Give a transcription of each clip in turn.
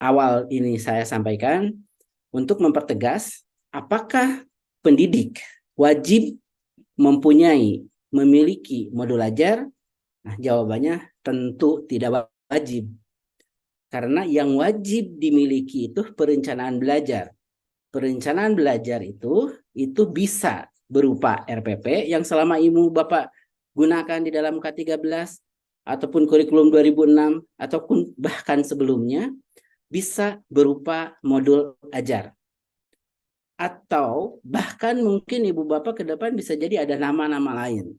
awal ini saya sampaikan untuk mempertegas apakah pendidik wajib memiliki modul ajar. Nah, jawabannya tentu tidak wajib. Karena yang wajib dimiliki itu perencanaan belajar. Perencanaan belajar itu bisa berupa RPP yang selama ini Bapak gunakan di dalam K13 ataupun kurikulum 2006 ataupun bahkan sebelumnya, bisa berupa modul ajar. Atau bahkan mungkin Ibu Bapak ke depan bisa jadi ada nama-nama lain.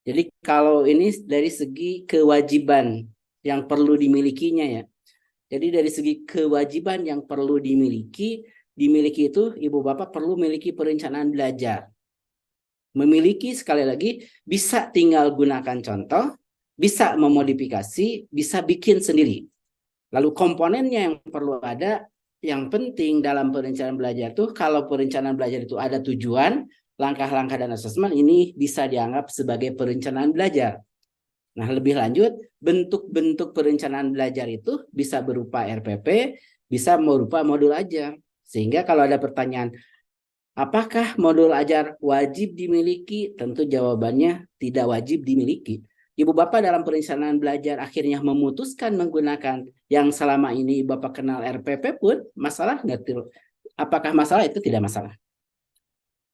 Jadi kalau ini dari segi kewajiban yang perlu dimilikinya ya. Jadi dari segi kewajiban yang perlu dimiliki itu Ibu Bapak perlu memiliki perencanaan belajar. Memiliki sekali lagi bisa tinggal gunakan contoh, bisa memodifikasi, bisa bikin sendiri. Lalu komponennya yang perlu ada, yang penting dalam perencanaan belajar itu, kalau perencanaan belajar itu ada tujuan, langkah-langkah dan asesmen, ini bisa dianggap sebagai perencanaan belajar. Nah, lebih lanjut, bentuk-bentuk perencanaan belajar itu bisa berupa RPP, bisa berupa modul ajar. Sehingga kalau ada pertanyaan, apakah modul ajar wajib dimiliki? Tentu jawabannya tidak wajib dimiliki. Ibu Bapak dalam perencanaan belajar akhirnya memutuskan menggunakan yang selama ini Bapak kenal RPP pun, masalah nggak? Apakah masalah? Itu tidak masalah.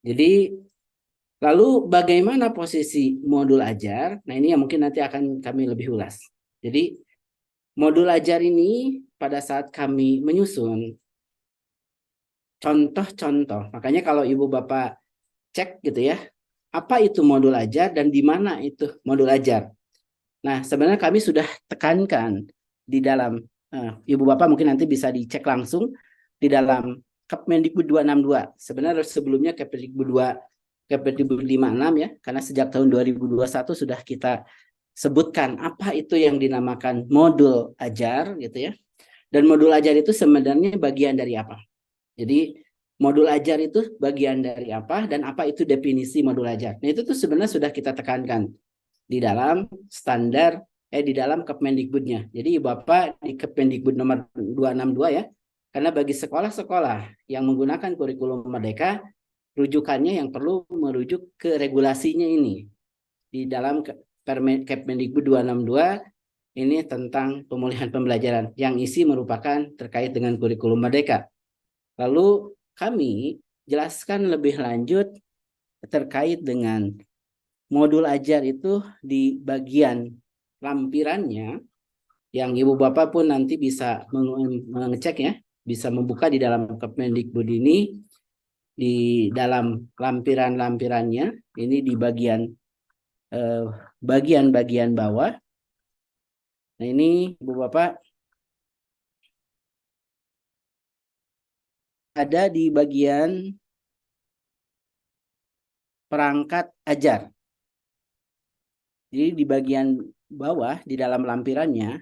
Jadi lalu bagaimana posisi modul ajar? Nah, ini yang mungkin nanti akan kami lebih ulas. Jadi modul ajar ini pada saat kami menyusun contoh-contoh, makanya kalau Ibu Bapak cek gitu ya, apa itu modul ajar dan di mana itu modul ajar. Nah, sebenarnya kami sudah tekankan di dalam, Ibu Bapak mungkin nanti bisa dicek langsung di dalam Kemendikbud 262. Sebenarnya sebelumnya Kemendikbud 56 ya, karena sejak tahun 2021 sudah kita sebutkan apa itu yang dinamakan modul ajar gitu ya. Dan modul ajar itu sebenarnya bagian dari apa? Jadi modul ajar itu bagian dari apa dan apa itu definisi modul ajar. Nah, itu tuh sebenarnya sudah kita tekankan di dalam standar di dalam Kemendikbudnya. Jadi Bapak di Kemendikbud nomor 262 ya. Karena bagi sekolah-sekolah yang menggunakan kurikulum Merdeka, rujukannya yang perlu merujuk ke regulasinya ini. Di dalam Kemendikbud 262 ini tentang pemulihan pembelajaran yang isi merupakan terkait dengan kurikulum Merdeka. Lalu kami jelaskan lebih lanjut terkait dengan modul ajar itu di bagian lampirannya yang Ibu Bapak pun nanti bisa mengecek ya, bisa membuka di dalam Kemendikbud ini di dalam lampiran-lampirannya ini di bagian bawah. Nah, ini Ibu Bapak ada di bagian perangkat ajar. Jadi di bagian bawah di dalam lampirannya,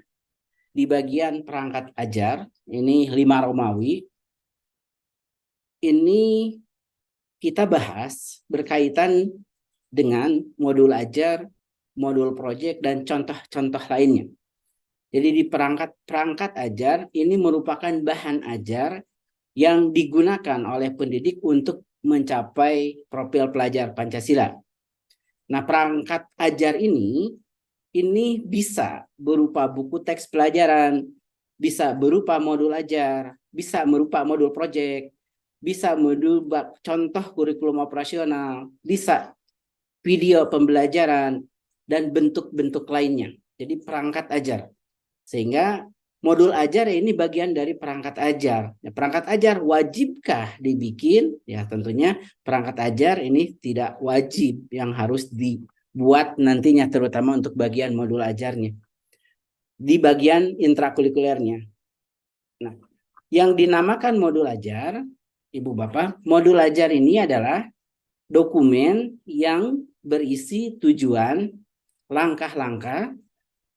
di bagian perangkat ajar, ini 5 Romawi, ini kita bahas berkaitan dengan modul ajar, modul proyek, dan contoh-contoh lainnya. Jadi di perangkat ajar, ini merupakan bahan ajar yang digunakan oleh pendidik untuk mencapai profil pelajar Pancasila. Nah, perangkat ajar ini bisa berupa buku teks pelajaran, bisa berupa modul ajar, bisa berupa modul proyek, bisa modul contoh kurikulum operasional, bisa video pembelajaran, dan bentuk-bentuk lainnya. Jadi perangkat ajar. Sehingga modul ajar ini bagian dari perangkat ajar. Ya, perangkat ajar wajibkah dibikin? Ya, tentunya perangkat ajar ini tidak wajib yang harus dibuat nantinya, terutama untuk bagian modul ajarnya. Di bagian intrakurikulernya. Nah, yang dinamakan modul ajar, Ibu Bapak, modul ajar ini adalah dokumen yang berisi tujuan, langkah-langkah,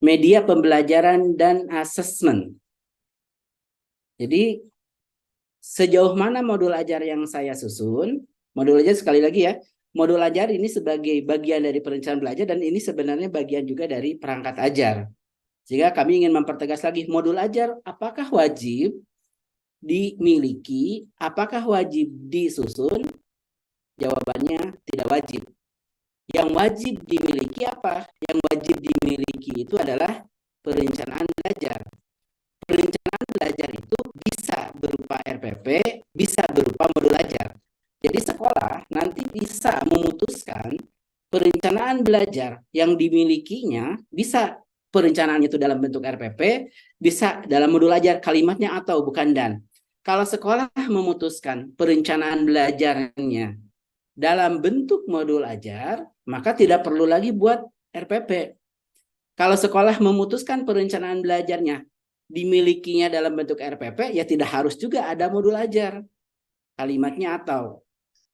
media pembelajaran, dan asesmen. Jadi sejauh mana modul ajar yang saya susun, modul ajar sekali lagi ya, modul ajar ini sebagai bagian dari perencanaan belajar dan ini sebenarnya bagian juga dari perangkat ajar. Sehingga kami ingin mempertegas lagi, modul ajar apakah wajib dimiliki, apakah wajib disusun? Jawabannya tidak wajib. Yang wajib dimiliki apa? Yang wajib dimiliki itu adalah perencanaan belajar. Perencanaan belajar itu bisa berupa RPP, bisa berupa modul ajar. Jadi sekolah nanti bisa memutuskan perencanaan belajar yang dimilikinya, bisa perencanaan itu dalam bentuk RPP, bisa dalam modul ajar, kalimatnya atau bukan dan. Kalau sekolah memutuskan perencanaan belajarnya dalam bentuk modul ajar, maka tidak perlu lagi buat RPP. Kalau sekolah memutuskan perencanaan belajarnya dimilikinya dalam bentuk RPP, ya tidak harus juga ada modul ajar. Kalimatnya atau.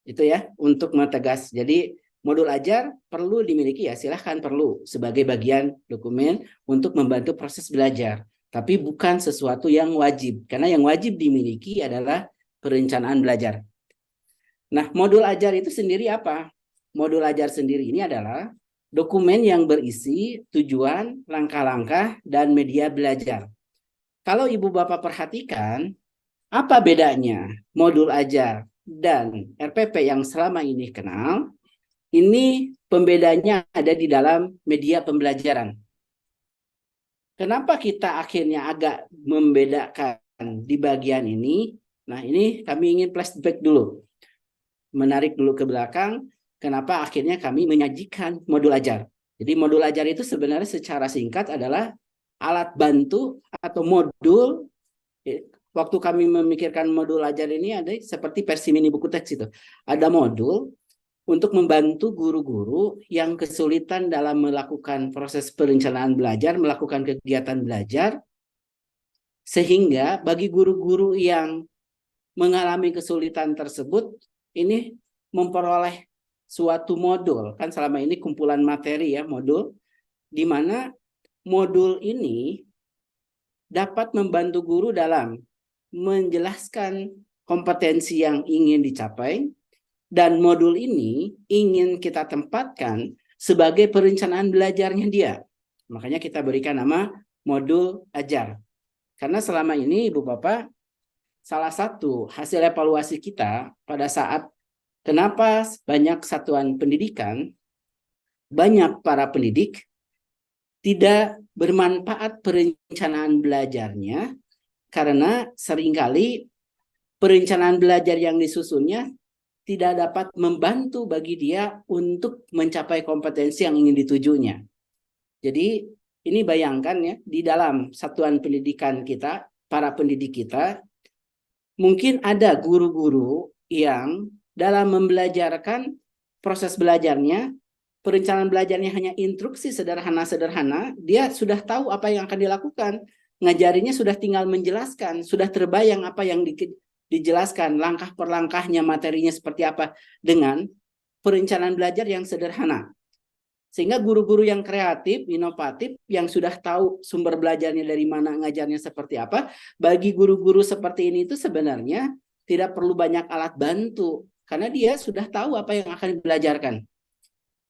Itu ya, untuk menegas. Jadi modul ajar perlu dimiliki, ya silahkan, perlu sebagai bagian dokumen untuk membantu proses belajar. Tapi bukan sesuatu yang wajib. Karena yang wajib dimiliki adalah perencanaan belajar. Nah, modul ajar itu sendiri apa? Modul ajar sendiri ini adalah dokumen yang berisi tujuan, langkah-langkah, dan media belajar. Kalau Ibu Bapak perhatikan, apa bedanya modul ajar dan RPP yang selama ini kenal? Ini pembedanya ada di dalam media pembelajaran. Kenapa kita akhirnya agak membedakan di bagian ini? Nah, ini kami ingin flashback dulu. Menarik dulu ke belakang, kenapa akhirnya kami menyajikan modul ajar. Jadi modul ajar itu sebenarnya secara singkat adalah alat bantu atau modul. Waktu kami memikirkan modul ajar ini ada seperti versi mini buku teks itu. Ada modul untuk membantu guru-guru yang kesulitan dalam melakukan proses perencanaan belajar, melakukan kegiatan belajar, sehingga bagi guru-guru yang mengalami kesulitan tersebut, ini memperoleh suatu modul, kan selama ini kumpulan materi ya, modul, di mana modul ini dapat membantu guru dalam menjelaskan kompetensi yang ingin dicapai, dan modul ini ingin kita tempatkan sebagai perencanaan belajarnya dia. Makanya kita berikan nama modul ajar. Karena selama ini Ibu Bapak, salah satu hasil evaluasi kita pada saat kenapa banyak satuan pendidikan, banyak para pendidik tidak bermanfaat perencanaan belajarnya karena seringkali perencanaan belajar yang disusunnya tidak dapat membantu bagi dia untuk mencapai kompetensi yang ingin ditujunya. Jadi ini bayangkan ya, di dalam satuan pendidikan kita, para pendidik kita, mungkin ada guru-guru yang dalam membelajarkan proses belajarnya, perencanaan belajarnya hanya instruksi sederhana-sederhana, dia sudah tahu apa yang akan dilakukan. Ngajarinya sudah tinggal menjelaskan, sudah terbayang apa yang dijelaskan, langkah per langkahnya, materinya seperti apa, dengan perencanaan belajar yang sederhana. Sehingga guru-guru yang kreatif, inovatif, yang sudah tahu sumber belajarnya dari mana, ngajarnya seperti apa, bagi guru-guru seperti ini itu sebenarnya tidak perlu banyak alat bantu, karena dia sudah tahu apa yang akan dibelajarkan.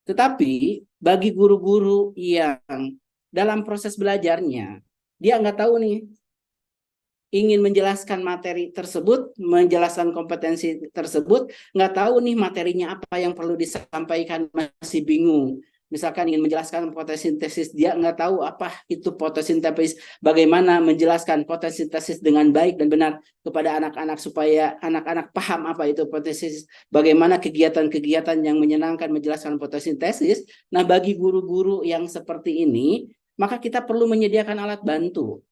Tetapi bagi guru-guru yang dalam proses belajarnya, dia nggak tahu nih, ingin menjelaskan materi tersebut, menjelaskan kompetensi tersebut, nggak tahu nih materinya apa yang perlu disampaikan, masih bingung. Misalkan ingin menjelaskan fotosintesis, dia nggak tahu apa itu fotosintesis, bagaimana menjelaskan fotosintesis dengan baik dan benar kepada anak-anak supaya anak-anak paham apa itu fotosintesis, bagaimana kegiatan-kegiatan yang menyenangkan menjelaskan fotosintesis. Nah, bagi guru-guru yang seperti ini, maka kita perlu menyediakan alat bantu.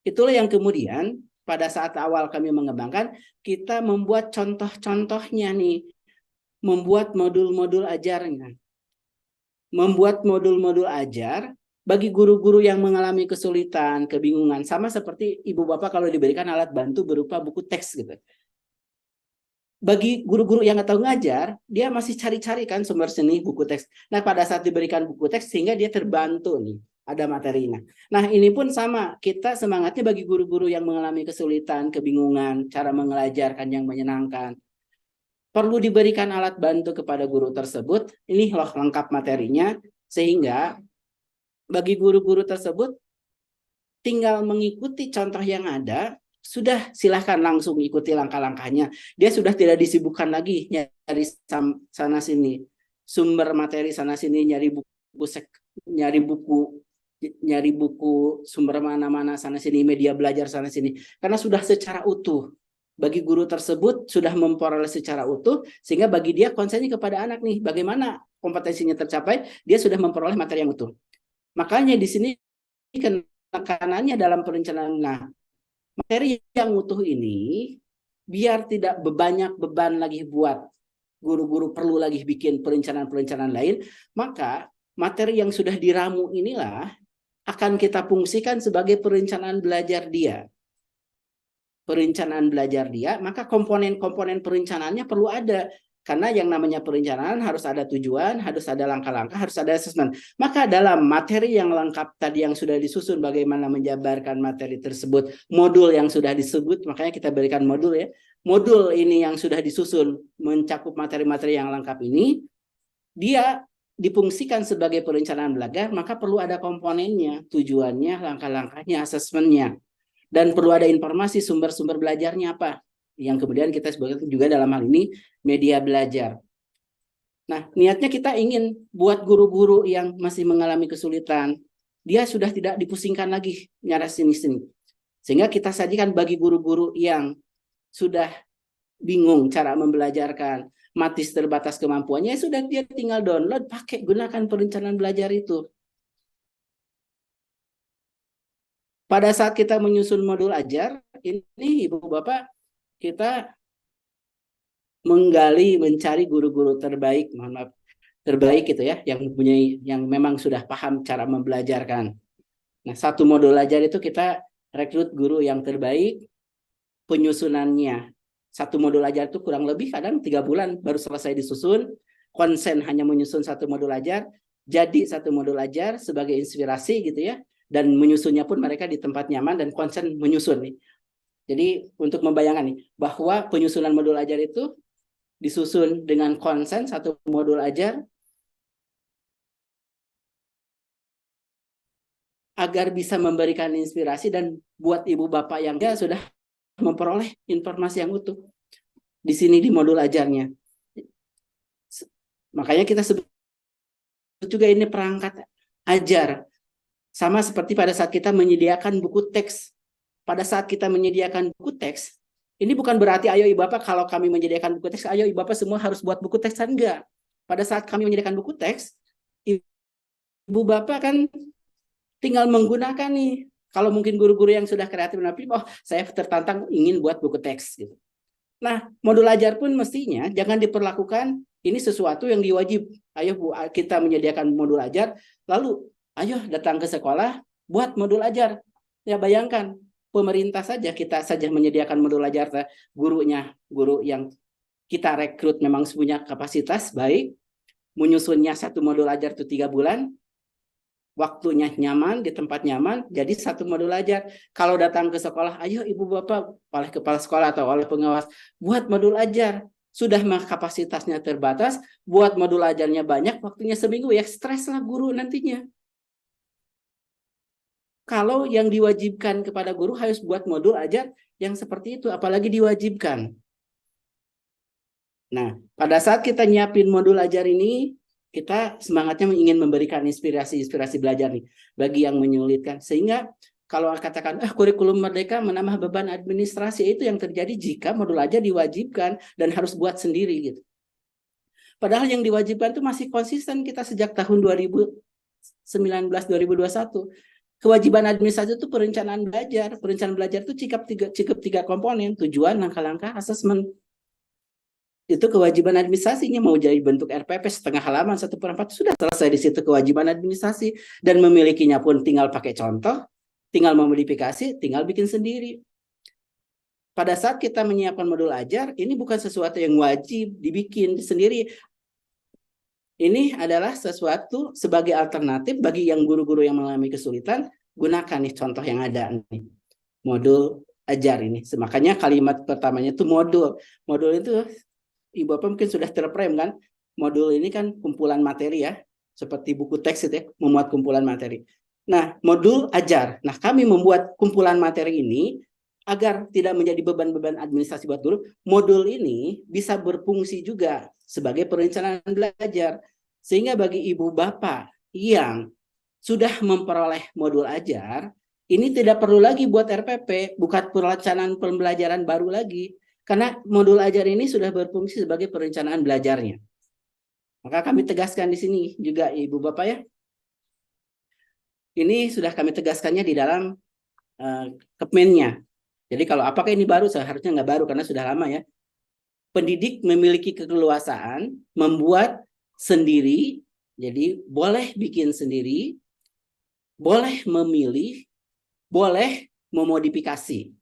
Itulah yang kemudian pada saat awal kami mengembangkan, kita membuat contoh-contohnya nih, membuat modul-modul ajarnya. Membuat modul-modul ajar bagi guru-guru yang mengalami kesulitan, kebingungan, sama seperti Ibu Bapak kalau diberikan alat bantu berupa buku teks gitu. Bagi guru-guru yang nggak tahu ngajar, dia masih cari-cari kan sumber seni buku teks. Nah, pada saat diberikan buku teks sehingga dia terbantu nih, ada materinya. Nah, ini pun sama, kita semangatnya bagi guru-guru yang mengalami kesulitan, kebingungan, cara mengajarkan yang menyenangkan, perlu diberikan alat bantu kepada guru tersebut. Ini loh lengkap materinya, sehingga bagi guru-guru tersebut tinggal mengikuti contoh yang ada, sudah silahkan langsung ikuti langkah-langkahnya. Dia sudah tidak disibukkan lagi nyari sana sini sumber materi sana sini, nyari buku sumber mana-mana sana sini, media belajar sana sini, karena sudah secara utuh. Bagi guru tersebut sudah memperoleh secara utuh, sehingga bagi dia konsennya kepada anak nih, bagaimana kompetensinya tercapai, dia sudah memperoleh materi yang utuh. Makanya di sini tekanannya dalam perencanaan. Nah, materi yang utuh ini biar tidak banyak beban lagi buat guru-guru perlu lagi bikin perencanaan-perencanaan lain, maka materi yang sudah diramu inilah akan kita fungsikan sebagai perencanaan belajar dia. Perencanaan belajar dia, maka komponen-komponen perencanaannya perlu ada. Karena yang namanya perencanaan harus ada tujuan, harus ada langkah-langkah, harus ada asesmen. Maka dalam materi yang lengkap tadi yang sudah disusun, bagaimana menjabarkan materi tersebut, modul yang sudah disebut, makanya kita berikan modul ya. Modul ini yang sudah disusun mencakup materi-materi yang lengkap ini, dia difungsikan sebagai perencanaan belajar, maka perlu ada komponennya, tujuannya, langkah-langkahnya, asesmennya. Dan perlu ada informasi sumber-sumber belajarnya apa, yang kemudian kita sebutkan juga dalam hal ini media belajar. Nah, niatnya kita ingin buat guru-guru yang masih mengalami kesulitan, dia sudah tidak dipusingkan lagi nyara sini-sini. Sehingga kita sajikan bagi guru-guru yang sudah bingung cara membelajarkan, matis terbatas kemampuannya, sudah dia tinggal download, pakai, gunakan perencanaan belajar itu. Pada saat kita menyusun modul ajar, ini Ibu Bapak, kita mencari guru-guru terbaik, mohon maaf, terbaik gitu ya, yang memang sudah paham cara membelajarkan. Nah, satu modul ajar itu kita rekrut guru yang terbaik, penyusunannya. Satu modul ajar itu kurang lebih kadang 3 bulan baru selesai disusun, konsen hanya menyusun satu modul ajar, jadi satu modul ajar sebagai inspirasi gitu ya, dan menyusunnya pun mereka di tempat nyaman dan konsen menyusun nih. Jadi untuk membayangkan nih, bahwa penyusunan modul ajar itu disusun dengan konsen satu modul ajar agar bisa memberikan inspirasi dan buat ibu bapak yang dia sudah memperoleh informasi yang utuh di sini di modul ajarnya. Makanya kita sebut juga ini perangkat ajar. Sama seperti pada saat kita menyediakan buku teks. Pada saat kita menyediakan buku teks, ini bukan berarti ayo ibu bapak kalau kami menyediakan buku teks, ayo ibu bapak semua harus buat buku teks, enggak. Pada saat kami menyediakan buku teks, ibu bapak kan tinggal menggunakan nih. Kalau mungkin guru-guru yang sudah kreatif, oh saya tertantang ingin buat buku teks gitu. Nah, modul ajar pun mestinya jangan diperlakukan ini sesuatu yang diwajib. Ayo Bu, kita menyediakan modul ajar, lalu ayo datang ke sekolah buat modul ajar. Ya bayangkan, pemerintah saja, kita saja menyediakan modul ajar, guru yang kita rekrut memang punya kapasitas baik, menyusunnya satu modul ajar itu 3 bulan, waktunya nyaman, di tempat nyaman, jadi satu modul ajar. Kalau datang ke sekolah, ayo ibu bapak, oleh kepala sekolah atau oleh pengawas, buat modul ajar. Sudah kapasitasnya terbatas, buat modul ajarnya banyak, waktunya seminggu, ya stres lah guru nantinya. Kalau yang diwajibkan kepada guru harus buat modul ajar yang seperti itu, apalagi diwajibkan. Nah, pada saat kita nyiapin modul ajar ini, kita semangatnya ingin memberikan inspirasi belajar nih bagi yang menyulitkan. Sehingga kalau katakan kurikulum merdeka menambah beban administrasi, itu yang terjadi jika modul ajar diwajibkan dan harus buat sendiri gitu. Padahal yang diwajibkan itu masih konsisten kita sejak tahun 2019-2021. Kewajiban administrasi itu perencanaan belajar. Perencanaan belajar itu cukup tiga komponen, tujuan, langkah-langkah, asesmen. Itu kewajiban administrasinya, mau jadi bentuk RPP setengah halaman 1/4 sudah selesai di situ kewajiban administrasi, dan memilikinya pun tinggal pakai contoh, tinggal memodifikasi, tinggal bikin sendiri. Pada saat kita menyiapkan modul ajar, ini bukan sesuatu yang wajib dibikin sendiri. Ini adalah sesuatu sebagai alternatif bagi yang guru-guru yang mengalami kesulitan, gunakan nih contoh yang ada nih. Modul ajar ini. Makanya kalimat pertamanya itu modul. Modul itu Ibu Bapak mungkin sudah terframe kan, modul ini kan kumpulan materi ya, seperti buku teks itu ya, memuat kumpulan materi. Nah, modul ajar. Nah, kami membuat kumpulan materi ini agar tidak menjadi beban-beban administrasi buat guru. Modul ini bisa berfungsi juga sebagai perencanaan belajar. Sehingga bagi ibu bapak yang sudah memperoleh modul ajar, ini tidak perlu lagi buat RPP, bukan perencanaan pembelajaran baru lagi. Karena modul ajar ini sudah berfungsi sebagai perencanaan belajarnya. Maka kami tegaskan di sini juga ibu bapak ya. Ini sudah kami tegaskannya di dalam Kepmennya. Jadi kalau apakah ini baru, seharusnya nggak baru karena sudah lama ya. Pendidik memiliki keleluasaan membuat sendiri, jadi boleh bikin sendiri, boleh memilih, boleh memodifikasi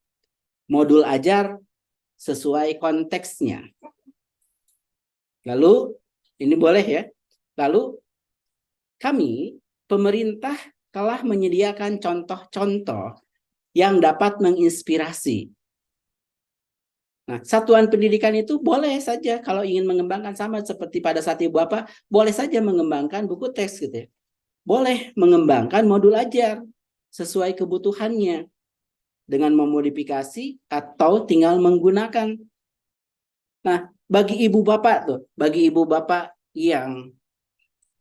modul ajar sesuai konteksnya. Lalu ini boleh ya. Lalu kami pemerintah telah menyediakan contoh-contoh yang dapat menginspirasi. Nah, satuan pendidikan itu boleh saja kalau ingin mengembangkan sama seperti pada saat ibu bapak, boleh saja mengembangkan buku teks gitu ya. Boleh mengembangkan modul ajar sesuai kebutuhannya dengan memodifikasi atau tinggal menggunakan. Nah, bagi ibu bapak tuh, bagi ibu bapak yang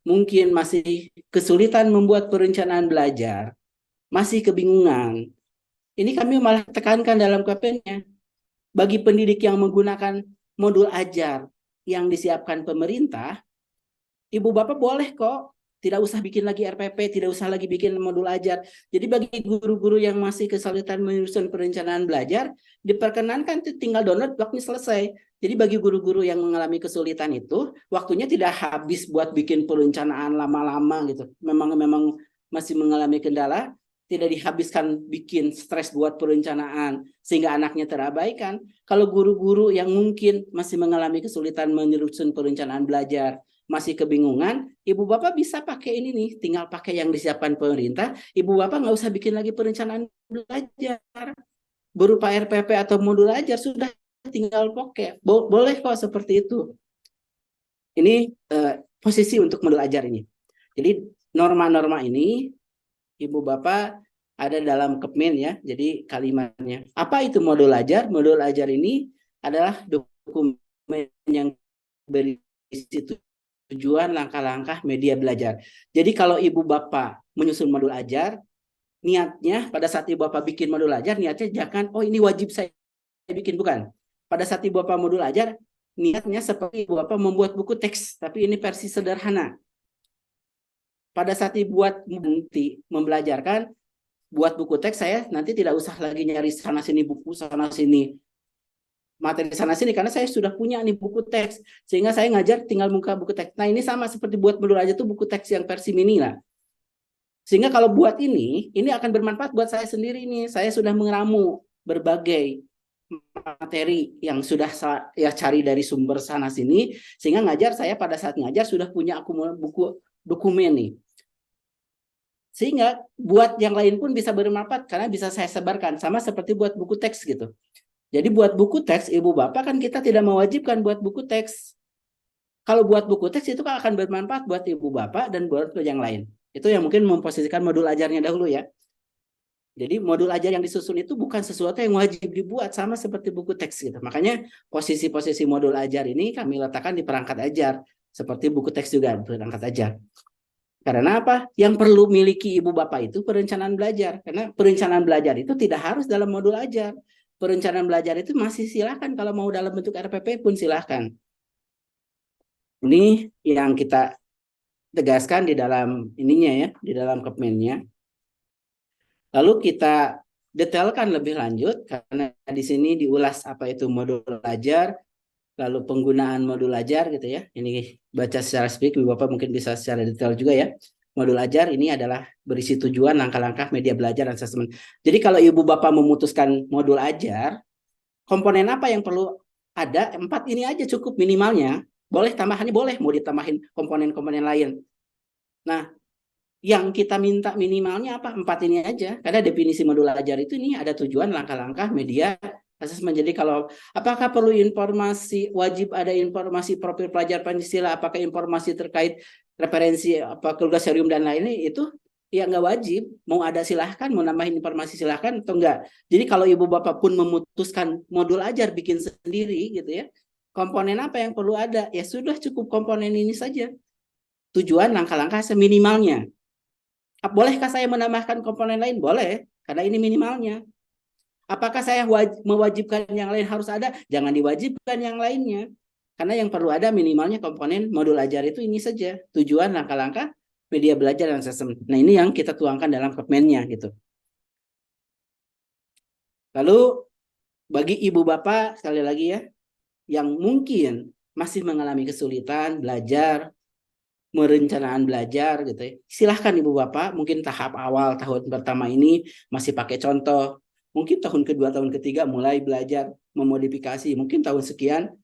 mungkin masih kesulitan membuat perencanaan belajar, masih kebingungan, ini kami malah tekankan dalam KPN-nya. Bagi pendidik yang menggunakan modul ajar yang disiapkan pemerintah, ibu bapak boleh kok, tidak usah bikin lagi RPP, tidak usah lagi bikin modul ajar. Jadi bagi guru-guru yang masih kesulitan menyusun perencanaan belajar, diperkenankan tinggal download, waktunya selesai. Jadi bagi guru-guru yang mengalami kesulitan itu, waktunya tidak habis buat bikin perencanaan lama-lama gitu. Memang masih mengalami kendala, tidak dihabiskan bikin stres buat perencanaan sehingga anaknya terabaikan. Kalau guru-guru yang mungkin masih mengalami kesulitan menyusun perencanaan belajar, masih kebingungan, ibu bapak bisa pakai ini nih, tinggal pakai yang disiapkan pemerintah. Ibu bapak nggak usah bikin lagi perencanaan belajar berupa RPP atau modul ajar, sudah tinggal pakai. Boleh kok seperti itu. Ini posisi untuk modul ajar ini. Jadi norma-norma ini ibu bapak ada dalam Kepmen ya. Jadi kalimatnya. Apa itu modul ajar? Modul ajar ini adalah dokumen yang berisi tujuan langkah-langkah media belajar. Jadi kalau ibu bapak menyusun modul ajar, niatnya pada saat ibu bapak bikin modul ajar, niatnya jangan, oh ini wajib saya bikin, bukan. Pada saat ibu bapak modul ajar, niatnya seperti ibu bapak membuat buku teks, tapi ini versi sederhana. Pada saat dibuat nanti membelajarkan, buat buku teks saya nanti tidak usah lagi nyari sana sini buku, sana sini materi sana sini karena saya sudah punya nih buku teks sehingga saya ngajar tinggal buka buku teks. Nah ini sama seperti buat modul aja tuh buku teks yang versi mini lah. Sehingga kalau buat ini akan bermanfaat buat saya sendiri nih. Saya sudah mengeramu berbagai materi yang sudah ya cari dari sumber sana sini sehingga ngajar saya pada saat ngajar sudah punya akumulasi buku dokumen nih. Sehingga buat yang lain pun bisa bermanfaat karena bisa saya sebarkan sama seperti buat buku teks gitu. Jadi buat buku teks, ibu bapak kan kita tidak mewajibkan buat buku teks. Kalau buat buku teks itu akan bermanfaat buat ibu bapak dan buat yang lain. Itu yang mungkin memposisikan modul ajarnya dahulu ya. Jadi modul ajar yang disusun itu bukan sesuatu yang wajib dibuat sama seperti buku teks gitu. Makanya posisi-posisi modul ajar ini kami letakkan di perangkat ajar. Seperti buku teks juga perangkat ajar. Karena apa? Yang perlu miliki ibu bapak itu perencanaan belajar. Karena perencanaan belajar itu tidak harus dalam modul ajar. Perencanaan belajar itu masih silakan kalau mau dalam bentuk RPP pun silakan. Ini yang kita tegaskan di dalam ininya ya, di dalam Kepmennya. Lalu kita detailkan lebih lanjut karena di sini diulas apa itu modul ajar, lalu penggunaan modul ajar gitu ya. Ini baca secara spesifik, Bapak mungkin bisa secara detail juga ya. Modul ajar ini adalah berisi tujuan, langkah-langkah, media belajar, dan asesmen. Jadi kalau Ibu Bapak memutuskan modul ajar, komponen apa yang perlu ada? 4 ini aja cukup minimalnya. Boleh tambahannya, boleh mau ditambahin komponen-komponen lain. Nah, yang kita minta minimalnya apa? 4 ini aja. Karena definisi modul ajar itu ini ada tujuan, langkah-langkah, media, asesmen. Jadi kalau apakah perlu informasi, wajib ada informasi profil pelajar Pancasila, apakah informasi terkait referensi apa keluarga serium dan lainnya, itu Ya nggak wajib, mau ada silahkan, mau nambahin informasi silahkan atau enggak. Jadi kalau ibu bapak pun memutuskan modul ajar bikin sendiri gitu ya, komponen apa yang perlu ada? Ya sudah cukup komponen ini saja. Tujuan langkah-langkah seminimalnya. Bolehkah saya menambahkan komponen lain? Boleh, karena ini minimalnya. Apakah saya mewajibkan yang lain harus ada? Jangan diwajibkan yang lainnya. Karena yang perlu ada minimalnya komponen modul ajar itu ini saja. Tujuan, langkah-langkah, media belajar, dan sistem. Nah ini yang kita tuangkan dalam Kepmennya gitu. Lalu bagi ibu bapak sekali lagi ya, yang mungkin masih mengalami kesulitan belajar, merencanaan belajar gitu ya. Silahkan ibu bapak, mungkin tahap awal tahun pertama ini masih pakai contoh. Mungkin tahun kedua, tahun ketiga mulai belajar memodifikasi. Mungkin tahun sekian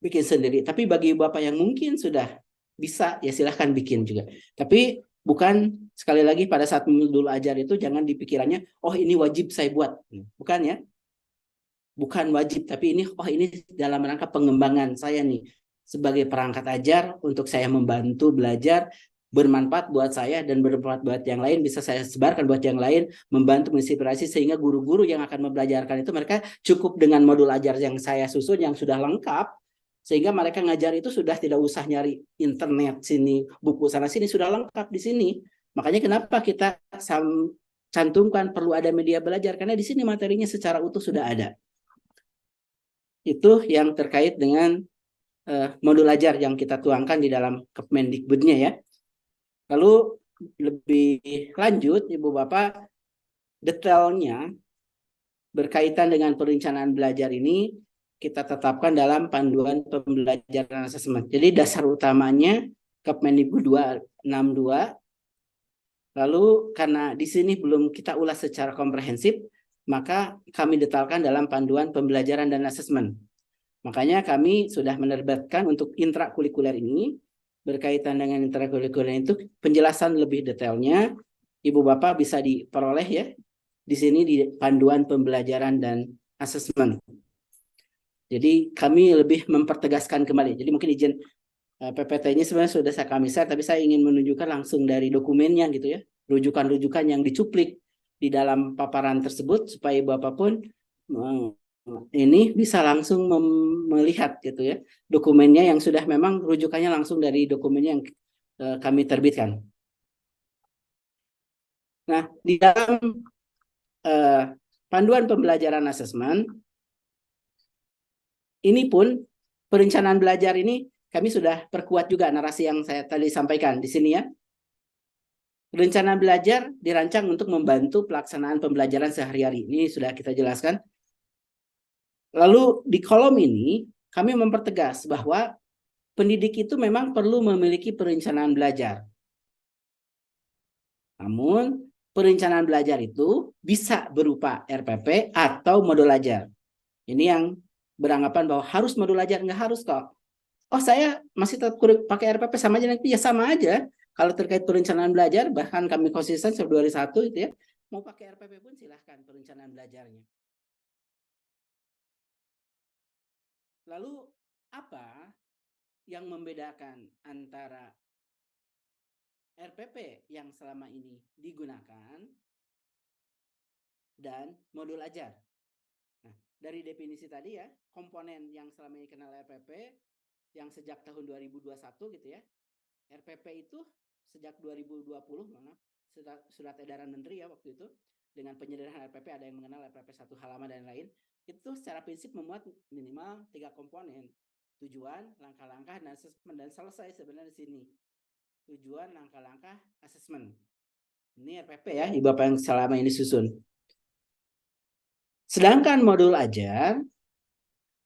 bikin sendiri. Tapi bagi bapak yang mungkin sudah bisa, ya silahkan bikin juga. Tapi bukan, sekali lagi pada saat dulu ajar itu jangan dipikirannya, oh ini wajib saya buat. Bukan ya. Bukan wajib, tapi ini dalam rangka pengembangan saya nih sebagai perangkat ajar untuk saya membantu belajar, bermanfaat buat saya dan bermanfaat buat yang lain, bisa saya sebarkan buat yang lain, membantu menginspirasi sehingga guru-guru yang akan membelajarkan itu mereka cukup dengan modul ajar yang saya susun yang sudah lengkap, sehingga mereka ngajar itu sudah tidak usah nyari internet sini, buku sana sini, sudah lengkap di sini. Makanya kenapa kita cantumkan perlu ada media belajar, karena di sini materinya secara utuh sudah ada. Itu yang terkait dengan modul ajar yang kita tuangkan di dalam Kemendikbudnya ya. Lalu lebih lanjut, Ibu Bapak, detailnya berkaitan dengan perencanaan belajar ini kita tetapkan dalam panduan pembelajaran asesmen. Jadi dasar utamanya Kemendikbud 262. Lalu karena di sini belum kita ulas secara komprehensif, maka kami detailkan dalam panduan pembelajaran dan asesmen. Makanya kami sudah menerbitkan untuk intrakurikuler ini, berkaitan dengan intrakurikuler itu penjelasan lebih detailnya, Ibu Bapak bisa diperoleh ya, di sini di panduan pembelajaran dan asesmen. Jadi kami lebih mempertegaskan kembali. Jadi mungkin izin PPT-nya sebenarnya sudah kami share, tapi saya ingin menunjukkan langsung dari dokumennya gitu ya, rujukan-rujukan yang dicuplik di dalam paparan tersebut supaya Bapak pun ini bisa langsung melihat gitu ya dokumennya yang sudah memang rujukannya langsung dari dokumennya yang kami terbitkan. Nah, di dalam panduan pembelajaran asesmen ini pun perencanaan belajar ini kami sudah perkuat juga narasi yang saya tadi sampaikan di sini ya. Rencana belajar dirancang untuk membantu pelaksanaan pembelajaran sehari-hari. Ini sudah kita jelaskan. Lalu di kolom ini kami mempertegas bahwa pendidik itu memang perlu memiliki perencanaan belajar. Namun perencanaan belajar itu bisa berupa RPP atau modul ajar. Ini yang beranggapan bahwa harus modul ajar, nggak harus kok. Oh saya masih tetap pakai RPP sama aja, nanti ya sama aja. Kalau terkait perencanaan belajar, bahkan kami konsisten Februari 1 itu ya, mau pakai RPP pun silahkan perencanaan belajarnya. Lalu apa yang membedakan antara RPP yang selama ini digunakan dan modul ajar? Nah, dari definisi tadi ya, komponen yang selama ini kenal RPP yang sejak tahun 2021 gitu ya. RPP itu sejak 2020, surat edaran menteri ya waktu itu, dengan penyederhanaan RPP, ada yang mengenal RPP 1 halaman dan lain, itu secara prinsip memuat minimal 3 komponen. Tujuan, langkah-langkah, dan asesmen, dan selesai sebenarnya di sini. Tujuan, langkah-langkah, asesmen. Ini RPP ya, Ibu Bapak yang selama ini susun. Sedangkan modul ajar,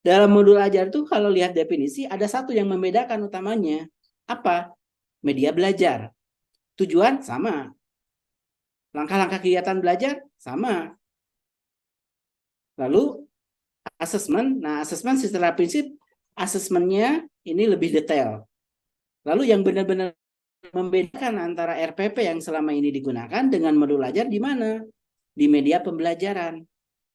dalam modul ajar itu kalau lihat definisi ada satu yang membedakan utamanya. Apa? Media belajar. Tujuan sama. Langkah-langkah kegiatan belajar sama. Lalu asesmen. Nah, asesmen secara prinsip asesmennya ini lebih detail. Lalu yang benar-benar membedakan antara RPP yang selama ini digunakan dengan modul ajar di mana? Di media pembelajaran.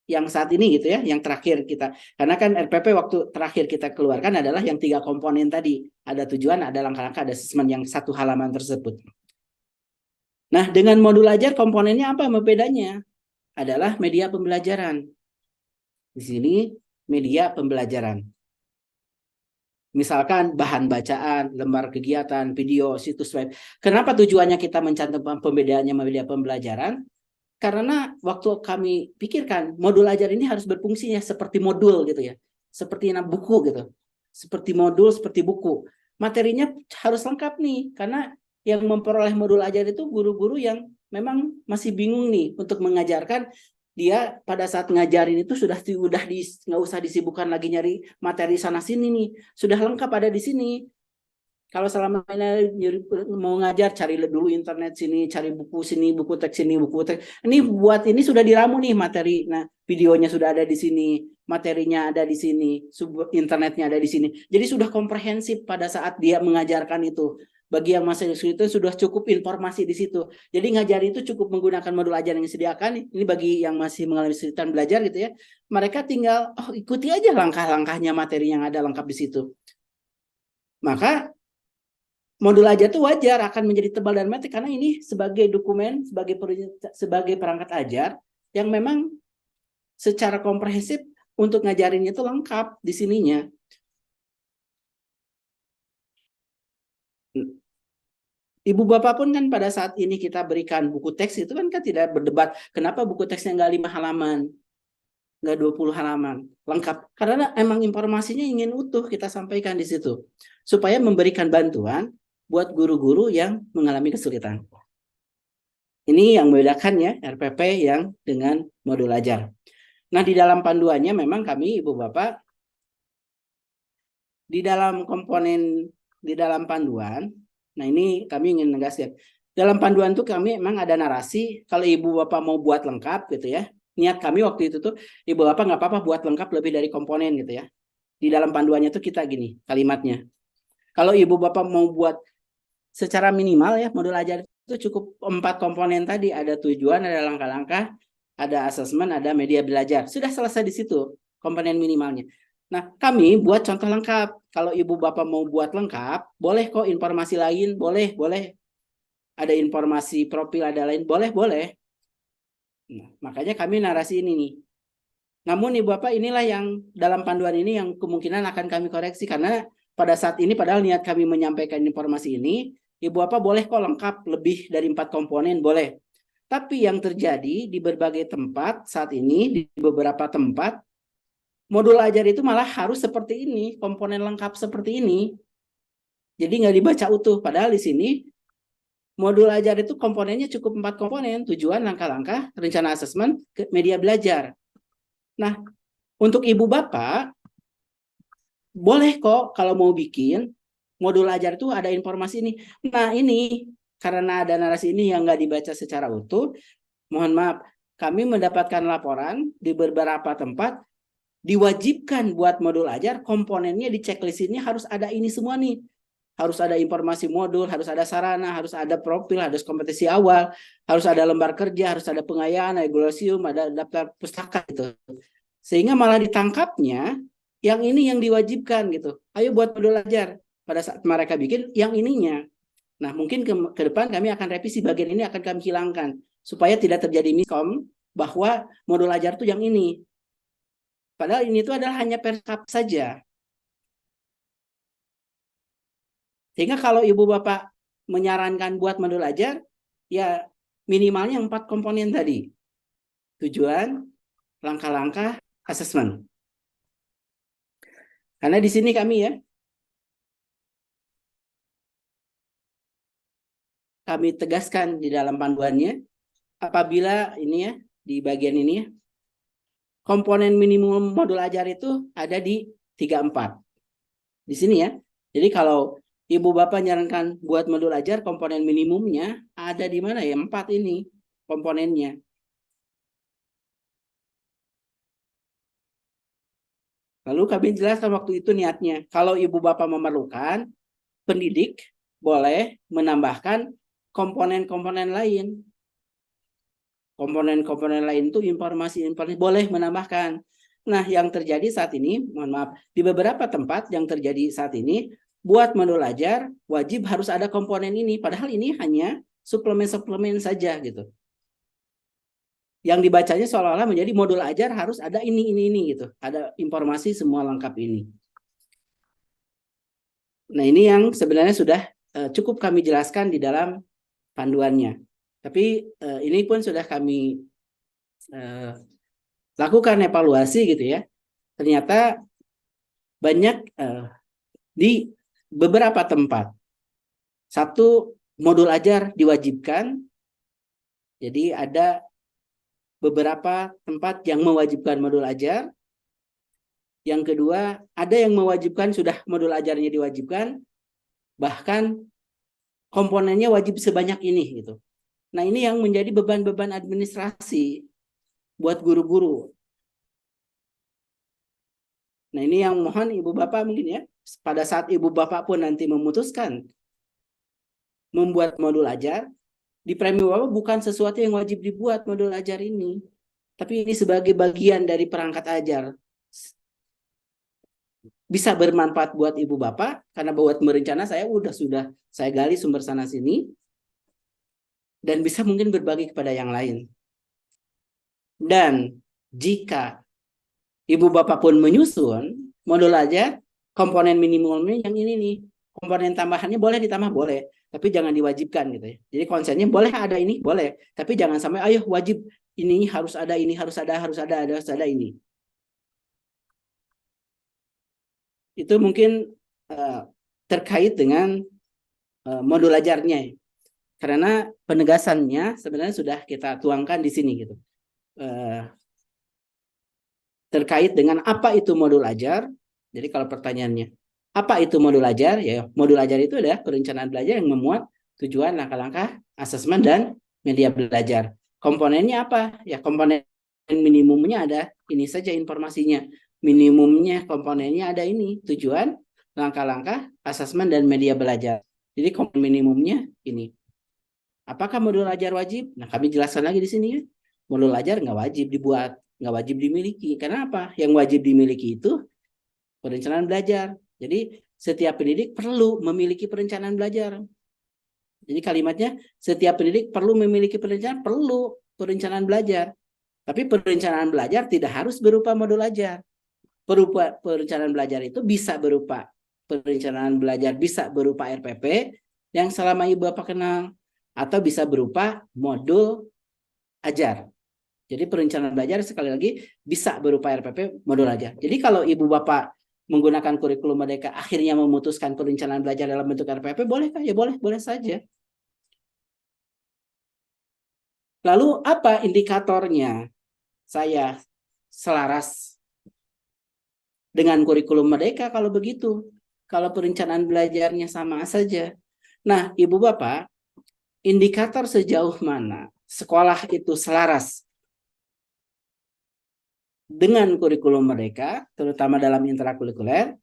Yang saat ini gitu ya, yang terakhir kita. Karena kan RPP waktu terakhir kita keluarkan adalah yang 3 komponen tadi. Ada tujuan, ada langkah-langkah, ada asesmen yang 1 halaman tersebut. Nah, dengan modul ajar komponennya apa bedanya? Adalah media pembelajaran. Di sini media pembelajaran. Misalkan bahan bacaan, lembar kegiatan, video, situs web. Kenapa tujuannya kita mencantumkan pembedaannya media pembelajaran? Karena waktu kami pikirkan modul ajar ini harus berfungsinya seperti modul gitu ya. Seperti buku gitu. Seperti modul, seperti buku. Materinya harus lengkap nih karena yang memperoleh modul ajar itu guru-guru yang memang masih bingung nih untuk mengajarkan. Dia pada saat ngajarin itu sudah nggak usah disibukkan lagi nyari materi sana sini nih, sudah lengkap ada di sini. Kalau selama ini mau ngajar cari dulu internet sini, cari buku sini, buku teks sini, buku teks. Ini buat ini sudah diramu nih materi. Nah, videonya sudah ada di sini, materinya ada di sini, internetnya ada di sini. Jadi sudah komprehensif pada saat dia mengajarkan itu. Bagi yang masih kesulitan sudah cukup informasi di situ. Jadi ngajar itu cukup menggunakan modul ajar yang disediakan. Ini bagi yang masih mengalami kesulitan belajar gitu ya. Mereka tinggal ikuti aja langkah-langkahnya materi yang ada lengkap di situ. Maka modul ajar itu wajar akan menjadi tebal dan metik karena ini sebagai dokumen, sebagai perangkat ajar yang memang secara komprehensif untuk ngajarinnya itu lengkap di sininya. Ibu bapak pun kan pada saat ini kita berikan buku teks itu kan tidak berdebat kenapa buku teksnya nggak 5 halaman, nggak 20 halaman, lengkap. Karena emang informasinya ingin utuh kita sampaikan di situ. Supaya memberikan bantuan buat guru-guru yang mengalami kesulitan. Ini yang membedakan ya RPP yang dengan modul ajar. Nah, di dalam panduannya memang kami Ibu Bapak di dalam komponen di dalam panduan. Nah, ini kami ingin menegaskan. Dalam panduan itu kami memang ada narasi kalau Ibu Bapak mau buat lengkap gitu ya. Niat kami waktu itu tuh Ibu Bapak nggak apa-apa buat lengkap lebih dari komponen gitu ya. Di dalam panduannya tuh kita gini kalimatnya. Kalau Ibu Bapak mau buat secara minimal ya modul ajar itu cukup 4 komponen tadi, ada tujuan, ada langkah-langkah, ada asesmen, ada media belajar. Sudah selesai di situ komponen minimalnya. Nah, kami buat contoh lengkap. Kalau Ibu Bapak mau buat lengkap, boleh kok informasi lain, boleh. Ada informasi profil, ada lain, boleh. Nah, makanya kami narasi ini nih. Namun Ibu Bapak inilah yang dalam panduan ini yang kemungkinan akan kami koreksi karena pada saat ini padahal niat kami menyampaikan informasi ini, Ibu Bapak boleh kok lengkap lebih dari 4 komponen, boleh. Tapi yang terjadi di berbagai tempat saat ini, di beberapa tempat, modul ajar itu malah harus seperti ini, komponen lengkap seperti ini. Jadi nggak dibaca utuh. Padahal di sini modul ajar itu komponennya cukup 4 komponen, tujuan, langkah-langkah, rencana asesmen, media belajar. Nah, untuk Ibu Bapak, boleh kok kalau mau bikin modul ajar itu ada informasi ini. Nah, ini karena ada narasi ini yang nggak dibaca secara utuh, mohon maaf, kami mendapatkan laporan di beberapa tempat diwajibkan buat modul ajar komponennya di checklist ini harus ada ini semua nih. Harus ada informasi modul, harus ada sarana, harus ada profil, harus kompetisi awal, harus ada lembar kerja, harus ada pengayaan, ada glosium, ada daftar pustaka gitu. Sehingga malah ditangkapnya yang ini yang diwajibkan gitu. Ayo buat modul ajar. Pada saat mereka bikin yang ininya. Nah, mungkin ke depan kami akan revisi bagian ini akan kami hilangkan supaya tidak terjadi miskom bahwa modul ajar itu yang ini. Padahal ini itu adalah hanya perkap saja. Sehingga kalau Ibu Bapak menyarankan buat modul ajar, ya minimalnya 4 komponen tadi. Tujuan, langkah-langkah, asesmen. Karena di sini kami ya, kami tegaskan di dalam panduannya, apabila ini ya, di bagian ini ya, komponen minimum modul ajar itu ada di 34. Di sini ya. Jadi kalau Ibu Bapak nyarankan buat modul ajar, komponen minimumnya ada di mana ya? 4 ini komponennya. Lalu kami jelaskan waktu itu niatnya. Kalau Ibu Bapak memerlukan, pendidik boleh menambahkan komponen-komponen lain. Komponen-komponen lain itu informasi-informasi boleh menambahkan. Nah, yang terjadi saat ini, mohon maaf, di beberapa tempat yang terjadi saat ini, buat modul ajar wajib harus ada komponen ini. Padahal ini hanya suplemen-suplemen saja gitu. Yang dibacanya seolah-olah menjadi modul ajar harus ada ini gitu. Ada informasi semua lengkap ini. Nah, ini yang sebenarnya sudah cukup kami jelaskan di dalam panduannya. Tapi ini pun sudah kami lakukan evaluasi gitu ya. Ternyata banyak di beberapa tempat. Satu, modul ajar diwajibkan. Jadi ada beberapa tempat yang mewajibkan modul ajar. Yang kedua, ada yang mewajibkan sudah modul ajarnya diwajibkan, bahkan komponennya wajib sebanyak ini gitu. Nah, ini yang menjadi beban-beban administrasi buat guru-guru. Nah, ini yang mohon Ibu Bapak mungkin ya, pada saat Ibu Bapak pun nanti memutuskan membuat modul ajar, di Premium Bapak bukan sesuatu yang wajib dibuat modul ajar ini, tapi ini sebagai bagian dari perangkat ajar. Bisa bermanfaat buat Ibu Bapak, karena buat merencana sudah saya gali sumber sana sini, dan bisa mungkin berbagi kepada yang lain. Dan jika Ibu Bapak pun menyusun modul ajar, komponen minimumnya yang ini nih, komponen tambahannya boleh ditambah, boleh, tapi jangan diwajibkan gitu ya. Jadi konsepnya boleh ada ini, boleh, tapi jangan sampai ayo wajib ini harus ada ini, harus ada ini. Itu mungkin terkait dengan modul ajarnya, karena penegasannya sebenarnya sudah kita tuangkan di sini gitu. Terkait dengan apa itu modul ajar. Jadi kalau pertanyaannya apa itu modul ajar, ya modul ajar itu adalah perencanaan belajar yang memuat tujuan, langkah-langkah, asesmen, dan media belajar. Komponennya apa? Ya komponen minimumnya ada ini saja informasinya. Minimumnya komponennya ada ini, tujuan, langkah-langkah, asesmen, dan media belajar. Jadi komponen minimumnya ini. Apakah modul ajar wajib? Nah, kami jelaskan lagi di sini ya. Modul ajar nggak wajib dibuat, nggak wajib dimiliki. Karena apa? Yang wajib dimiliki itu perencanaan belajar. Jadi setiap pendidik perlu memiliki perencanaan belajar. Jadi kalimatnya setiap pendidik perlu memiliki perencanaan belajar. Tapi perencanaan belajar tidak harus berupa modul ajar. Perencanaan belajar itu bisa berupa perencanaan belajar, bisa berupa RPP yang selama Ibu Bapak kenal, atau bisa berupa modul ajar. Jadi perencanaan belajar sekali lagi bisa berupa RPP modul ajar. Jadi kalau Ibu Bapak menggunakan kurikulum Merdeka akhirnya memutuskan perencanaan belajar dalam bentuk RPP, bolehkah? Ya boleh, boleh saja. Lalu apa indikatornya saya selaras dengan kurikulum Merdeka kalau begitu? Kalau perencanaan belajarnya sama saja. Nah, Ibu Bapak, indikator sejauh mana sekolah itu selaras dengan kurikulum Merdeka, terutama dalam intrakurikuler,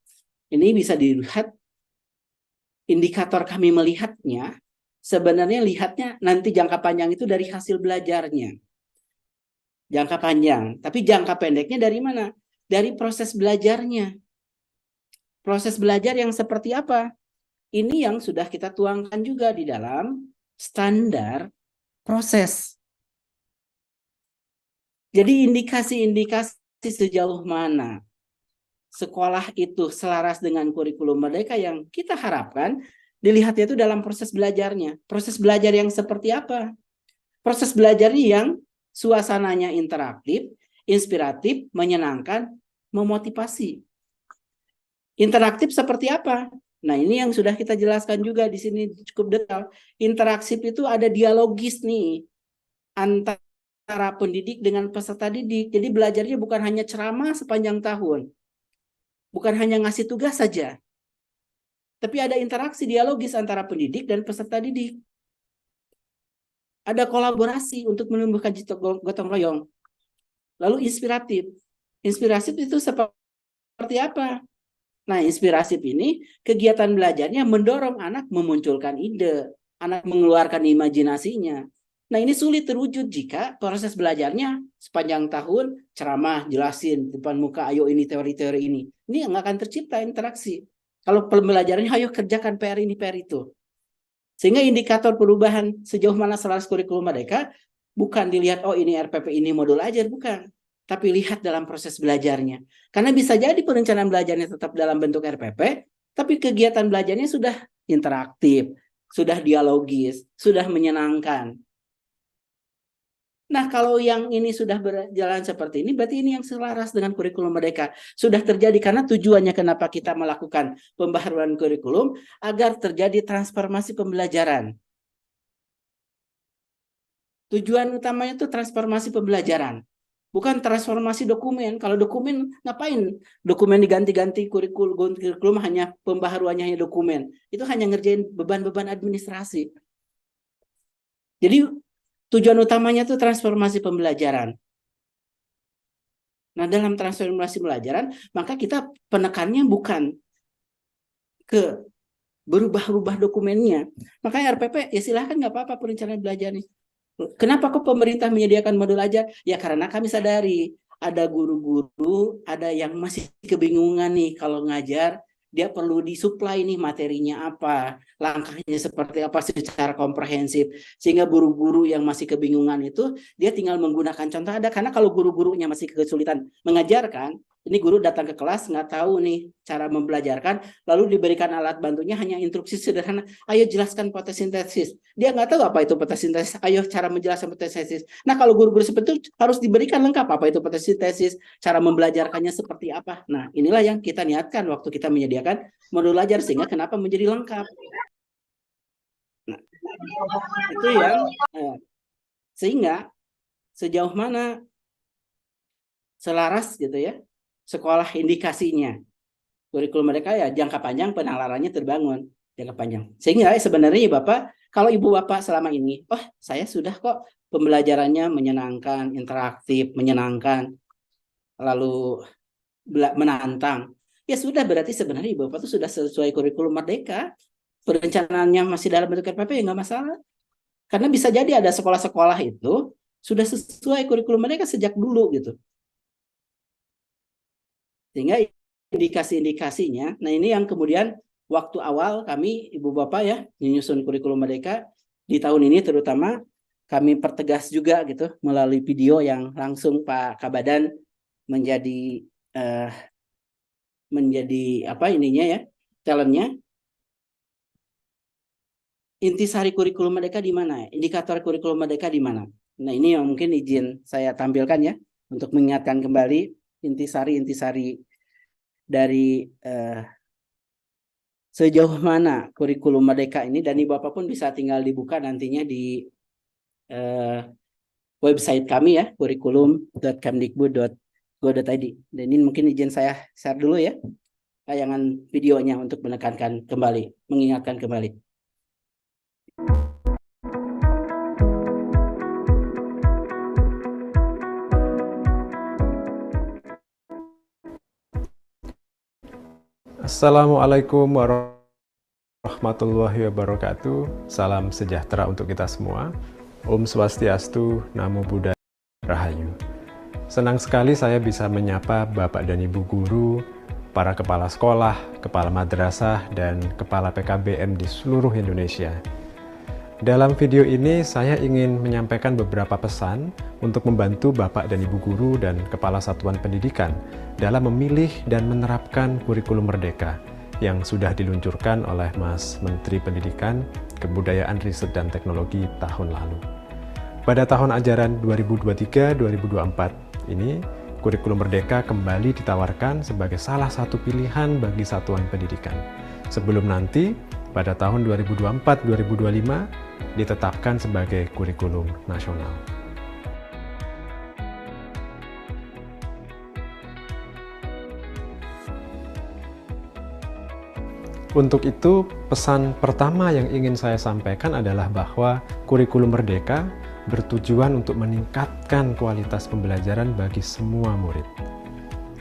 ini bisa dilihat. Indikator kami melihatnya, sebenarnya lihatnya nanti jangka panjang itu dari hasil belajarnya. Jangka panjang, tapi jangka pendeknya dari mana? Dari proses belajarnya. Proses belajar yang seperti apa? Ini yang sudah kita tuangkan juga di dalam standar proses. Jadi indikasi-indikasi sejauh mana sekolah itu selaras dengan kurikulum Merdeka yang kita harapkan dilihatnya itu dalam proses belajarnya. Proses belajar yang seperti apa? Proses belajar yang suasananya interaktif, inspiratif, menyenangkan, memotivasi. Interaktif seperti apa? Nah, ini yang sudah kita jelaskan juga di sini cukup detail. Interaktif itu ada dialogis nih antara pendidik dengan peserta didik. Jadi belajarnya bukan hanya ceramah sepanjang tahun. Bukan hanya ngasih tugas saja. Tapi ada interaksi dialogis antara pendidik dan peserta didik. Ada kolaborasi untuk menumbuhkan gotong royong. Lalu inspiratif. Inspiratif itu seperti apa? Nah, inspiratif ini kegiatan belajarnya mendorong anak memunculkan ide, anak mengeluarkan imajinasinya. Nah, ini sulit terwujud jika proses belajarnya sepanjang tahun ceramah, jelasin depan muka, ayo ini teori-teori ini. Ini nggak akan tercipta interaksi. Kalau pembelajarannya, ayo kerjakan PR ini, PR itu. Sehingga indikator perubahan sejauh mana selaras kurikulum merdeka bukan dilihat, oh ini RPP, ini modul ajar, bukan. Tapi lihat dalam proses belajarnya. Karena bisa jadi perencanaan belajarnya tetap dalam bentuk RPP, tapi kegiatan belajarnya sudah interaktif, sudah dialogis, sudah menyenangkan. Nah, kalau yang ini sudah berjalan seperti ini, berarti ini yang selaras dengan kurikulum merdeka. Sudah terjadi, karena tujuannya kenapa kita melakukan pembaharuan kurikulum, agar terjadi transformasi pembelajaran. Tujuan utamanya itu transformasi pembelajaran. Bukan transformasi dokumen. Kalau dokumen, ngapain? Dokumen diganti-ganti, kurikulum hanya pembaharuannya hanya dokumen. Itu hanya ngerjain beban-beban administrasi. Jadi tujuan utamanya itu transformasi pembelajaran. Nah, dalam transformasi pembelajaran, maka kita penekannya bukan ke berubah-ubah dokumennya. Makanya RPP, ya silahkan nggak apa-apa perencanaan belajar nih. Kenapa kok pemerintah menyediakan modul aja? Ya karena kami sadari ada guru-guru, ada yang masih kebingungan nih kalau ngajar, dia perlu disuplai nih materinya apa, langkahnya seperti apa secara komprehensif. Sehingga guru-guru yang masih kebingungan itu, dia tinggal menggunakan contoh ada. Karena kalau guru-gurunya masih kesulitan mengajarkan, ini guru datang ke kelas nggak tahu nih cara membelajarkan, lalu diberikan alat bantunya hanya instruksi sederhana, ayo jelaskan fotosintesis. Dia nggak tahu apa itu fotosintesis, ayo cara menjelaskan fotosintesis. Nah, kalau guru-guru seperti itu harus diberikan lengkap apa itu fotosintesis, cara membelajarkannya seperti apa. Nah, inilah yang kita niatkan waktu kita menyediakan modul belajar, sehingga kenapa menjadi lengkap. Nah, itu yang sehingga sejauh mana selaras gitu ya sekolah indikasinya. Kurikulum mereka ya jangka panjang penalarannya terbangun jangka panjang. Sehingga sebenarnya Bapak, kalau Ibu Bapak selama ini, oh saya sudah kok pembelajarannya menyenangkan, interaktif, menyenangkan, lalu menantang. Ya sudah, berarti sebenarnya Ibu Bapak itu sudah sesuai kurikulum merdeka. Perencanaannya masih dalam bentuk RPP ya nggak masalah. Karena bisa jadi ada sekolah-sekolah itu sudah sesuai kurikulum mereka sejak dulu gitu. Sehingga indikasi-indikasinya, nah ini yang kemudian waktu awal kami, Ibu Bapak ya, menyusun kurikulum merdeka di tahun ini terutama kami pertegas juga gitu melalui video yang langsung Pak Kabadan menjadi apa ininya ya, talentnya. Intisari kurikulum merdeka di mana? Indikator kurikulum merdeka di mana? Nah ini yang mungkin izin saya tampilkan ya untuk mengingatkan kembali intisari dari sejauh mana kurikulum merdeka ini, dan Ibu Bapak pun bisa tinggal dibuka nantinya di website kami ya, kurikulum.kemdikbud.go.id. Dan ini mungkin izin saya share dulu ya tayangan videonya untuk menekankan kembali, mengingatkan kembali. Assalamualaikum warahmatullahi wabarakatuh. Salam sejahtera untuk kita semua. Om Swastiastu, Namo Buddhaya, Rahayu. Senang sekali saya bisa menyapa Bapak dan Ibu guru, para kepala sekolah, kepala madrasah, dan kepala PKBM di seluruh Indonesia. Dalam video ini saya ingin menyampaikan beberapa pesan untuk membantu Bapak dan Ibu guru dan kepala satuan pendidikan dalam memilih dan menerapkan kurikulum merdeka yang sudah diluncurkan oleh Mas Menteri Pendidikan, Kebudayaan, Riset, dan Teknologi tahun lalu. Pada tahun ajaran 2023-2024 ini, kurikulum merdeka kembali ditawarkan sebagai salah satu pilihan bagi satuan pendidikan. Sebelum nanti, pada tahun 2024-2025, ditetapkan sebagai kurikulum nasional. Untuk itu, pesan pertama yang ingin saya sampaikan adalah bahwa kurikulum merdeka bertujuan untuk meningkatkan kualitas pembelajaran bagi semua murid.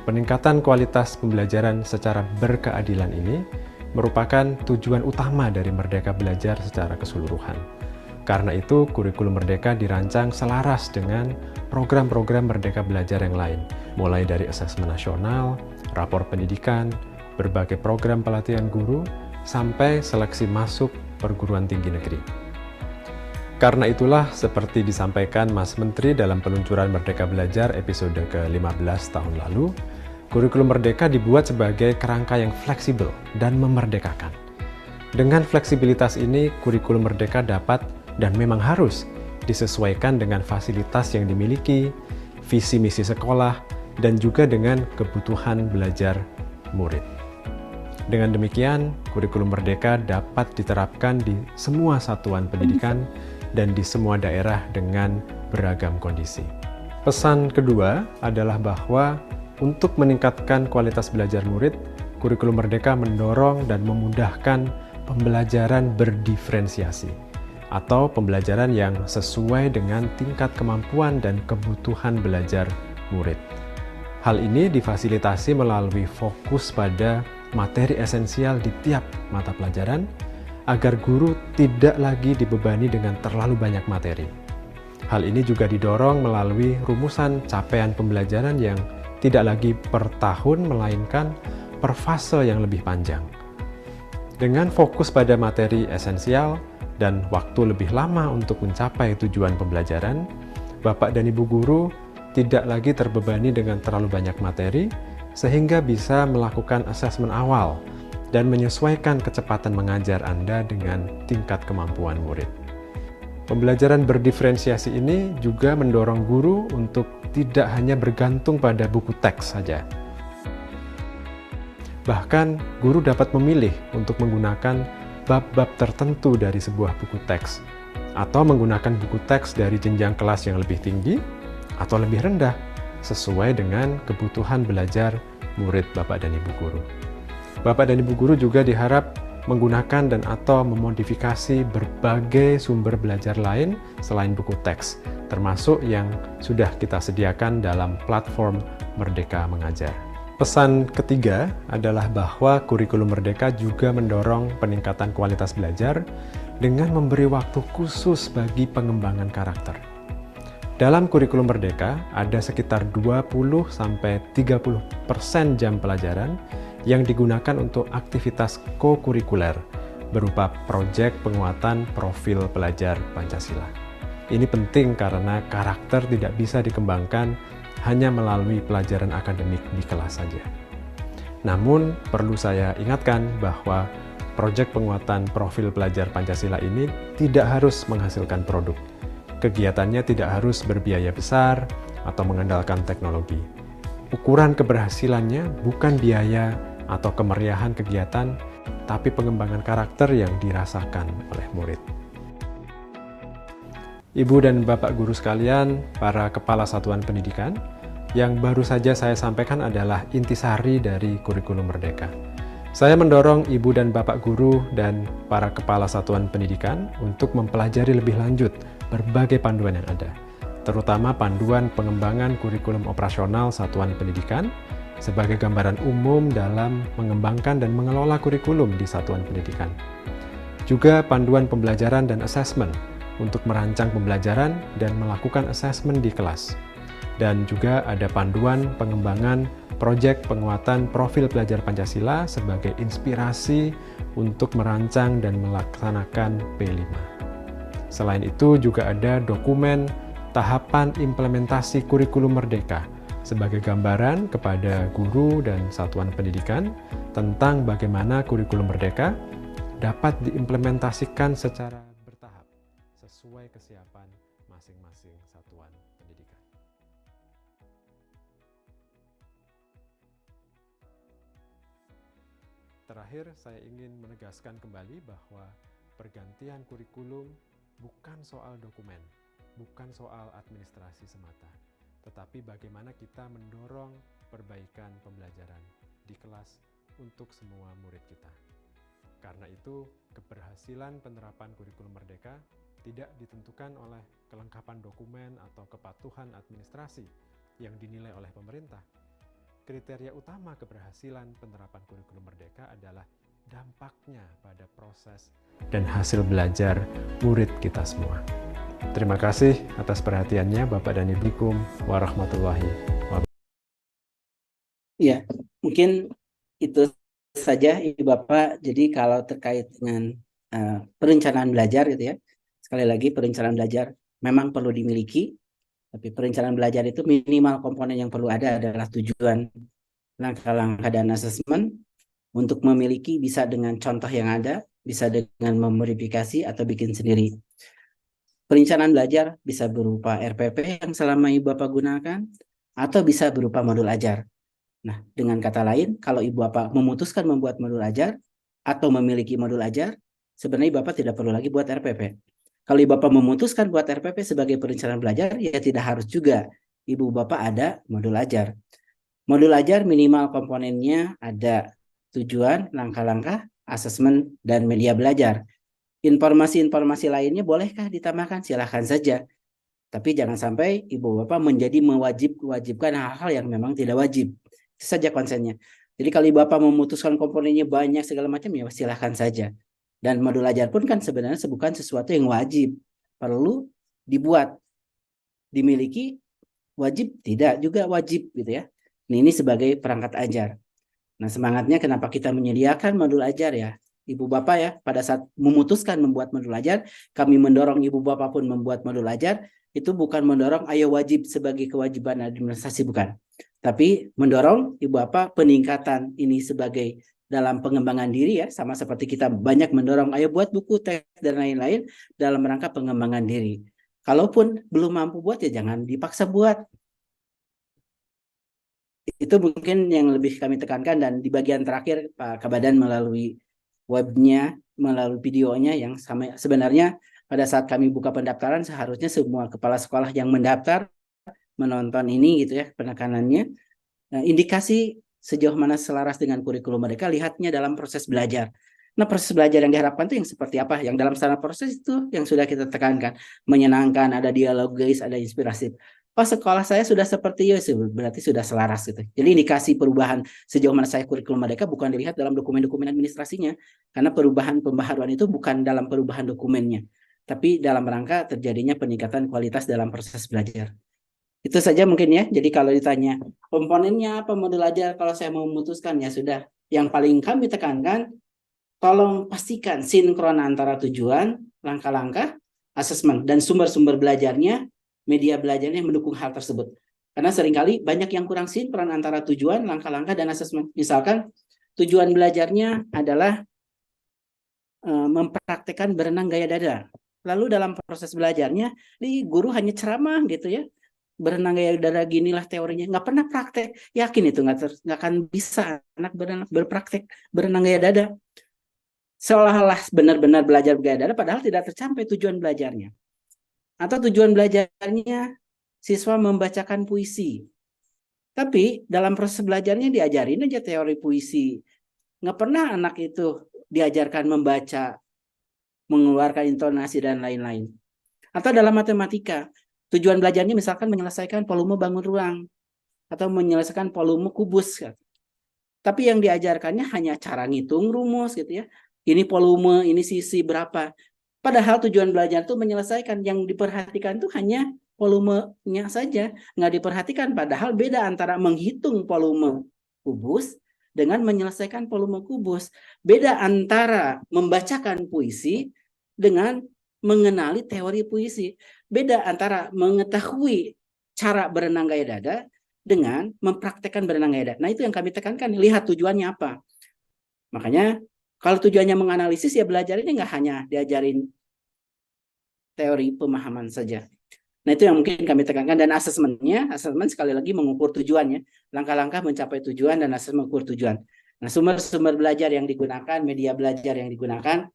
Peningkatan kualitas pembelajaran secara berkeadilan ini merupakan tujuan utama dari Merdeka Belajar secara keseluruhan. Karena itu, kurikulum merdeka dirancang selaras dengan program-program Merdeka Belajar yang lain, mulai dari asesmen nasional, rapor pendidikan, berbagai program pelatihan guru, sampai seleksi masuk perguruan tinggi negeri. Karena itulah, seperti disampaikan Mas Menteri dalam peluncuran Merdeka Belajar episode ke-15 tahun lalu, kurikulum Merdeka dibuat sebagai kerangka yang fleksibel dan memerdekakan. Dengan fleksibilitas ini, kurikulum Merdeka dapat dan memang harus disesuaikan dengan fasilitas yang dimiliki, visi misi sekolah, dan juga dengan kebutuhan belajar murid. Dengan demikian, kurikulum Merdeka dapat diterapkan di semua satuan pendidikan dan di semua daerah dengan beragam kondisi. Pesan kedua adalah bahwa untuk meningkatkan kualitas belajar murid, kurikulum Merdeka mendorong dan memudahkan pembelajaran berdiferensiasi atau pembelajaran yang sesuai dengan tingkat kemampuan dan kebutuhan belajar murid. Hal ini difasilitasi melalui fokus pada materi esensial di tiap mata pelajaran, agar guru tidak lagi dibebani dengan terlalu banyak materi. Hal ini juga didorong melalui rumusan capaian pembelajaran yang tidak lagi per tahun, melainkan per fase yang lebih panjang. Dengan fokus pada materi esensial dan waktu lebih lama untuk mencapai tujuan pembelajaran, Bapak dan Ibu guru tidak lagi terbebani dengan terlalu banyak materi, sehingga bisa melakukan asesmen awal dan menyesuaikan kecepatan mengajar Anda dengan tingkat kemampuan murid. Pembelajaran berdiferensiasi ini juga mendorong guru untuk tidak hanya bergantung pada buku teks saja. Bahkan, guru dapat memilih untuk menggunakan bab-bab tertentu dari sebuah buku teks, atau menggunakan buku teks dari jenjang kelas yang lebih tinggi atau lebih rendah, sesuai dengan kebutuhan belajar murid Bapak dan Ibu guru. Bapak dan Ibu guru juga diharap menggunakan dan atau memodifikasi berbagai sumber belajar lain selain buku teks, termasuk yang sudah kita sediakan dalam platform Merdeka Mengajar. Pesan ketiga adalah bahwa kurikulum Merdeka juga mendorong peningkatan kualitas belajar dengan memberi waktu khusus bagi pengembangan karakter. Dalam kurikulum Merdeka, ada sekitar 20-30% jam pelajaran yang digunakan untuk aktivitas ko-kurikuler berupa proyek penguatan profil pelajar Pancasila. Ini penting karena karakter tidak bisa dikembangkan hanya melalui pelajaran akademik di kelas saja. Namun, perlu saya ingatkan bahwa proyek penguatan profil pelajar Pancasila ini tidak harus menghasilkan produk. Kegiatannya tidak harus berbiaya besar atau mengandalkan teknologi. Ukuran keberhasilannya bukan biaya atau kemeriahan kegiatan, tapi pengembangan karakter yang dirasakan oleh murid. Ibu dan Bapak guru sekalian, para kepala satuan pendidikan, yang baru saja saya sampaikan adalah intisari dari kurikulum Merdeka. Saya mendorong Ibu dan Bapak guru dan para kepala satuan pendidikan untuk mempelajari lebih lanjut berbagai panduan yang ada, terutama panduan pengembangan kurikulum operasional satuan pendidikan sebagai gambaran umum dalam mengembangkan dan mengelola kurikulum di satuan pendidikan. Juga panduan pembelajaran dan asesmen untuk merancang pembelajaran dan melakukan asesmen di kelas. Dan juga ada panduan pengembangan proyek penguatan profil pelajar Pancasila sebagai inspirasi untuk merancang dan melaksanakan P5. Selain itu juga ada dokumen tahapan implementasi kurikulum Merdeka sebagai gambaran kepada guru dan satuan pendidikan tentang bagaimana kurikulum Merdeka dapat diimplementasikan secara bertahap sesuai kesiapan masing-masing satuan pendidikan. Terakhir, saya ingin menegaskan kembali bahwa pergantian kurikulum bukan soal dokumen, bukan soal administrasi semata, tetapi bagaimana kita mendorong perbaikan pembelajaran di kelas untuk semua murid kita. Karena itu, keberhasilan penerapan kurikulum Merdeka tidak ditentukan oleh kelengkapan dokumen atau kepatuhan administrasi yang dinilai oleh pemerintah. Kriteria utama keberhasilan penerapan kurikulum Merdeka adalah dampaknya pada proses dan hasil belajar murid kita semua. Terima kasih atas perhatiannya Bapak dan Ibu warahmatullahi wabarakatuh. Ya, mungkin itu saja Ibu Bapak, jadi kalau terkait dengan perencanaan belajar gitu ya, sekali lagi perencanaan belajar memang perlu dimiliki, tapi perencanaan belajar itu minimal komponen yang perlu ada adalah tujuan, langkah-langkah dan asesmen. Untuk memiliki bisa dengan contoh yang ada, bisa dengan memodifikasi atau bikin sendiri. Perencanaan belajar bisa berupa RPP yang selama Ibu Bapak gunakan, atau bisa berupa modul ajar. Nah, dengan kata lain, kalau Ibu Bapak memutuskan membuat modul ajar atau memiliki modul ajar, sebenarnya Ibu Bapak tidak perlu lagi buat RPP. Kalau Ibu Bapak memutuskan buat RPP sebagai perencanaan belajar, ya tidak harus juga Ibu Bapak ada modul ajar. Modul ajar minimal komponennya ada tujuan, langkah-langkah, asesmen, dan media belajar. Informasi-informasi lainnya bolehkah ditambahkan? Silahkan saja. Tapi jangan sampai Ibu Bapak menjadi mewajibkan hal-hal yang memang tidak wajib. Itu saja konsennya. Jadi kalau Ibu Bapak memutuskan komponennya banyak segala macam, ya silahkan saja. Dan modul ajar pun kan sebenarnya bukan sesuatu yang wajib. Perlu dibuat. Dimiliki, wajib, tidak juga wajib gitu ya. Nah, ini sebagai perangkat ajar. Nah, semangatnya kenapa kita menyediakan modul ajar ya, Ibu Bapak ya, pada saat memutuskan membuat modul ajar, kami mendorong Ibu Bapak pun membuat modul ajar, itu bukan mendorong ayo wajib sebagai kewajiban administrasi, bukan. Tapi mendorong Ibu Bapak peningkatan ini sebagai dalam pengembangan diri ya, sama seperti kita banyak mendorong ayo buat buku, teks, dan lain-lain dalam rangka pengembangan diri. Kalaupun belum mampu buat ya jangan dipaksa buat. Itu mungkin yang lebih kami tekankan, dan di bagian terakhir Pak Kabadan melalui webnya, melalui videonya yang sama, sebenarnya pada saat kami buka pendaftaran seharusnya semua kepala sekolah yang mendaftar menonton ini gitu ya, penekanannya indikasi sejauh mana selaras dengan kurikulum mereka, lihatnya dalam proses belajar. Nah, proses belajar yang diharapkan itu yang seperti apa? Yang dalam standar proses itu yang sudah kita tekankan, menyenangkan, ada dialogis, ada inspirasi. Oh, sekolah saya sudah seperti itu, berarti sudah selaras gitu. Jadi indikasi perubahan sejauh mana saya kurikulum mereka bukan dilihat dalam dokumen-dokumen administrasinya, karena perubahan pembaharuan itu bukan dalam perubahan dokumennya, tapi dalam rangka terjadinya peningkatan kualitas dalam proses belajar. Itu saja mungkin ya. Jadi kalau ditanya komponennya apa modul ajar, kalau saya mau memutuskan ya sudah. Yang paling kami tekankan, tolong pastikan sinkron antara tujuan, langkah-langkah, asesmen, dan sumber-sumber belajarnya, media belajarnya yang mendukung hal tersebut. Karena seringkali banyak yang kurang sinkron antara tujuan, langkah-langkah, dan asesmen. Misalkan tujuan belajarnya adalah mempraktekkan berenang gaya dada. Lalu dalam proses belajarnya, di guru hanya ceramah gitu ya. Berenang gaya dada ginilah teorinya. Nggak pernah praktek. Yakin itu nggak akan bisa anak berpraktek berenang gaya dada. Seolah-olah benar-benar belajar gaya dada, padahal tidak tercapai tujuan belajarnya. Atau tujuan belajarnya siswa membacakan puisi. Tapi dalam proses belajarnya diajarin aja teori puisi. Nggak pernah anak itu diajarkan membaca, mengeluarkan intonasi, dan lain-lain. Atau dalam matematika, tujuan belajarnya misalkan menyelesaikan volume bangun ruang, atau menyelesaikan volume kubus. Tapi yang diajarkannya hanya cara ngitung rumus gitu ya. Ini volume, ini sisi berapa. Padahal tujuan belajar itu menyelesaikan, yang diperhatikan itu hanya volumenya saja. Nggak diperhatikan, padahal beda antara menghitung volume kubus dengan menyelesaikan volume kubus. Beda antara membacakan puisi dengan mengenali teori puisi. Beda antara mengetahui cara berenang gaya dada dengan mempraktekkan berenang gaya dada. Nah, itu yang kami tekankan, lihat tujuannya apa. Makanya kalau tujuannya menganalisis, ya belajar ini nggak hanya diajarin teori pemahaman saja. Nah, itu yang mungkin kami tekankan. Dan asesmennya, asesmen sekali lagi mengukur tujuannya, langkah-langkah mencapai tujuan, dan asesmen mengukur tujuan. Nah, sumber-sumber belajar yang digunakan, media belajar yang digunakan,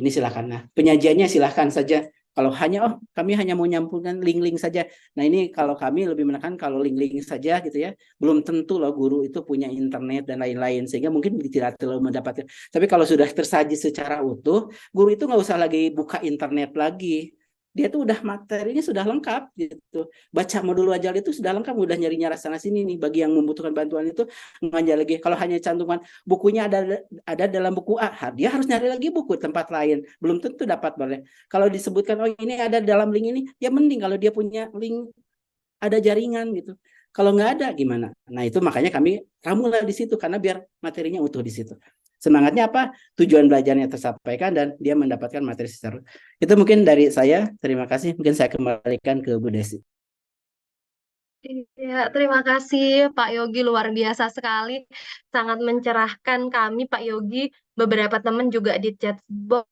ini silakan. Nah, penyajiannya silakan saja. Kalau hanya kami hanya mau nyampurkan link-link saja. Nah, ini kalau kami lebih menekan kalau link-link saja gitu ya. Belum tentu loh guru itu punya internet dan lain-lain, sehingga mungkin tidak terlalu mendapatkan. Tapi kalau sudah tersaji secara utuh, guru itu nggak usah lagi buka internet lagi. Dia tuh udah materinya sudah lengkap gitu. Baca modul ajar itu sudah lengkap, udah nyari-nyari sana sini nih. Bagi yang membutuhkan bantuan itu nggak lagi. Kalau hanya cantuman bukunya ada dalam buku A, dia harus nyari lagi buku tempat lain. Belum tentu dapat boleh. Kalau disebutkan oh ini ada dalam link ini, ya mending kalau dia punya link, ada jaringan gitu. Kalau nggak ada gimana? Nah itu makanya kami ramulah di situ karena biar materinya utuh di situ. Semangatnya apa? Tujuan belajarnya tersampaikan dan dia mendapatkan materi secara. Itu mungkin dari saya. Terima kasih. Mungkin saya kembalikan ke Bu Desi. Iya, terima kasih Pak Yogi, luar biasa sekali. Sangat mencerahkan kami Pak Yogi. Beberapa teman juga di chat box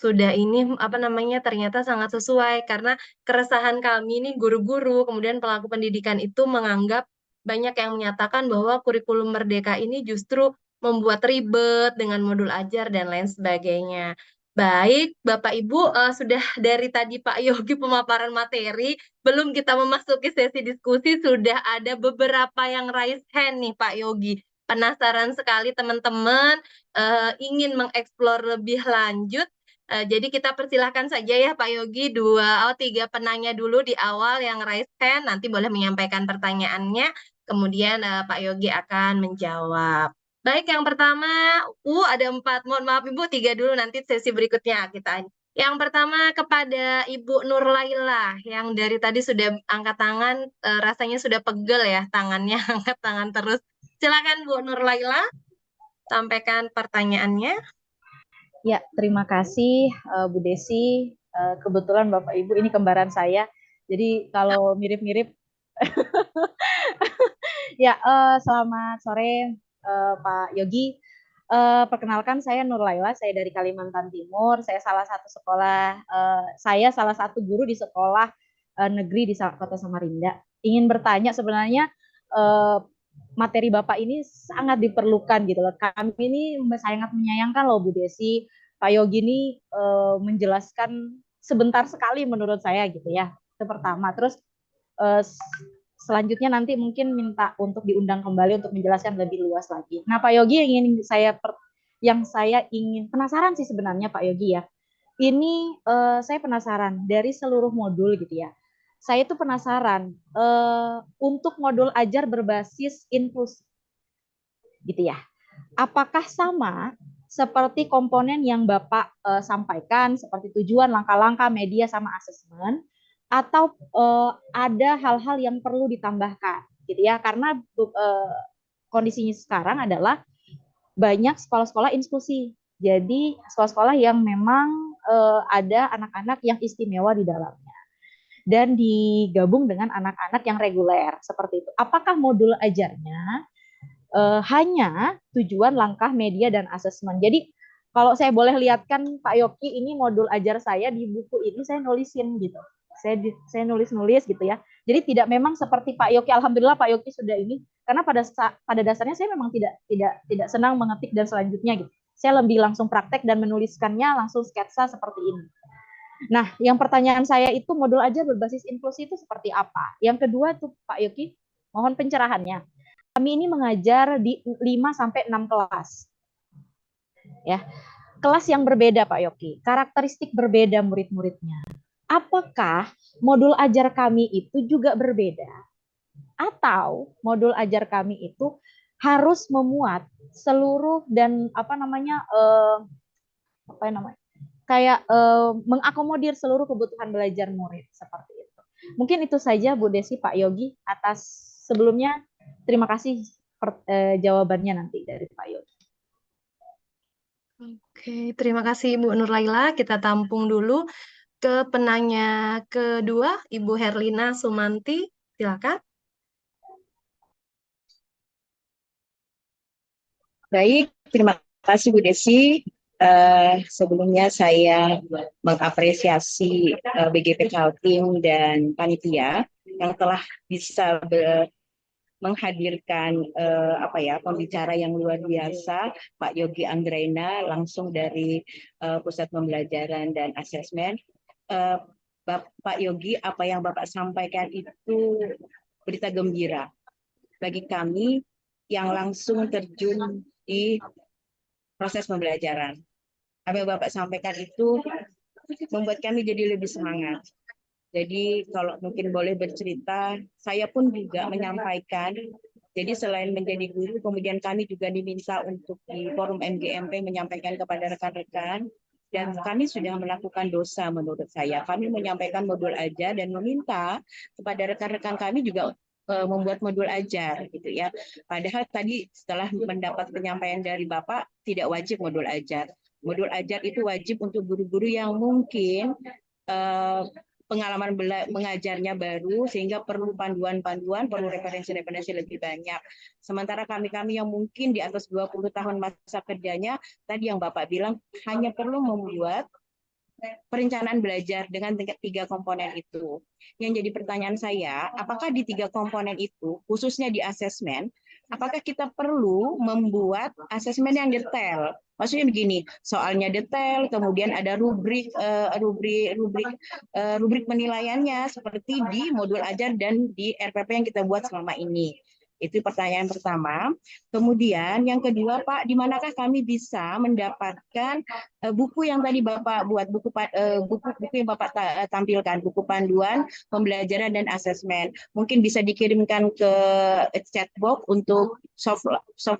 sudah ini apa namanya ternyata sangat sesuai karena keresahan kami ini guru-guru, kemudian pelaku pendidikan itu menganggap banyak yang menyatakan bahwa kurikulum Merdeka ini justru membuat ribet dengan modul ajar dan lain sebagainya. Baik, Bapak Ibu, sudah dari tadi Pak Yogi pemaparan materi, belum kita memasuki sesi diskusi, sudah ada beberapa yang raise hand nih Pak Yogi. Penasaran sekali teman-teman, ingin mengeksplor lebih lanjut. Jadi kita persilahkan saja ya Pak Yogi, tiga penanya dulu di awal yang raise hand, nanti boleh menyampaikan pertanyaannya, kemudian Pak Yogi akan menjawab. Baik, yang pertama, ada 4. Mohon maaf Ibu, 3 dulu, nanti sesi berikutnya kita. Yang pertama kepada Ibu Nur Laila, yang dari tadi sudah angkat tangan, rasanya sudah pegel ya tangannya, angkat tangan terus. Silakan Bu Nur Laila, sampaikan pertanyaannya. Ya, terima kasih Bu Desi. Kebetulan Bapak Ibu ini kembaran saya, jadi kalau mirip-mirip. Ya, selamat sore Pak Yogi. Perkenalkan saya Nur Laila, saya dari Kalimantan Timur. Saya salah satu sekolah, saya salah satu guru di sekolah negeri di Kota Samarinda. Ingin bertanya sebenarnya materi Bapak ini sangat diperlukan gitu loh. Kami ini sangat menyayangkan loh Bu Desi, Pak Yogi ini menjelaskan sebentar sekali menurut saya gitu ya. Itu pertama. Terus selanjutnya nanti mungkin minta untuk diundang kembali untuk menjelaskan lebih luas lagi. Nah, Pak Yogi yang saya ingin penasaran sih sebenarnya Pak Yogi ya. Ini saya penasaran dari seluruh modul gitu ya. Saya tuh penasaran untuk modul ajar berbasis inklusi gitu ya. Apakah sama seperti komponen yang Bapak sampaikan seperti tujuan, langkah-langkah, media sama asesmen, atau ada hal-hal yang perlu ditambahkan gitu ya, karena kondisinya sekarang adalah banyak sekolah-sekolah inklusi, jadi sekolah-sekolah yang memang ada anak-anak yang istimewa di dalamnya dan digabung dengan anak-anak yang reguler seperti itu. Apakah modul ajarnya hanya tujuan, langkah, media, dan asesmen? Jadi kalau saya boleh lihatkan Pak Yogi, ini modul ajar saya di buku ini saya nulisin gitu. Saya nulis gitu ya. Jadi tidak memang seperti Pak Yogi. Alhamdulillah Pak Yogi sudah ini, karena pada dasarnya saya memang tidak senang mengetik dan selanjutnya gitu. Saya lebih langsung praktek dan menuliskannya langsung sketsa seperti ini. Nah, yang pertanyaan saya itu modul ajar berbasis inklusi itu seperti apa? Yang kedua itu Pak Yogi, mohon pencerahannya. Kami ini mengajar di 5 sampai 6 kelas. Ya. Kelas yang berbeda Pak Yogi, karakteristik berbeda murid-muridnya. Apakah modul ajar kami itu juga berbeda? Atau modul ajar kami itu harus memuat seluruh dan kayak mengakomodir seluruh kebutuhan belajar murid seperti itu. Mungkin itu saja Bu Desi, Pak Yogi. Atas sebelumnya terima kasih jawabannya nanti dari Pak Yogi. Oke, terima kasih Ibu Nur Laila. Kita tampung dulu ke penanya kedua, Ibu Herlina Sumanti. Silakan. Baik, terima kasih Bu Desi. Sebelumnya saya mengapresiasi BGP Kaltim dan panitia yang telah bisa menghadirkan pembicara yang luar biasa, Pak Yogi Anggraina, langsung dari Pusat Pembelajaran dan Asesmen. Pak Yogi, apa yang Bapak sampaikan itu berita gembira bagi kami yang langsung terjun di proses pembelajaran. Apa yang Bapak sampaikan itu membuat kami jadi lebih semangat. Jadi kalau mungkin boleh bercerita, saya pun juga menyampaikan, jadi selain menjadi guru, kemudian kami juga diminta untuk di forum MGMP menyampaikan kepada rekan-rekan, dan kami sudah melakukan dosa menurut saya. Kami menyampaikan modul aja dan meminta kepada rekan-rekan kami juga membuat modul ajar gitu ya. Padahal tadi setelah mendapat penyampaian dari Bapak tidak wajib modul ajar. Modul ajar itu wajib untuk guru-guru yang mungkin pengalaman mengajarnya baru sehingga perlu panduan-panduan, perlu referensi-referensi lebih banyak. Sementara kami-kami yang mungkin di atas 20 tahun masa kerjanya, tadi yang Bapak bilang hanya perlu membuat perencanaan belajar dengan 3 komponen itu. Yang jadi pertanyaan saya, apakah di 3 komponen itu, khususnya di asesmen, apakah kita perlu membuat asesmen yang detail? Maksudnya begini, soalnya detail, kemudian ada rubrik penilaiannya seperti di modul ajar dan di RPP yang kita buat selama ini. Itu pertanyaan pertama. Kemudian yang kedua, Pak, di manakah kami bisa mendapatkan buku yang tadi Bapak buat, buku yang Bapak tampilkan, buku panduan pembelajaran dan asesmen. Mungkin bisa dikirimkan ke chatbox untuk soft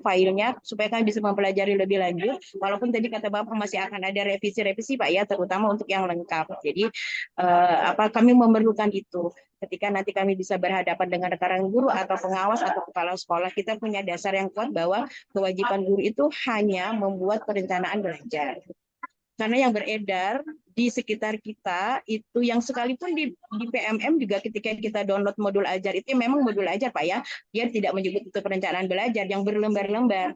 filenya supaya kami bisa mempelajari lebih lanjut. Walaupun tadi kata Bapak masih akan ada revisi-revisi Pak ya, terutama untuk yang lengkap. Jadi kami memerlukan itu. Ketika nanti kami bisa berhadapan dengan rekan guru atau pengawas atau kepala sekolah, kita punya dasar yang kuat bahwa kewajiban guru itu hanya membuat perencanaan belajar. Karena yang beredar di sekitar kita itu yang sekalipun di PMM juga ketika kita download modul ajar itu memang modul ajar Pak ya, dia tidak menyebut itu perencanaan belajar yang berlembar-lembar.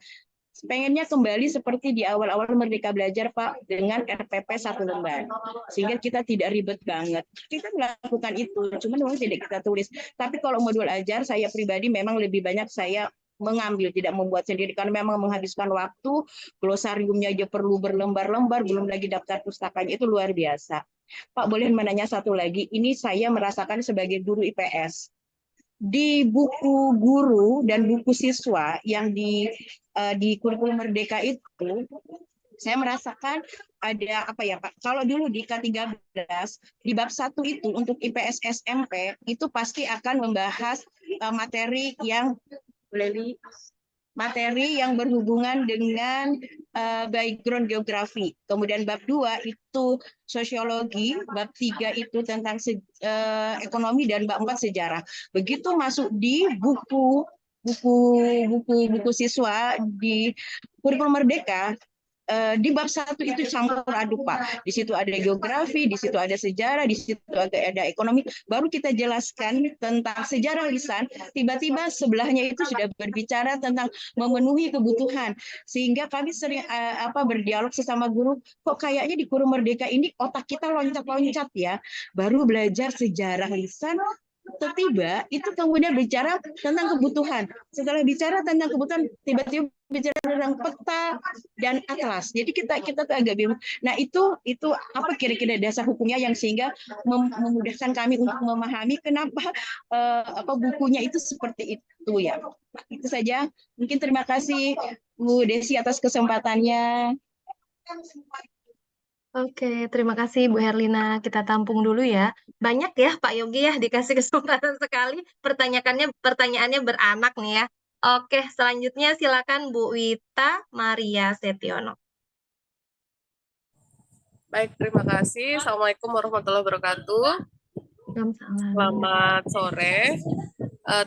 Pengennya kembali seperti di awal-awal Merdeka Belajar Pak, dengan RPP 1 lembar, sehingga kita tidak ribet banget. Kita melakukan itu, cuma memang tidak kita tulis. Tapi kalau modul ajar, saya pribadi memang lebih banyak saya mengambil, tidak membuat sendiri, karena memang menghabiskan waktu, glosariumnya aja perlu berlembar-lembar, belum lagi daftar pustakanya, itu luar biasa. Pak, boleh menanya satu lagi, ini saya merasakan sebagai guru IPS. Di buku guru dan buku siswa yang di kurikulum Merdeka itu, saya merasakan ada apa ya Pak? Kalau dulu di K13 di bab 1 itu untuk IPS SMP itu pasti akan membahas materi yang berhubungan dengan background geografi. Kemudian bab 2 itu sosiologi, bab 3 itu tentang ekonomi, dan bab 4 sejarah. Begitu masuk di buku siswa di kurikulum Merdeka, di bab 1 itu campur aduk Pak. Di situ ada geografi, di situ ada sejarah, di situ ada ekonomi. Baru kita jelaskan tentang sejarah lisan, tiba-tiba sebelahnya itu sudah berbicara tentang memenuhi kebutuhan. Sehingga kami sering berdialog sesama guru, kok kayaknya di kurikulum Merdeka ini otak kita loncat-loncat ya. Baru belajar sejarah lisan, tiba-tiba itu kemudian bicara tentang kebutuhan. Setelah bicara tentang kebutuhan, tiba-tiba bicara tentang peta dan atlas. Jadi kita tuh agak bingung. Nah, itu apa kira-kira dasar hukumnya yang sehingga memudahkan kami untuk memahami kenapa bukunya itu seperti itu ya. Itu saja. Mungkin terima kasih Bu Desi atas kesempatannya. Oke, terima kasih Bu Herlina. Kita tampung dulu ya. Banyak ya Pak Yogi ya dikasih kesempatan sekali. Pertanyaannya beranak nih ya. Oke, selanjutnya silakan Bu Wita Maria Setiono. Baik, terima kasih. Assalamualaikum warahmatullahi wabarakatuh. Selamat sore.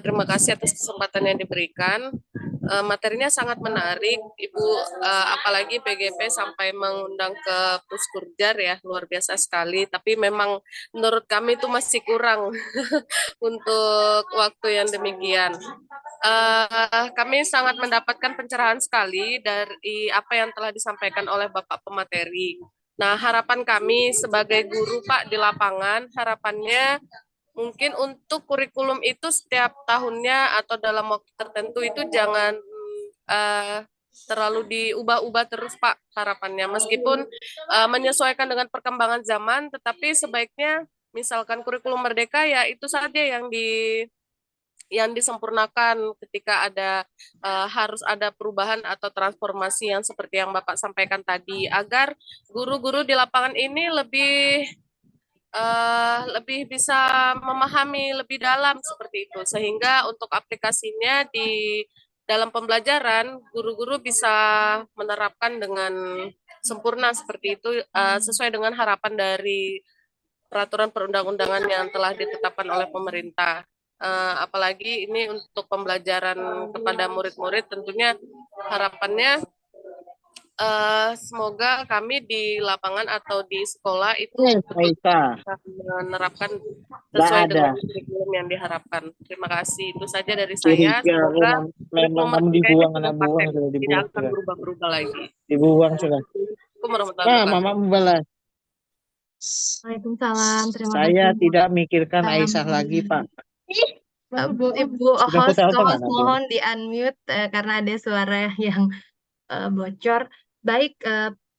Terima kasih atas kesempatan yang diberikan. Materinya sangat menarik, Ibu, apalagi PGP sampai mengundang ke Puskurjar ya, luar biasa sekali. Tapi memang menurut kami itu masih kurang untuk waktu yang demikian. Kami sangat mendapatkan pencerahan sekali dari apa yang telah disampaikan oleh Bapak pemateri. Nah, harapan kami sebagai guru Pak di lapangan, harapannya mungkin untuk kurikulum itu setiap tahunnya atau dalam waktu tertentu itu jangan terlalu diubah-ubah terus Pak harapannya. Meskipun menyesuaikan dengan perkembangan zaman, tetapi sebaiknya misalkan kurikulum Merdeka ya itu saja yang disempurnakan ketika harus ada perubahan atau transformasi yang seperti yang Bapak sampaikan tadi, agar guru-guru di lapangan ini lebih bisa memahami lebih dalam seperti itu, sehingga untuk aplikasinya di dalam pembelajaran guru-guru bisa menerapkan dengan sempurna seperti itu, sesuai dengan harapan dari peraturan perundang-undangan yang telah ditetapkan oleh pemerintah. Apalagi ini untuk pembelajaran kepada murid-murid, tentunya harapannya semoga kami di lapangan atau di sekolah itu Raisa, bisa menerapkan nggak sesuai ada. dengan kurikulum yang diharapkan. Terima kasih. Itu saja dari saya. Curiga Semoga memang nomor kamu 3 ini dibuang, sudah anak buang paten, sudah tidak dibuang akan sudah. berubah-berubah lagi. Dibuang sudah. Assalamualaikum warahmatullahi Nah, wabarakatuh. Mama membalas. Waalaikumsalam. Terima Saya kasih. tidak mikirkan Salam Aisyah lagi, Pak. Ibu Sudah host, putar otak nggak host nanti? mohon di unmute karena ada suara yang bocor. Baik,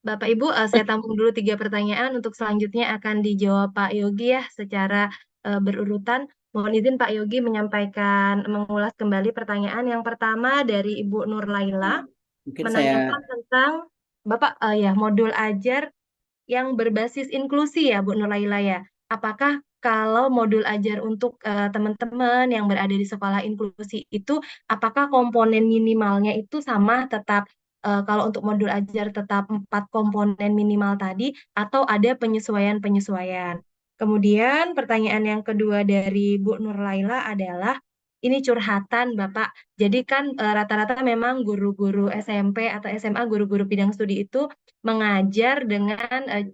Bapak Ibu, saya tampung dulu 3 pertanyaan. Untuk selanjutnya akan dijawab Pak Yogi ya secara berurutan. Mohon izin Pak Yogi mengulas kembali pertanyaan yang pertama dari Ibu Nur Laila Mungkin saya menanyakan tentang Bapak ya modul ajar yang berbasis inklusi ya Bu Nur Laila ya. Apakah kalau modul ajar untuk teman-teman yang berada di sekolah inklusi itu, apakah komponen minimalnya itu sama tetap kalau untuk modul ajar tetap 4 komponen minimal tadi atau ada penyesuaian-penyesuaian? Kemudian pertanyaan yang kedua dari Bu Nur Laila adalah ini curhatan Bapak. Jadi kan rata-rata memang guru-guru SMP atau SMA, guru-guru bidang studi itu mengajar dengan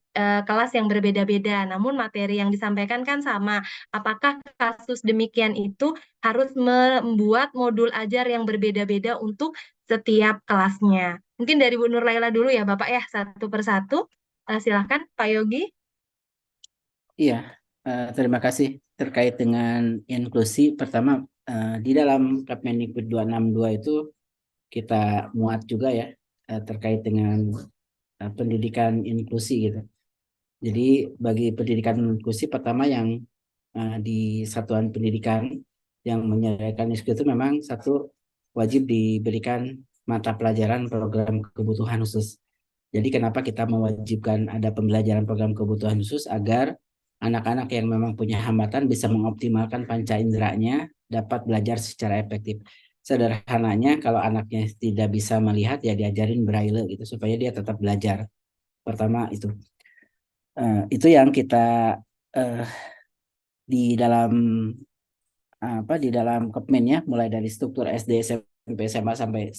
kelas yang berbeda-beda, namun materi yang disampaikan kan sama. Apakah kasus demikian itu harus membuat modul ajar yang berbeda-beda untuk setiap kelasnya? Mungkin dari Bu Nur Laila dulu ya, Bapak ya, satu persatu. Silahkan, Pak Yogi. iya, terima kasih terkait dengan inklusi. Pertama, di dalam Permendikbud 262 itu kita muat juga ya terkait dengan pendidikan inklusi gitu. Jadi bagi pendidikan inklusi pertama yang di satuan pendidikan yang menyediakan inklusi itu memang satu wajib diberikan mata pelajaran program kebutuhan khusus. Jadi kenapa kita mewajibkan ada pembelajaran program kebutuhan khusus agar anak-anak yang memang punya hambatan bisa mengoptimalkan panca inderanya dapat belajar secara efektif. Sederhananya kalau anaknya tidak bisa melihat ya diajarin braille gitu supaya dia tetap belajar. Pertama itu. Itu yang kita uh, di dalam di dalam Kepmen ya, mulai dari struktur SD, SMP, SMA sampai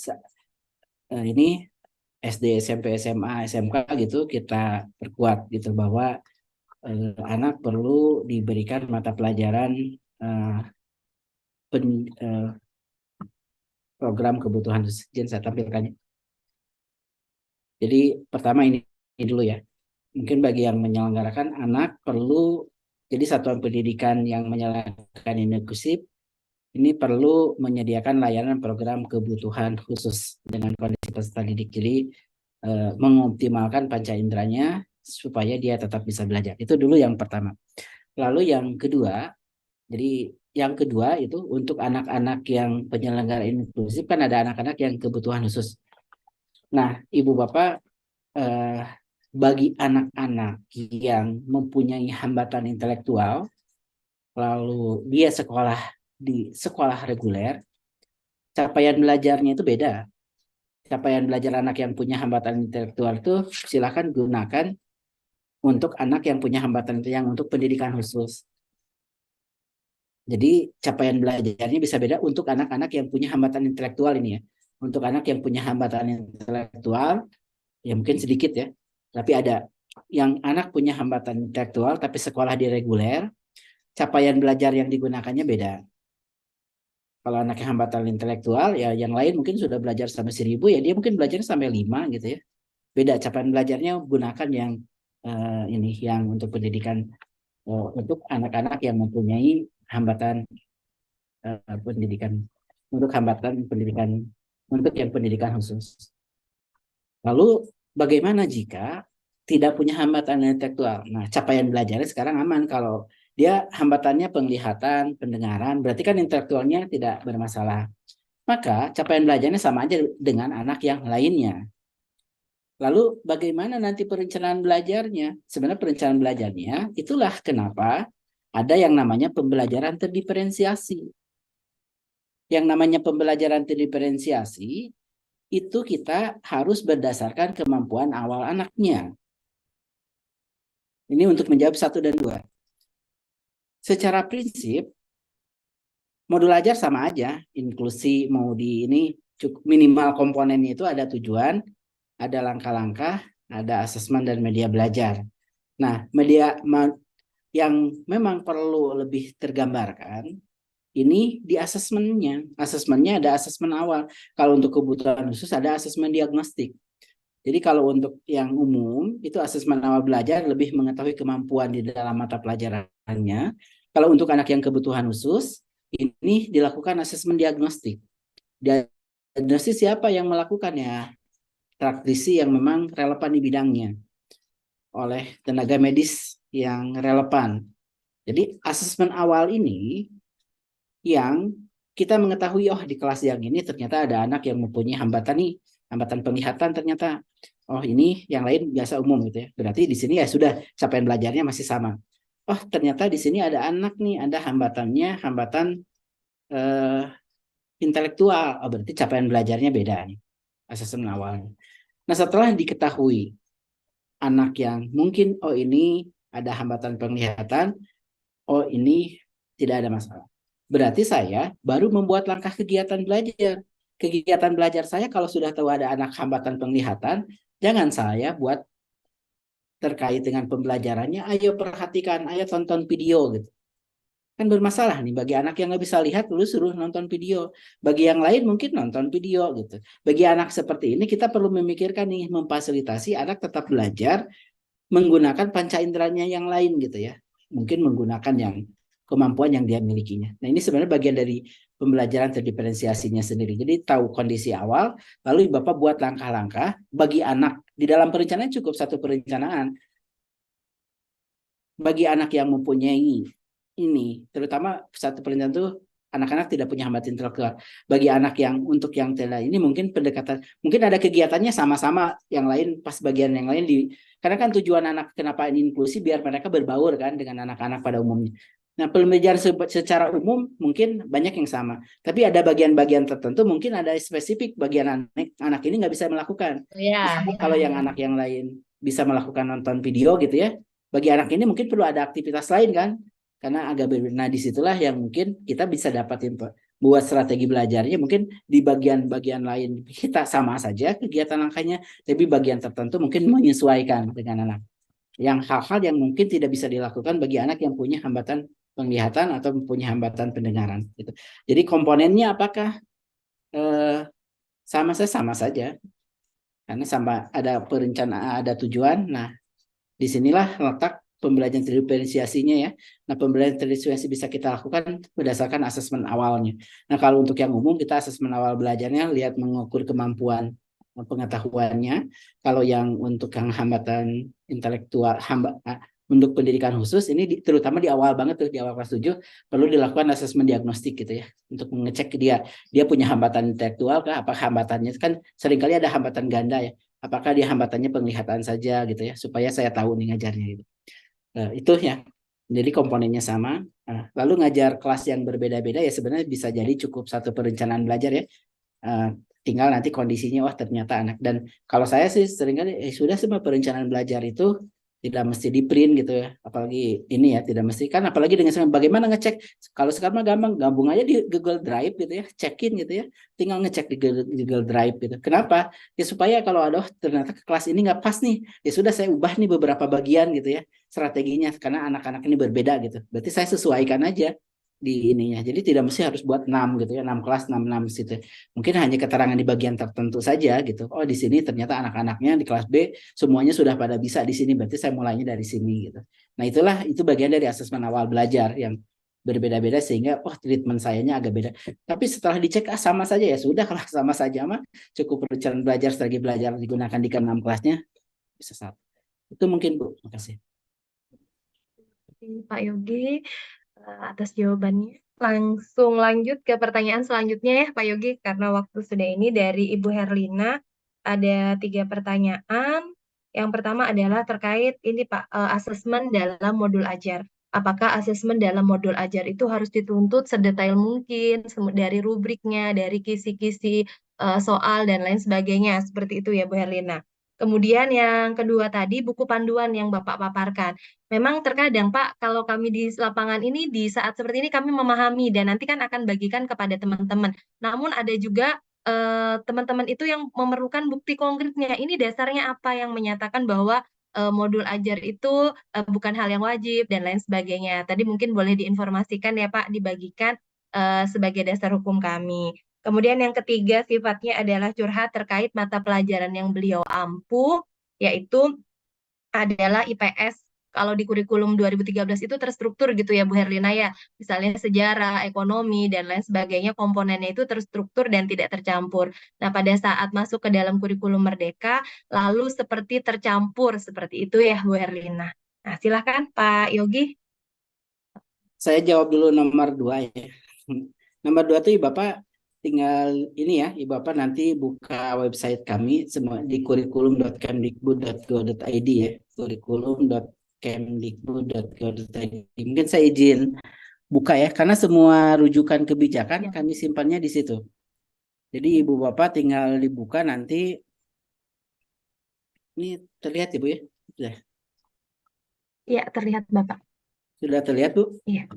ini SD, SMP, SMA, SMK gitu kita perkuat gitu bahwa anak perlu diberikan mata pelajaran uh, pen, uh, program kebutuhan khusus. Saya tampilkannya. Jadi pertama ini dulu ya. Mungkin bagi yang menyelenggarakan anak perlu jadi satuan pendidikan yang menyelenggarakan inklusif ini perlu menyediakan layanan program kebutuhan khusus dengan kondisi peserta didik. Jadi mengoptimalkan panca inderanya supaya dia tetap bisa belajar. Itu dulu yang pertama. Lalu yang kedua, jadi yang kedua itu untuk anak-anak yang penyelenggara inklusif kan ada anak-anak yang kebutuhan khusus. Nah, Ibu Bapak bagi anak-anak yang mempunyai hambatan intelektual lalu dia sekolah di sekolah reguler, capaian belajarnya itu beda. Capaian belajar anak yang punya hambatan intelektual itu silakan gunakan untuk anak yang punya hambatan yang untuk pendidikan khusus. Jadi capaian belajarnya bisa beda untuk anak-anak yang punya hambatan intelektual ini ya. Untuk anak yang punya hambatan intelektual, ya mungkin sedikit ya, tapi ada yang anak punya hambatan intelektual tapi sekolah di reguler, capaian belajar yang digunakannya beda. Kalau anaknya hambatan intelektual, ya yang lain mungkin sudah belajar sampai 1000, ya dia mungkin belajar sampai 5 gitu ya. Beda capaian belajarnya gunakan yang ini yang untuk pendidikan untuk anak-anak yang mempunyai hambatan pendidikan untuk hambatan pendidikan untuk yang pendidikan khusus. Lalu bagaimana jika tidak punya hambatan intelektual? Nah, capaian belajarnya sekarang aman kalau dia hambatannya penglihatan, pendengaran, berarti kan intelektualnya tidak bermasalah. Maka capaian belajarnya sama aja dengan anak yang lainnya. Lalu bagaimana nanti perencanaan belajarnya? Sebenarnya perencanaan belajarnya itulah kenapa ada yang namanya pembelajaran terdiferensiasi. Yang namanya pembelajaran terdiferensiasi itu kita harus berdasarkan kemampuan awal anaknya. Ini untuk menjawab 1 dan 2. Secara prinsip, Modul ajar sama aja, inklusi mau di ini cukup minimal komponennya itu ada tujuan, ada langkah-langkah, ada asesmen dan media belajar. Nah, yang memang perlu lebih tergambarkan ini di asesmennya. Asesmennya ada asesmen awal. Kalau untuk kebutuhan khusus ada asesmen diagnostik. Jadi kalau untuk yang umum itu asesmen awal belajar lebih mengetahui kemampuan di dalam mata pelajarannya. Kalau untuk anak yang kebutuhan khusus ini dilakukan asesmen diagnostik. Diagnosis siapa yang melakukannya? Praktisi yang memang relevan di bidangnya oleh tenaga medis yang relevan. Jadi asesmen awal ini yang kita mengetahui di kelas yang ini ternyata ada anak yang mempunyai hambatan nih, hambatan penglihatan ternyata. Oh, ini yang lain biasa umum gitu ya. Berarti di sini ya sudah capaian belajarnya masih sama. Oh, ternyata di sini ada anak nih, ada hambatannya, hambatan intelektual. Oh, berarti capaian belajarnya beda nih. Asesmen awalnya. Nah, setelah diketahui anak yang mungkin ini ada hambatan penglihatan, ini tidak ada masalah. Berarti saya baru membuat langkah kegiatan belajar. Kegiatan belajar saya kalau sudah tahu ada anak hambatan penglihatan, jangan saya buat terkait dengan pembelajarannya, ayo perhatikan, ayo tonton video gitu. Kan bermasalah nih bagi anak yang nggak bisa lihat, lu suruh nonton video. Bagi yang lain mungkin nonton video gitu. Bagi anak seperti ini kita perlu memikirkan nih, memfasilitasi anak tetap belajar menggunakan panca inderanya yang lain gitu ya. Mungkin menggunakan yang kemampuan yang dia milikinya. Nah, ini sebenarnya bagian dari pembelajaran terdiferensiasinya sendiri. Jadi tahu kondisi awal, lalu Bapak buat langkah-langkah bagi anak. Di dalam perencanaan cukup satu perencanaan. Bagi anak yang mempunyai ini, terutama satu perencanaan itu anak-anak tidak punya hambatan intelektual. Bagi anak yang untuk yang tidak ini mungkin pendekatan, mungkin ada kegiatannya sama-sama, yang lain pas bagian yang lain karena kan tujuan anak kenapa ini inklusi biar mereka berbaur kan dengan anak-anak pada umumnya. Nah, pembelajaran secara umum mungkin banyak yang sama, tapi ada bagian-bagian tertentu mungkin ada spesifik bagian anak ini nggak bisa melakukan. Ya, Kalau yang anak yang lain bisa melakukan nonton video gitu ya, bagi anak ini mungkin perlu ada aktivitas lain kan, karena agak berbeda. Nah, disitulah yang mungkin kita bisa dapatin buat strategi belajarnya mungkin di bagian-bagian lain kita sama saja kegiatan langkahnya, tapi bagian tertentu mungkin menyesuaikan dengan anak. Yang hal-hal yang mungkin tidak bisa dilakukan bagi anak yang punya hambatan penglihatan atau punya hambatan pendengaran gitu. Jadi komponennya apakah sama saja karena sama ada perencanaan, ada tujuan. Nah, disinilah letak pembelajaran terdiferensiasinya ya. Nah, pembelajaran terdiferensiasi bisa kita lakukan berdasarkan asesmen awalnya. Nah, kalau untuk yang umum kita asesmen awal belajarnya lihat mengukur kemampuan pengetahuannya. Kalau yang untuk yang hambatan intelektual, untuk pendidikan khusus ini terutama di awal banget tuh, di awal kelas 7 perlu dilakukan asesmen diagnostik gitu ya untuk mengecek dia punya hambatan intelektual kah, apa hambatannya kan seringkali ada hambatan ganda ya. Apakah dia hambatannya penglihatan saja gitu ya, supaya saya tahu nih ngajarnya gitu. Itu ya. Jadi komponennya sama. Lalu ngajar kelas yang berbeda-beda ya sebenarnya bisa jadi cukup satu perencanaan belajar ya. Tinggal nanti kondisinya ternyata anak. Dan kalau saya sih seringkali sudah semua perencanaan belajar itu tidak mesti di print gitu ya, apalagi ini ya tidak mesti kan, apalagi dengan bagaimana ngecek. Kalau sekarang mah gampang, gabung aja di Google Drive gitu ya, check-in gitu ya, tinggal ngecek di Google Drive gitu. Kenapa? Ya supaya kalau ada ternyata ke kelas ini nggak pas nih, ya sudah saya ubah nih beberapa bagian gitu ya strateginya, karena anak-anak ini berbeda gitu. Berarti saya sesuaikan aja di ininya. Jadi tidak mesti harus buat 6 gitu ya, 6 kelas 6 situ. Mungkin hanya keterangan di bagian tertentu saja gitu. Oh, di sini ternyata anak-anaknya di kelas B semuanya sudah pada bisa di sini, berarti saya mulainya dari sini gitu. Nah, itu bagian dari asesmen awal belajar yang berbeda-beda sehingga treatment sayanya agak beda. Tapi setelah dicek sama saja ya sudah, kalau sama saja mah cukup perencanaan belajar strategi belajar digunakan di ke-6 kelasnya bisa satu. Itu mungkin Bu. Makasih. Pak Yogi atas jawabannya. Langsung lanjut ke pertanyaan selanjutnya ya Pak Yogi, karena waktu sudah ini dari Ibu Herlina. Ada 3 pertanyaan. Yang pertama adalah terkait ini Pak, asesmen dalam modul ajar. Apakah asesmen dalam modul ajar itu harus dituntut sedetail mungkin dari rubriknya, dari kisi-kisi soal dan lain sebagainya, seperti itu ya Bu Herlina. Kemudian yang kedua tadi buku panduan yang Bapak paparkan. Memang terkadang Pak, kalau kami di lapangan ini di saat seperti ini kami memahami dan nanti kan akan bagikan kepada teman-teman. Namun ada juga teman-teman itu yang memerlukan bukti konkretnya. Ini dasarnya apa yang menyatakan bahwa modul ajar itu bukan hal yang wajib dan lain sebagainya. Tadi mungkin boleh diinformasikan ya Pak, dibagikan sebagai dasar hukum kami. Kemudian yang ketiga sifatnya adalah curhat terkait mata pelajaran yang beliau ampuh, yaitu adalah IPS. Kalau di kurikulum 2013 itu terstruktur gitu ya Bu Herlina ya. Misalnya sejarah, ekonomi, dan lain sebagainya komponennya itu terstruktur dan tidak tercampur. Nah pada saat masuk ke dalam kurikulum Merdeka, lalu seperti tercampur, seperti itu ya Bu Herlina. Nah silahkan Pak Yogi. Saya jawab dulu nomor 2 ya. Nomor 2 tuh Bapak tinggal ini ya, Bapak nanti buka website kami semua di kurikulum.kemdikbud.go.id ya, kurikulum.kemdikbud.go.id. Mungkin saya izin buka ya, karena semua rujukan kebijakan kami simpannya di situ. Jadi Ibu Bapak tinggal dibuka nanti. Ini terlihat ya Bu ya? Sudah. Ya terlihat Bapak. Sudah terlihat Bu? Iya.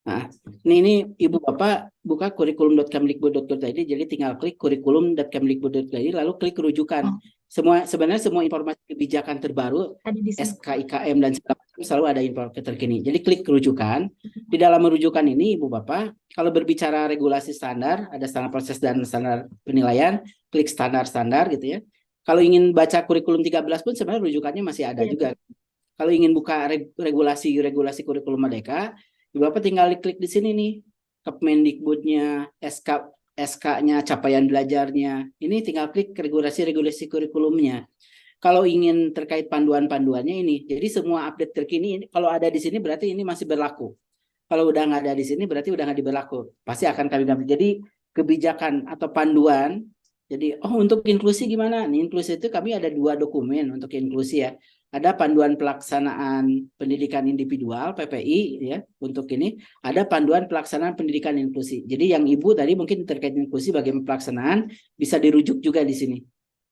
Nah, ini Ibu Bapak buka kurikulum.kemdikbud.go.id, jadi tinggal klik kurikulum.kemdikbud.go.id lalu klik rujukan. Sebenarnya semua informasi kebijakan terbaru, Ada di sini. SK, IKM dan segala macam selalu ada informasi terkini. Jadi klik rujukan. Di dalam rujukan ini Ibu Bapak, kalau berbicara regulasi standar, ada standar proses dan standar penilaian, klik standar-standar gitu ya. Kalau ingin baca kurikulum 13 pun sebenarnya rujukannya masih ada juga. Kalau ingin buka regulasi kurikulum Merdeka, Bapak tinggal klik di sini nih, Kemendikbudnya, SK-nya, capaian belajarnya. Ini tinggal klik regulasi kurikulumnya. Kalau ingin terkait panduan-panduannya ini, jadi semua update terkini kalau ada di sini berarti ini masih berlaku. Kalau udah nggak ada di sini berarti udah nggak diberlaku. Pasti akan kami ganti. Jadi kebijakan atau panduan. Jadi untuk inklusi gimana? Nih inklusi itu kami ada 2 dokumen untuk inklusi ya. Ada panduan pelaksanaan pendidikan individual PPI ya untuk ini, ada panduan pelaksanaan pendidikan inklusi. Jadi yang Ibu tadi mungkin terkait inklusi bagaimana pelaksanaan bisa dirujuk juga di sini.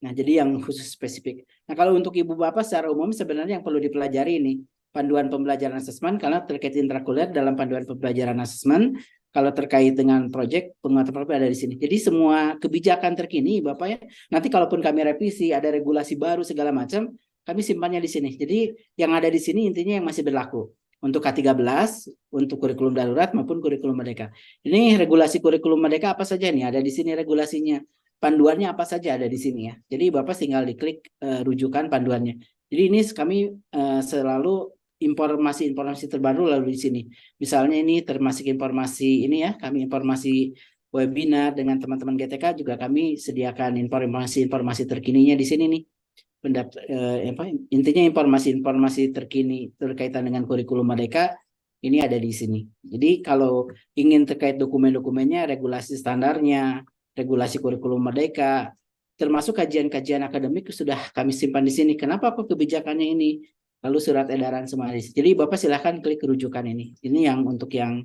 Nah, jadi yang khusus spesifik. Nah, kalau untuk Ibu Bapak secara umum sebenarnya yang perlu dipelajari ini panduan pembelajaran asesmen karena terkait intrakulier dalam panduan pembelajaran asesmen. Kalau terkait dengan proyek penguatan program ada di sini. Jadi semua kebijakan terkini Bapak ya. Nanti kalaupun kami revisi ada regulasi baru segala macam, kami simpannya di sini. Jadi yang ada di sini intinya yang masih berlaku untuk K13, untuk kurikulum darurat maupun kurikulum Merdeka. Ini regulasi kurikulum Merdeka apa saja nih? Ada di sini regulasinya. Panduannya apa saja ada di sini ya. Jadi Bapak tinggal diklik rujukan panduannya. Jadi ini kami selalu informasi-informasi terbaru lalu di sini. Misalnya ini termasuk informasi ini ya, kami informasi webinar dengan teman-teman GTK juga kami sediakan informasi-informasi terkininya di sini nih. Intinya informasi-informasi terkini terkaitan dengan kurikulum Merdeka ini ada di sini. Jadi kalau ingin terkait dokumen-dokumennya, regulasi standarnya, regulasi kurikulum Merdeka, termasuk kajian-kajian akademik sudah kami simpan di sini. Kenapa kok kebijakannya ini? Lalu surat edaran semua. Jadi Bapak silahkan klik rujukan ini. Ini yang untuk yang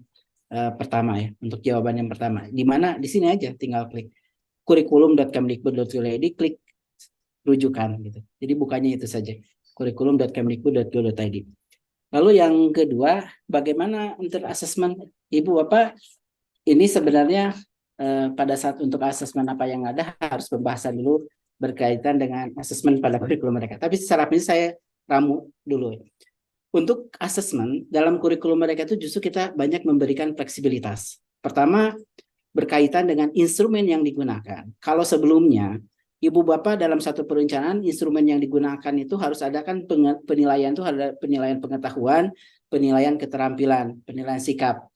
pertama ya, untuk jawaban yang pertama. Di mana? Di sini aja, tinggal klik kurikulum.kemdikbud.go.id, klik rujukan gitu. Jadi bukannya itu saja. kurikulum.kemdikbud.go.id. Lalu yang kedua, bagaimana untuk asesmen Ibu Bapak? Ini sebenarnya pada saat untuk asesmen apa yang ada harus pembahasan dulu berkaitan dengan asesmen pada kurikulum mereka. Tapi secara prinsip saya ramu dulu. Untuk asesmen dalam kurikulum mereka itu justru kita banyak memberikan fleksibilitas. Pertama, berkaitan dengan instrumen yang digunakan. Kalau sebelumnya Ibu Bapak dalam satu perencanaan instrumen yang digunakan itu harus ada kan penilaian itu ada penilaian pengetahuan, penilaian keterampilan, penilaian sikap.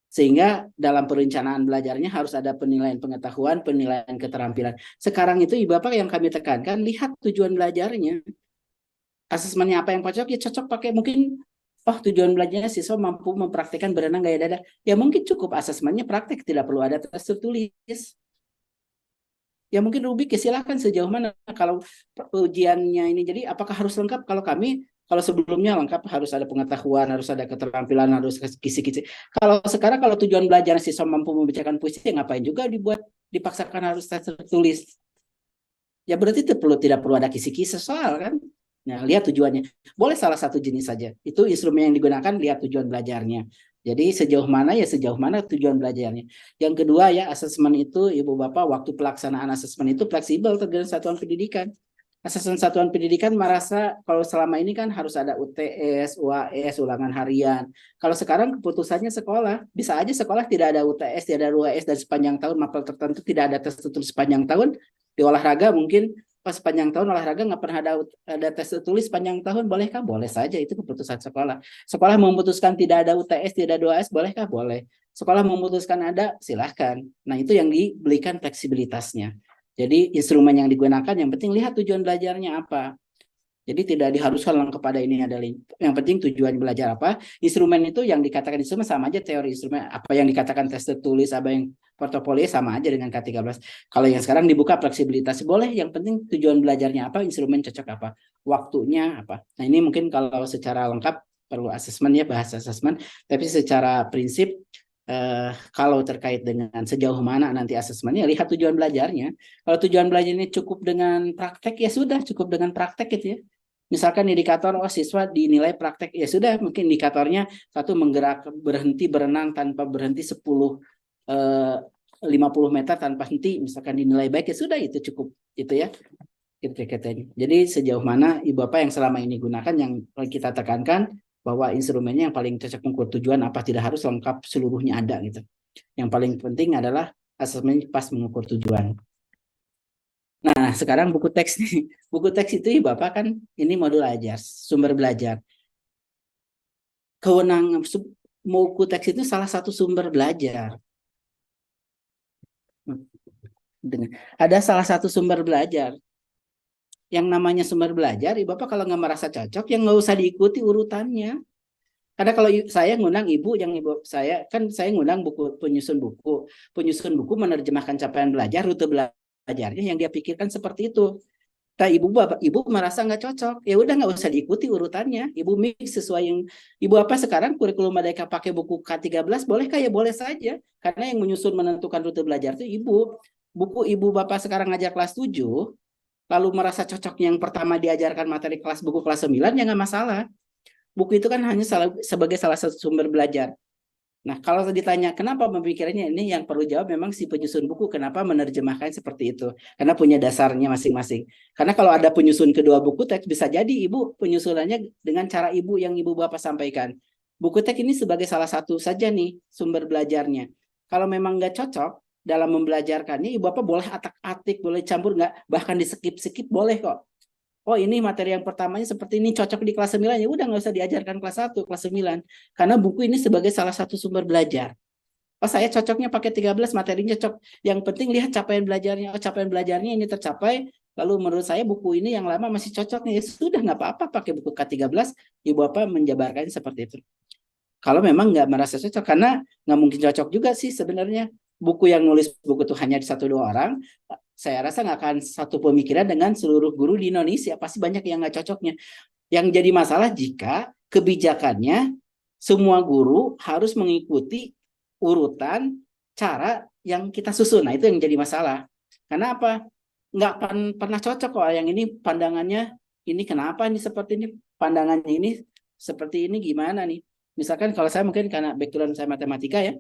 Sehingga dalam perencanaan belajarnya harus ada penilaian pengetahuan, penilaian keterampilan. Sekarang itu Ibu Bapak yang kami tekankan, lihat tujuan belajarnya. Asesmennya apa yang cocok, ya cocok pakai mungkin, tujuan belajarnya siswa mampu mempraktikkan berenang gaya dada. Ya mungkin cukup asesmennya praktik, tidak perlu ada tes tertulis. Ya mungkin Rubik ya silakan sejauh mana kalau ujiannya ini. Jadi apakah harus lengkap? Kalau kami, kalau sebelumnya lengkap harus ada pengetahuan, harus ada keterampilan, harus kisi-kisi. Kalau sekarang kalau tujuan belajar siswa mampu membacakan puisi, ya ngapain juga dipaksakan harus tes tertulis. Ya berarti tidak perlu ada kisi-kisi soal kan. Nah, lihat tujuannya. Boleh salah satu jenis saja. Itu instrumen yang digunakan, lihat tujuan belajarnya. Jadi sejauh mana tujuan belajarnya. Yang kedua ya, asesmen itu Ibu Bapak, waktu pelaksanaan asesmen itu fleksibel tergantung satuan pendidikan. Asesmen satuan pendidikan merasa kalau selama ini kan harus ada UTS, UAS, ulangan harian. Kalau sekarang keputusannya sekolah, bisa aja sekolah tidak ada UTS, tidak ada UAS dan sepanjang tahun mapel tertentu tidak ada tes tertulis sepanjang tahun. Di olahraga mungkin pas sepanjang tahun olahraga nggak pernah ada tes tertulis sepanjang tahun, bolehkah? Boleh saja, itu keputusan sekolah. Sekolah memutuskan tidak ada UTS, tidak ada UAS, bolehkah? Boleh. Sekolah memutuskan ada, silahkan. Nah itu yang diberikan fleksibilitasnya. Jadi instrumen yang digunakan yang penting lihat tujuan belajarnya apa. Jadi tidak diharuskan kepada ini adalah yang penting tujuan belajar apa. Instrumen itu yang dikatakan instrumen sama aja teori instrumen. Apa yang dikatakan tes tertulis, apa yang portofolio sama aja dengan K13. Kalau yang sekarang dibuka fleksibilitas boleh, yang penting tujuan belajarnya apa, instrumen cocok apa, waktunya apa. Nah ini mungkin kalau secara lengkap perlu asesmen ya, bahas asesmen. Tapi secara prinsip kalau terkait dengan sejauh mana nanti asesmennya, lihat tujuan belajarnya. Kalau tujuan belajarnya cukup dengan praktek, ya sudah cukup dengan praktek gitu ya. Misalkan indikator siswa dinilai praktek, ya sudah mungkin indikatornya satu berhenti berenang tanpa berhenti 50 meter tanpa henti, misalkan dinilai baik, ya sudah itu cukup itu ya. Jadi sejauh mana Ibu Bapak yang selama ini gunakan, yang kita tekankan bahwa instrumennya yang paling cocok mengukur tujuan apa, tidak harus lengkap seluruhnya ada gitu. Yang paling penting adalah asesmen pas mengukur tujuan. Nah, sekarang buku teks nih. Buku teks itu Bapak kan ini modul ajar, sumber belajar. Kewenangan buku teks itu salah satu sumber belajar. Ada salah satu sumber belajar. Yang namanya sumber belajar, Bapak kalau nggak merasa cocok, ya nggak usah diikuti urutannya. Karena kalau saya ngundang Ibu, yang Ibu saya ngundang penyusun buku menerjemahkan capaian belajar, rute belajarnya yang dia pikirkan seperti itu. Nah, Ibu merasa nggak cocok, ya udah nggak usah diikuti urutannya. Ibu mix sesuai yang Ibu apa sekarang kurikulum Merdeka pakai buku K13, bolehkah? Ya boleh saja. Karena yang menyusun menentukan rute belajar itu Ibu. Buku Ibu Bapak sekarang ngajar kelas 7, lalu merasa cocok yang pertama diajarkan materi buku kelas 9, ya nggak masalah. Buku itu kan hanya sebagai salah satu sumber belajar. Nah, kalau ditanya kenapa pemikirannya, ini yang perlu jawab memang si penyusun buku kenapa menerjemahkan seperti itu. Karena punya dasarnya masing-masing. Karena kalau ada penyusun kedua buku teks, bisa jadi Ibu penyusunannya dengan cara Ibu yang Ibu Bapak sampaikan. Buku teks ini sebagai salah satu saja nih sumber belajarnya. Kalau memang nggak cocok dalam membelajarkannya, Ibu Bapak boleh atak-atik, boleh campur, nggak, bahkan di-skip boleh kok. Oh ini materi yang pertamanya seperti ini cocok di kelas 9, ya udah nggak usah diajarkan kelas 1, kelas 9. Karena buku ini sebagai salah satu sumber belajar. Oh saya cocoknya pakai 13, materinya cocok. Yang penting lihat capaian belajarnya. Oh capaian belajarnya ini tercapai. Lalu menurut saya buku ini yang lama masih cocok nih. Ya sudah nggak apa-apa pakai buku K13. Ibu Bapak menjabarkannya seperti itu. Kalau memang nggak merasa cocok, karena nggak mungkin cocok juga sih sebenarnya. Buku yang nulis buku itu hanya di 1-2 orang, saya rasa nggak akan satu pemikiran dengan seluruh guru di Indonesia. Pasti banyak yang nggak cocoknya. Yang jadi masalah jika kebijakannya semua guru harus mengikuti urutan cara yang kita susun. Nah itu yang jadi masalah. Karena apa? Nggak pernah cocok kok. Yang ini pandangannya ini kenapa ini seperti ini, pandangannya ini seperti ini gimana nih? Misalkan kalau saya mungkin karena background saya matematika ya,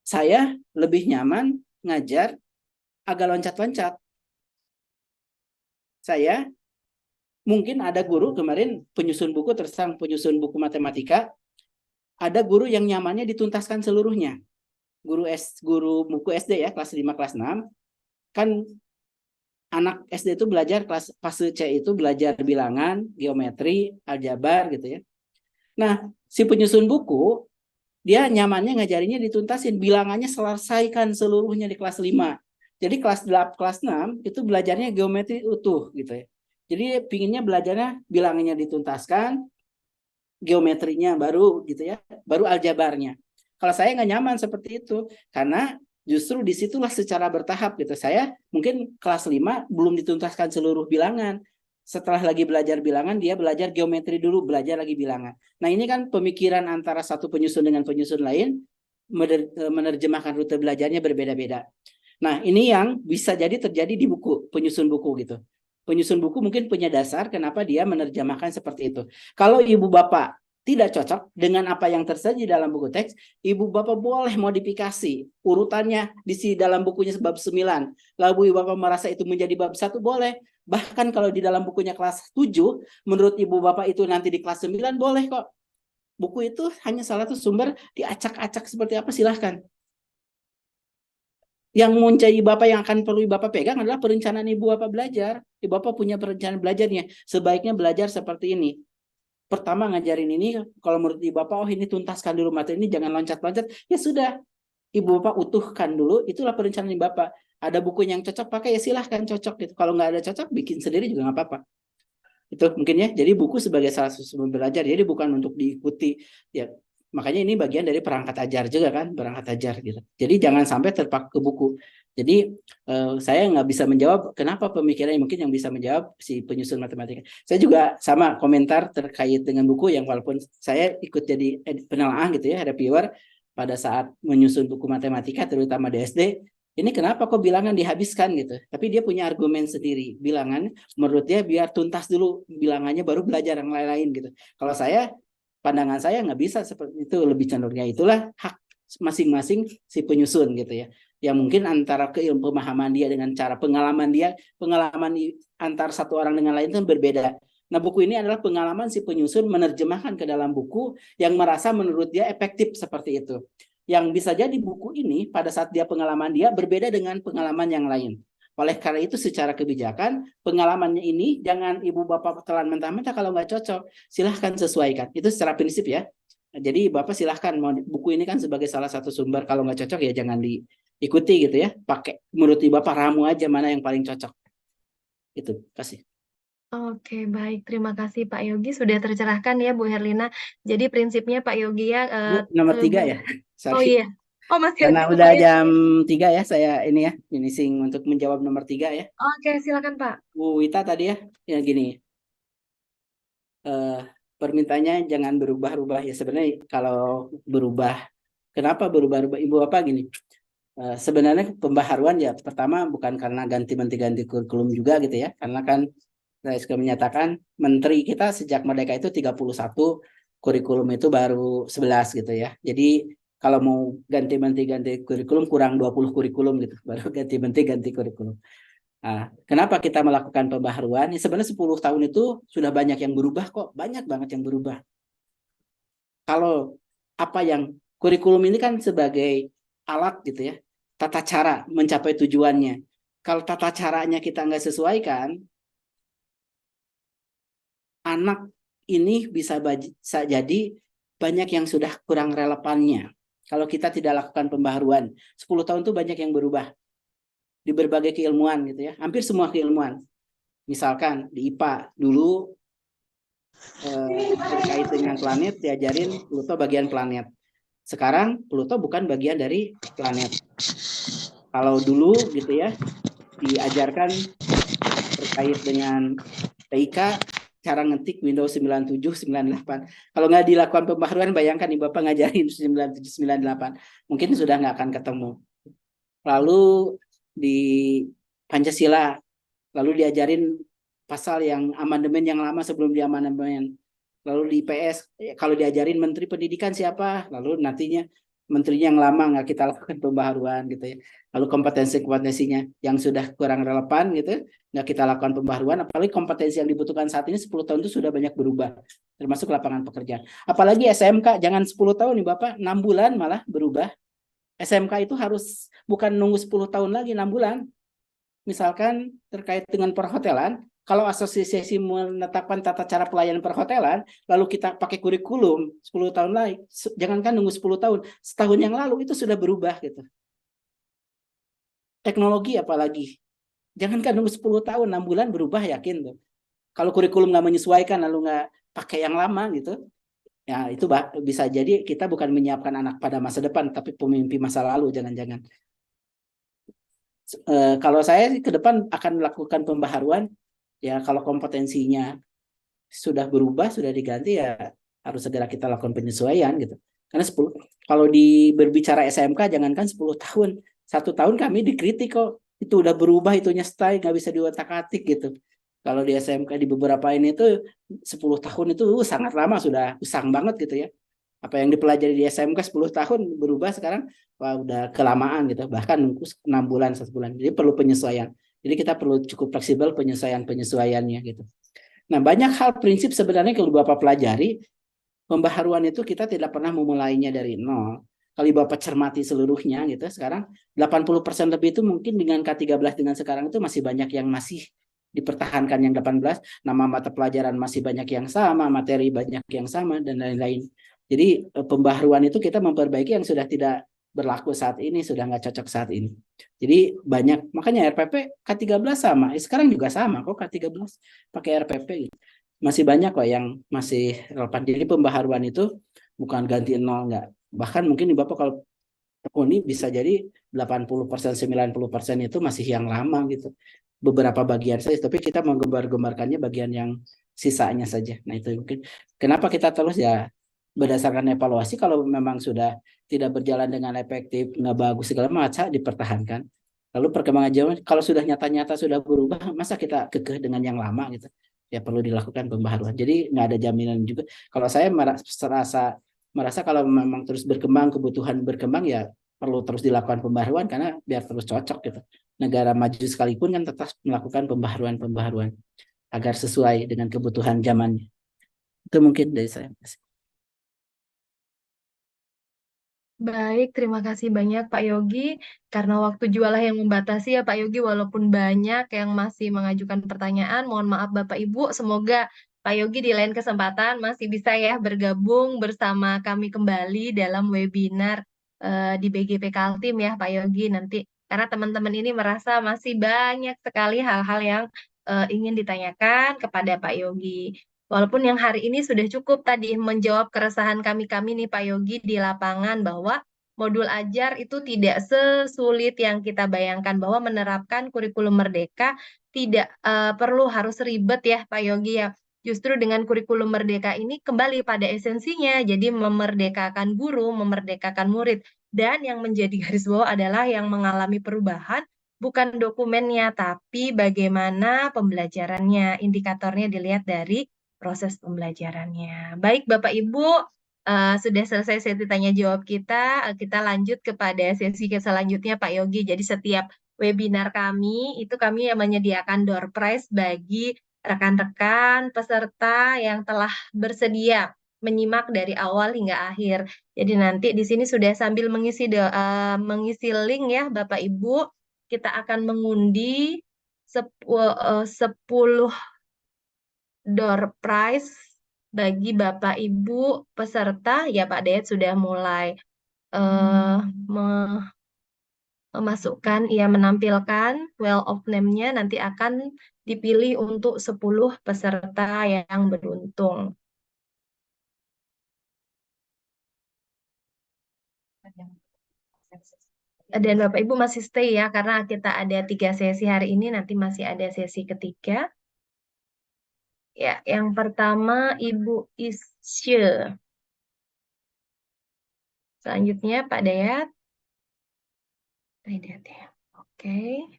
saya lebih nyaman ngajar agak loncat-loncat. Saya mungkin ada guru kemarin penyusun buku, penyusun buku matematika, ada guru yang nyamannya dituntaskan seluruhnya. Guru buku SD ya, kelas 5, kelas 6. Kan anak SD itu belajar fase C itu belajar bilangan, geometri, aljabar gitu ya. Nah, si penyusun buku dia nyamannya ngajarinnya dituntasin, bilangannya selesaikan seluruhnya di kelas 5. Jadi kelas 6 itu belajarnya geometri utuh gitu ya. Jadi pinginnya belajarnya bilangannya dituntaskan, geometrinya baru gitu ya, baru aljabarnya. Kalau saya nggak nyaman seperti itu, karena justru disitulah secara bertahap gitu. Saya mungkin kelas 5 belum dituntaskan seluruh bilangan. Setelah lagi belajar bilangan, dia belajar geometri dulu, belajar lagi bilangan. Nah ini kan pemikiran antara satu penyusun dengan penyusun lain, menerjemahkan rute belajarnya berbeda-beda. Nah, ini yang bisa jadi terjadi di buku, penyusun buku gitu. Penyusun buku mungkin punya dasar kenapa dia menerjemahkan seperti itu. Kalau ibu bapak tidak cocok dengan apa yang tersaji dalam buku teks, ibu bapak boleh modifikasi urutannya di dalam bukunya bab 9. Lalu ibu bapak merasa itu menjadi bab 1 boleh. Bahkan kalau di dalam bukunya kelas 7, menurut ibu bapak itu nanti di kelas 9 boleh kok. Buku itu hanya salah satu sumber, diacak-acak seperti apa silahkan. Yang menjadi bapak yang akan perlu bapak pegang adalah perencanaan ibu bapak belajar. Ibu bapak punya perencanaan belajarnya. Sebaiknya belajar seperti ini. Pertama ngajarin ini, kalau menurut ibu bapak, oh ini tuntaskan dulu materi ini, jangan loncat-loncat. Ya sudah, ibu bapak utuhkan dulu, itulah perencanaan ibu bapak. Ada buku yang cocok pakai, ya silahkan cocok gitu. Kalau nggak ada cocok, bikin sendiri juga nggak apa-apa. Itu mungkin ya. Jadi buku sebagai salah satu sumber belajar, jadi bukan untuk diikuti. Ya, makanya ini bagian dari perangkat ajar juga kan, perangkat ajar gitu. Jadi jangan sampai terpaku ke buku. Jadi saya nggak bisa menjawab kenapa pemikirannya, mungkin yang bisa menjawab si penyusun matematika. Saya juga sama komentar terkait dengan buku yang walaupun saya ikut jadi penelaah gitu ya, reviewer pada saat menyusun buku matematika terutama di SD. Ini kenapa kok bilangan dihabiskan gitu. Tapi dia punya argumen sendiri. Bilangan menurut dia biar tuntas dulu bilangannya baru belajar yang lain-lain gitu. Kalau saya, pandangan saya nggak bisa seperti itu, lebih cenderungnya itulah hak masing-masing si penyusun gitu ya. Yang mungkin antara pemahaman dia dengan cara pengalaman dia, pengalaman antar satu orang dengan lain itu berbeda. Nah, buku ini adalah pengalaman si penyusun menerjemahkan ke dalam buku yang merasa menurut dia efektif seperti itu. Yang bisa jadi buku ini pada saat dia pengalaman dia berbeda dengan pengalaman yang lain. Oleh karena itu secara kebijakan pengalamannya ini jangan ibu bapak telan mentah-mentah kalau nggak cocok. Silahkan sesuaikan. Itu secara prinsip ya. Jadi bapak silahkan, buku ini kan sebagai salah satu sumber, kalau nggak cocok ya jangan diikuti gitu ya. Pakai menurut ibu bapak ramu aja mana yang paling cocok. Itu, kasih. Oke, baik. Terima kasih Pak Yogi sudah tercerahkan ya Bu Herlina. Jadi prinsipnya Pak Yogi ya Bu, nomor 3 ya. Oh Sorry. iya. Oh masih Karena ada udah Pak Yogi. jam 3 ya, saya ini ya, finishing untuk menjawab nomor 3 ya. Oke, silakan Pak. Bu Wita tadi ya gini. Permintaannya jangan berubah-ubah ya. Sebenarnya kalau berubah, kenapa berubah-ubah ibu apa gini? Sebenarnya pembaharuan ya pertama bukan karena ganti kurikulum juga gitu ya. Karena kan saya sudah menyatakan menteri kita sejak merdeka itu 31, kurikulum itu baru 11 gitu ya. Jadi kalau mau ganti kurikulum kurang 20 kurikulum gitu, baru ganti kurikulum. Nah, kenapa kita melakukan pembaharuan? Ya, sebenarnya 10 tahun itu sudah banyak yang berubah kok, banyak banget yang berubah. Kalau apa yang kurikulum ini kan sebagai alat gitu ya, tata cara mencapai tujuannya. Kalau tata caranya kita nggak sesuaikan, anak ini bisa jadi banyak yang sudah kurang relevannya. Kalau kita tidak lakukan pembaharuan, 10 tahun itu banyak yang berubah di berbagai keilmuan gitu ya, hampir semua keilmuan. Misalkan di IPA dulu terkait dengan planet diajarin Pluto bagian planet. Sekarang Pluto bukan bagian dari planet. Kalau dulu gitu ya diajarkan terkait dengan TIK cara ngetik Windows 97, 98. Kalau nggak dilakukan pembaharuan, bayangkan nih Bapak ngajarin 97, 98. Mungkin sudah nggak akan ketemu. Lalu di Pancasila, lalu diajarin pasal yang amandemen yang lama sebelum di amandemen. Lalu di IPS, kalau diajarin menteri pendidikan siapa, lalu nantinya menterinya yang lama nggak kita lakukan pembaharuan gitu ya. Lalu kompetensinya yang sudah kurang relevan gitu, nggak kita lakukan pembaharuan. Apalagi kompetensi yang dibutuhkan saat ini 10 tahun itu sudah banyak berubah, termasuk lapangan pekerjaan. Apalagi SMK, jangan 10 tahun nih Bapak, 6 bulan malah berubah. SMK itu harus bukan nunggu 10 tahun lagi, 6 bulan. Misalkan terkait dengan perhotelan, kalau asosiasi menetapkan tata cara pelayanan perhotelan, lalu kita pakai kurikulum 10 tahun lagi, jangankan nunggu 10 tahun, setahun yang lalu itu sudah berubah gitu. Teknologi apalagi, jangankan nunggu 10 tahun, 6 bulan berubah yakin tuh. Kalau kurikulum nggak menyesuaikan lalu nggak pakai yang lama gitu, ya itu bisa jadi kita bukan menyiapkan anak pada masa depan, tapi pemimpi masa lalu jangan-jangan. Kalau saya ke depan akan melakukan pembaharuan, ya kalau kompetensinya sudah berubah, sudah diganti ya harus segera kita lakukan penyesuaian gitu. Karena 10, kalau berbicara SMK jangankan 10 tahun, 1 tahun kami dikritik kok, itu udah berubah, itunya style nggak bisa diotak-atik gitu. Kalau di SMK di beberapa ini tuh 10 tahun itu sangat lama, sudah usang banget gitu ya. Apa yang dipelajari di SMK 10 tahun berubah sekarang, wah udah kelamaan gitu. Bahkan 6 bulan, 1 bulan. Jadi perlu penyesuaian. Jadi kita perlu cukup fleksibel penyesuaiannya gitu. Nah, banyak hal prinsip sebenarnya kalau Bapak pelajari, pembaharuan itu kita tidak pernah memulainya dari nol. Kalau Bapak cermati seluruhnya gitu, sekarang 80% lebih itu mungkin dengan K13 dengan sekarang itu masih banyak yang masih dipertahankan yang 18, nama mata pelajaran masih banyak yang sama, materi banyak yang sama, dan lain-lain. Jadi pembaharuan itu kita memperbaiki yang sudah tidak berlaku saat ini, sudah nggak cocok saat ini. Jadi banyak, makanya RPP K13 sama, sekarang juga sama kok K13 pakai RPP gitu. Masih banyak kok yang masih relevan. Jadi pembaharuan itu bukan ganti nol, enggak. Bahkan mungkin Bapak kalau tekuni bisa jadi 80%, 90% itu masih yang lama gitu. Beberapa bagian saja, tapi kita menggembar-gembarkannya bagian yang sisanya saja. Nah itu mungkin kenapa kita terus ya berdasarkan evaluasi, kalau memang sudah tidak berjalan dengan efektif, nggak bagus segala macam, dipertahankan. Lalu perkembangan zaman kalau sudah nyata-nyata sudah berubah, masa kita kekeh dengan yang lama gitu? Ya perlu dilakukan pembaharuan. Jadi nggak ada jaminan juga. Kalau saya merasa kalau memang terus berkembang, kebutuhan berkembang, ya perlu terus dilakukan pembaharuan karena biar terus cocok gitu. Negara maju sekalipun kan tetap melakukan pembaharuan agar sesuai dengan kebutuhan zamannya. Itu mungkin dari saya. Baik, terima kasih banyak Pak Yogi. Karena waktu jualah yang membatasi ya Pak Yogi, walaupun banyak yang masih mengajukan pertanyaan, mohon maaf Bapak Ibu, semoga Pak Yogi di lain kesempatan masih bisa ya bergabung bersama kami kembali dalam webinar di BGP Kaltim ya Pak Yogi nanti. Karena teman-teman ini merasa masih banyak sekali hal-hal yang ingin ditanyakan kepada Pak Yogi. Walaupun yang hari ini sudah cukup tadi menjawab keresahan kami-kami nih Pak Yogi di lapangan bahwa modul ajar itu tidak sesulit yang kita bayangkan, bahwa menerapkan kurikulum merdeka tidak perlu harus ribet ya Pak Yogi ya. Justru dengan kurikulum merdeka ini kembali pada esensinya, jadi memerdekakan guru, memerdekakan murid. Dan yang menjadi garis bawah adalah yang mengalami perubahan bukan dokumennya, tapi bagaimana pembelajarannya. Indikatornya dilihat dari proses pembelajarannya. Baik Bapak Ibu, sudah selesai sesi tanya jawab kita. Kita lanjut kepada sesi selanjutnya Pak Yogi. Jadi setiap webinar kami itu kami menyediakan door prize bagi rekan-rekan peserta yang telah bersedia menyimak dari awal hingga akhir. Jadi nanti di sini sudah sambil mengisi link ya Bapak Ibu, kita akan mengundi 10 door prize bagi Bapak Ibu peserta. Ya Pak Dayat sudah mulai eh, memasukkan, ia menampilkan well of name-nya, nanti akan dipilih untuk 10 peserta yang beruntung. Dan Bapak Ibu masih stay ya, karena kita ada 3 sesi hari ini, nanti masih ada sesi ketiga. Ya, yang pertama Ibu Isye. Selanjutnya Pak Dayat. Dayat ya. Oke.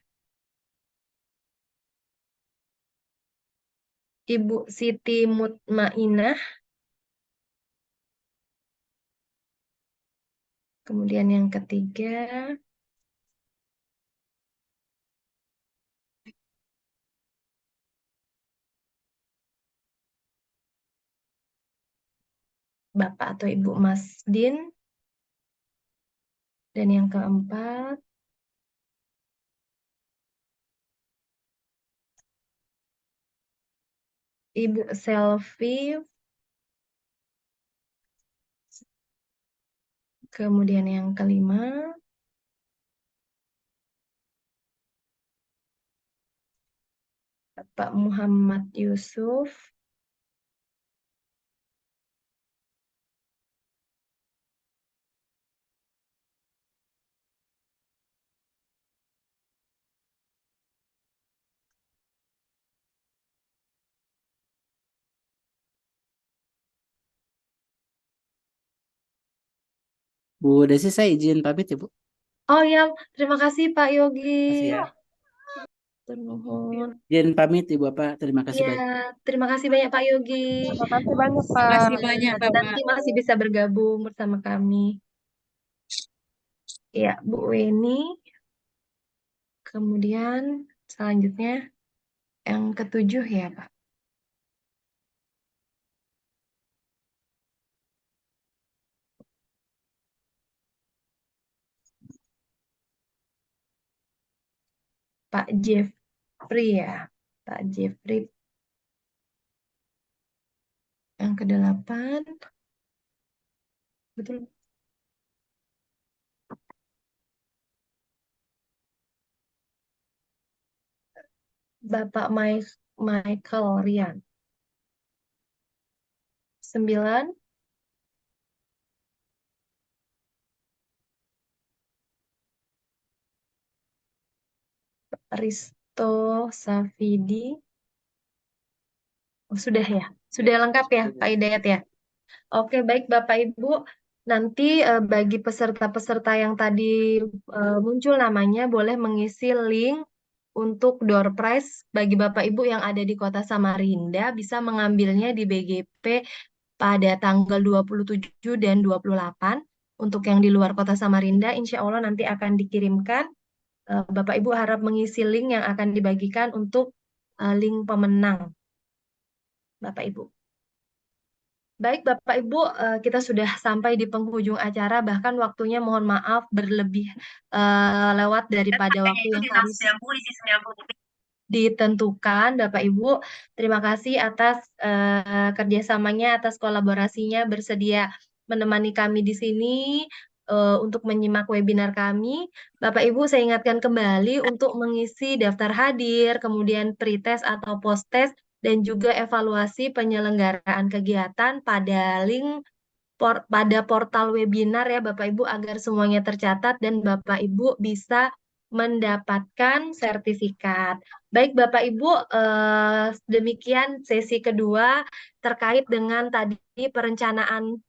Ibu Siti Mutmainah. Kemudian yang ketiga, Bapak atau Ibu Masdin. Dan yang keempat, Ibu Selfie. Kemudian yang kelima, Bapak Muhammad Yusuf. Bu Desi, saya izin pamit ya Bu. Oh ya, terima kasih Pak Yogi. Makasih ya. Turnuhun. Izin pamit Ibu Bapak. Terima kasih Iya, banyak. terima kasih banyak Pak Yogi. Terima kasih banyak, Terima kasih Pak. banyak, Nanti Bapak. masih bisa bergabung bersama kami. Ya, Bu Weni. Kemudian selanjutnya yang ketujuh ya, Pak. Pak Jeffrey ya. Pak Jeffrey yang ke-8. Betul. Bapak Michael Rian. 9. Risto Safidi. Oh, sudah ya? Sudah lengkap ya, Pak Hidayat ya? Oke, baik Bapak Ibu. Nanti bagi peserta-peserta yang tadi muncul namanya boleh mengisi link untuk door prize bagi Bapak Ibu yang ada di Kota Samarinda bisa mengambilnya di BGP pada tanggal 27 dan 28. Untuk yang di luar Kota Samarinda, insya Allah nanti akan dikirimkan. Bapak Ibu harap mengisi link yang akan dibagikan untuk link pemenang. Bapak Ibu. Baik Bapak Ibu, kita sudah sampai di penghujung acara, bahkan waktunya mohon maaf berlebih lewat daripada waktu yang harus ditentukan. Bapak Ibu, terima kasih atas kerjasamanya, atas kolaborasinya bersedia menemani kami di sini untuk menyimak webinar kami. Bapak Ibu, saya ingatkan kembali untuk mengisi daftar hadir, kemudian pretest atau post-test, dan juga evaluasi penyelenggaraan kegiatan pada link pada portal webinar ya Bapak Ibu agar semuanya tercatat dan Bapak Ibu bisa mendapatkan sertifikat. Baik Bapak Ibu, demikian sesi kedua terkait dengan tadi perencanaan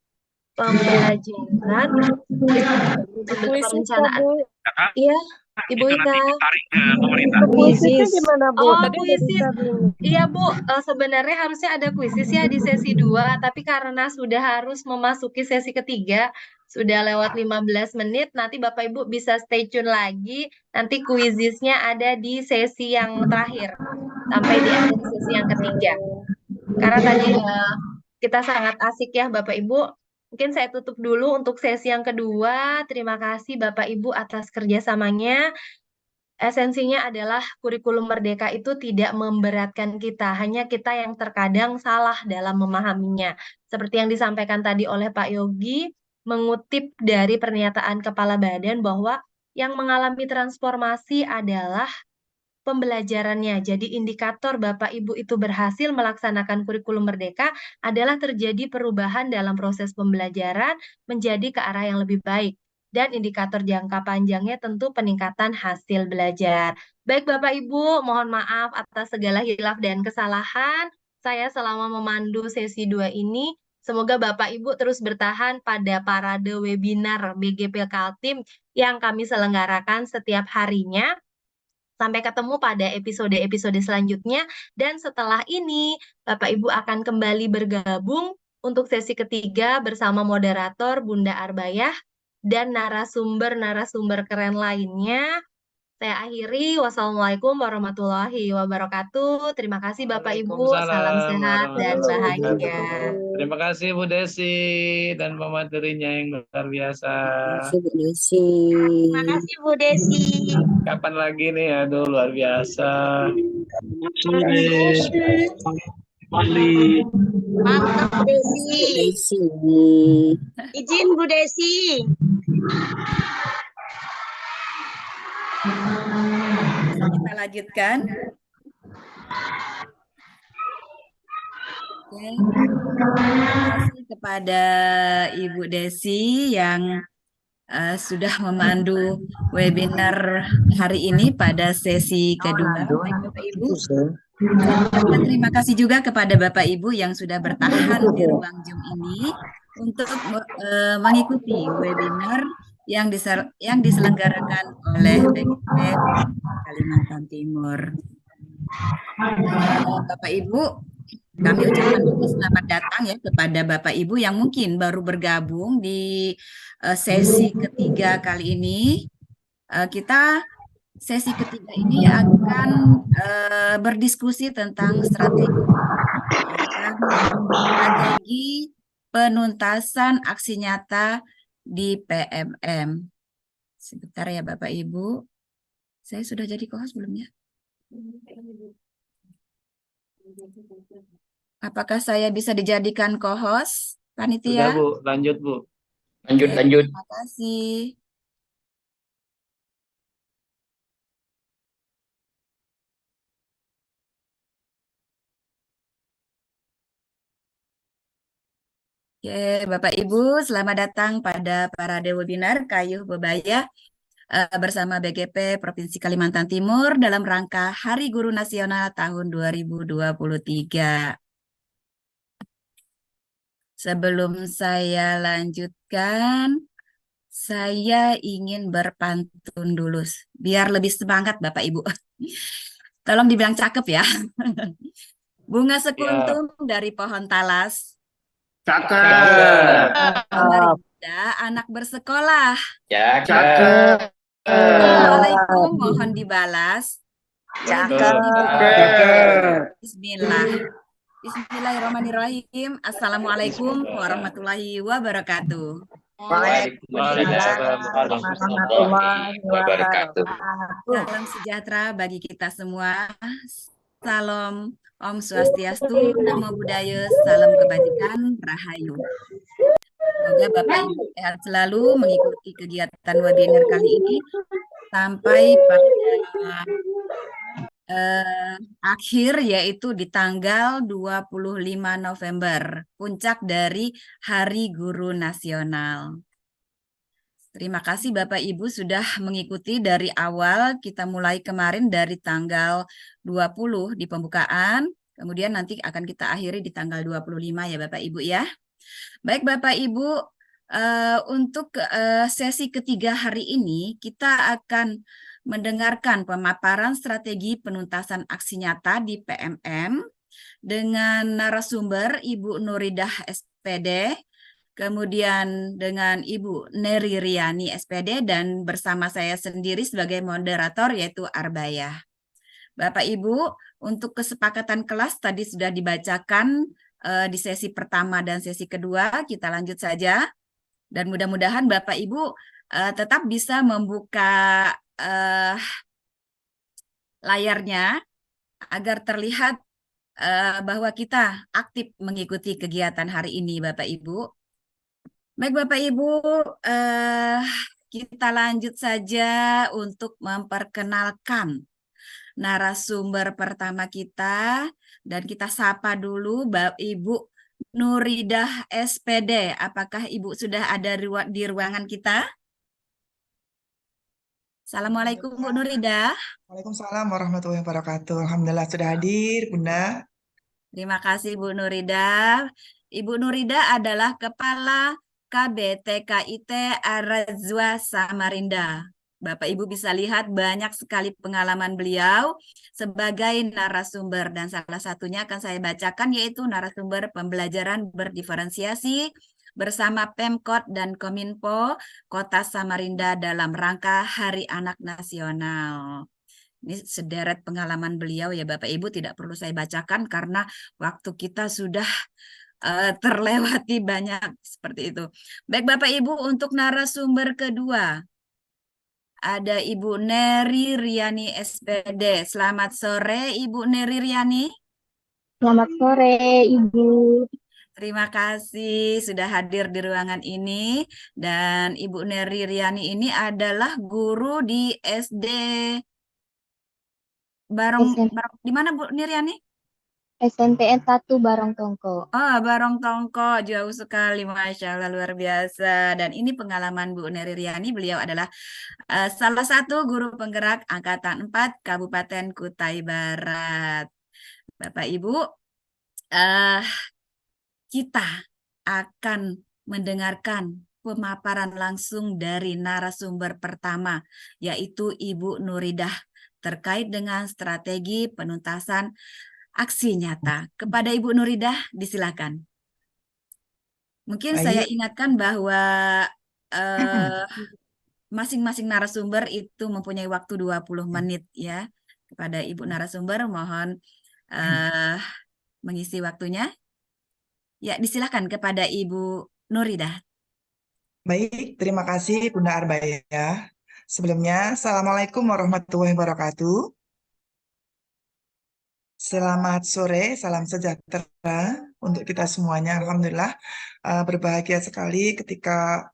pembelajaran. Perencanaan. Iya, Ibu Ika. Kuisisnya gimana, Bu? Oh, Tadi udah kuisis. bisa belum? Iya, Bu. Sebenarnya harusnya ada kuisis ya di sesi 2, tapi karena sudah harus memasuki sesi ketiga, sudah lewat 15 menit, nanti Bapak Ibu bisa stay tune lagi. Nanti kuisisnya ada di sesi yang terakhir, sampai di akhir sesi yang ketiga. Karena tadi kita sangat asik ya Bapak Ibu. Mungkin saya tutup dulu untuk sesi yang kedua. Terima kasih Bapak Ibu atas kerjasamanya. Esensinya adalah kurikulum merdeka itu tidak memberatkan kita, hanya kita yang terkadang salah dalam memahaminya. Seperti yang disampaikan tadi oleh Pak Yogi, mengutip dari pernyataan Kepala Badan bahwa yang mengalami transformasi adalah pembelajarannya. Jadi indikator Bapak Ibu itu berhasil melaksanakan kurikulum merdeka adalah terjadi perubahan dalam proses pembelajaran menjadi ke arah yang lebih baik. Dan indikator jangka panjangnya tentu peningkatan hasil belajar. Baik Bapak Ibu, mohon maaf atas segala hilaf dan kesalahan saya selama memandu sesi 2 ini. Semoga Bapak Ibu terus bertahan pada parade webinar BGP Kaltim yang kami selenggarakan setiap harinya. Sampai ketemu pada episode-episode selanjutnya. Dan setelah ini, Bapak Ibu akan kembali bergabung untuk sesi ketiga bersama moderator Bunda Arbayah dan narasumber-narasumber keren lainnya. Saya akhiri. Wassalamualaikum warahmatullahi wabarakatuh. Terima kasih Bapak Ibu. Salam sehat dan bahagia. Terima kasih Bu Desi dan pematerinya yang luar biasa. Terima kasih Bu Desi. Kapan lagi nih? Aduh, luar biasa. Mantap Bu Desi. Izin Bu Desi. Kita lanjutkan. Oke. Terima kasih kepada Ibu Desi yang sudah memandu webinar hari ini pada sesi kedua. Bapak Ibu. Dan terima kasih juga kepada Bapak Ibu yang sudah bertahan di ruang Zoom ini untuk mengikuti webinar yang diselenggarakan oleh BGP Kalimantan Timur. Bapak Ibu, kami ucapkan dulu selamat datang ya kepada Bapak Ibu yang mungkin baru bergabung di sesi ketiga kali ini. Sesi ketiga ini akan berdiskusi tentang strategi penuntasan aksi nyata di PMM. Sebentar ya Bapak Ibu. Saya sudah jadi co-host belum ya? Apakah saya bisa dijadikan co-host, Sudah panitia? Bu, lanjut Bu. Oke, terima kasih. Oke, Bapak Ibu, selamat datang pada parade webinar Kayuh Bebaya bersama BGP Provinsi Kalimantan Timur dalam rangka Hari Guru Nasional tahun 2023. Sebelum saya lanjutkan, saya ingin berpantun dulu, biar lebih semangat Bapak Ibu. Tolong dibilang cakep ya. Bunga sekuntum dari pohon talas. Cakep. Samarinda, anak bersekolah. Cakep. Assalamualaikum, mohon dibalas. Bismillah. Bismillahirrahmanirrahim. Assalamualaikum warahmatullahi wabarakatuh. Waalaikumsalam warahmatullahi wabarakatuh. Salam sejahtera bagi kita semua. Salam Om Swastiastu, Namo Buddhaya, salam kebajikan, Rahayu. Semoga Bapak Ibu sehat selalu mengikuti kegiatan webinar kali ini sampai pada akhir, yaitu di tanggal 25 November, puncak dari Hari Guru Nasional. Terima kasih Bapak Ibu sudah mengikuti dari awal, kita mulai kemarin dari tanggal 20 di pembukaan, kemudian nanti akan kita akhiri di tanggal 25 ya Bapak Ibu ya. Baik Bapak Ibu, untuk sesi ketiga hari ini kita akan mendengarkan pemaparan strategi penuntasan aksi nyata di PMM dengan narasumber Ibu Nuridah SPD, kemudian dengan Ibu Neri Riani SPD, dan bersama saya sendiri sebagai moderator yaitu Arbaya. Bapak Ibu, untuk kesepakatan kelas tadi sudah dibacakan di sesi pertama dan sesi kedua, kita lanjut saja. Dan mudah-mudahan Bapak Ibu tetap bisa membuka layarnya agar terlihat bahwa kita aktif mengikuti kegiatan hari ini Bapak Ibu. Baik Bapak Ibu, kita lanjut saja untuk memperkenalkan narasumber pertama kita, dan kita sapa dulu Bapak Ibu Nuridah SPD. Apakah Ibu sudah ada di ruangan kita? Assalamualaikum Bu Nuridah. Waalaikumsalam warahmatullahi wabarakatuh. Alhamdulillah sudah hadir, Bunda. Terima kasih Bu Nuridah. Ibu Nuridah adalah Kepala KBTKIT Arazwa Samarinda. Bapak Ibu bisa lihat banyak sekali pengalaman beliau sebagai narasumber, dan salah satunya akan saya bacakan yaitu narasumber pembelajaran berdiferensiasi bersama Pemkot dan Kominfo Kota Samarinda dalam rangka Hari Anak Nasional. Ini sederet pengalaman beliau ya Bapak Ibu, tidak perlu saya bacakan karena waktu kita sudah terlewati banyak seperti itu. Baik Bapak Ibu, untuk narasumber kedua ada Ibu Neri Riani SPD. Selamat sore Ibu Neri Riani. Selamat sore Ibu. Terima kasih sudah hadir di ruangan ini. Dan Ibu Neri Riani ini adalah guru di SD di mana Bu Niriani? SNPN 1 Barong Tongko. Oh, Barong Tongko, jauh sekali, Masya Allah, luar biasa. Dan ini pengalaman Bu Neri Riani, beliau adalah salah satu guru penggerak Angkatan 4 Kabupaten Kutai Barat. Bapak Ibu, kita akan mendengarkan pemaparan langsung dari narasumber pertama, yaitu Ibu Nuridah, terkait dengan strategi penuntasan aksi nyata. Kepada Ibu Nuridah, disilakan. Mungkin saya Baik. ingatkan bahwa masing-masing narasumber itu mempunyai waktu 20 menit ya. Kepada Ibu narasumber, mohon mengisi waktunya. Ya, disilakan kepada Ibu Nuridah. Baik, terima kasih Bunda Arbaya. Sebelumnya, Assalamualaikum warahmatullahi wabarakatuh. Selamat sore, salam sejahtera untuk kita semuanya. Alhamdulillah, berbahagia sekali ketika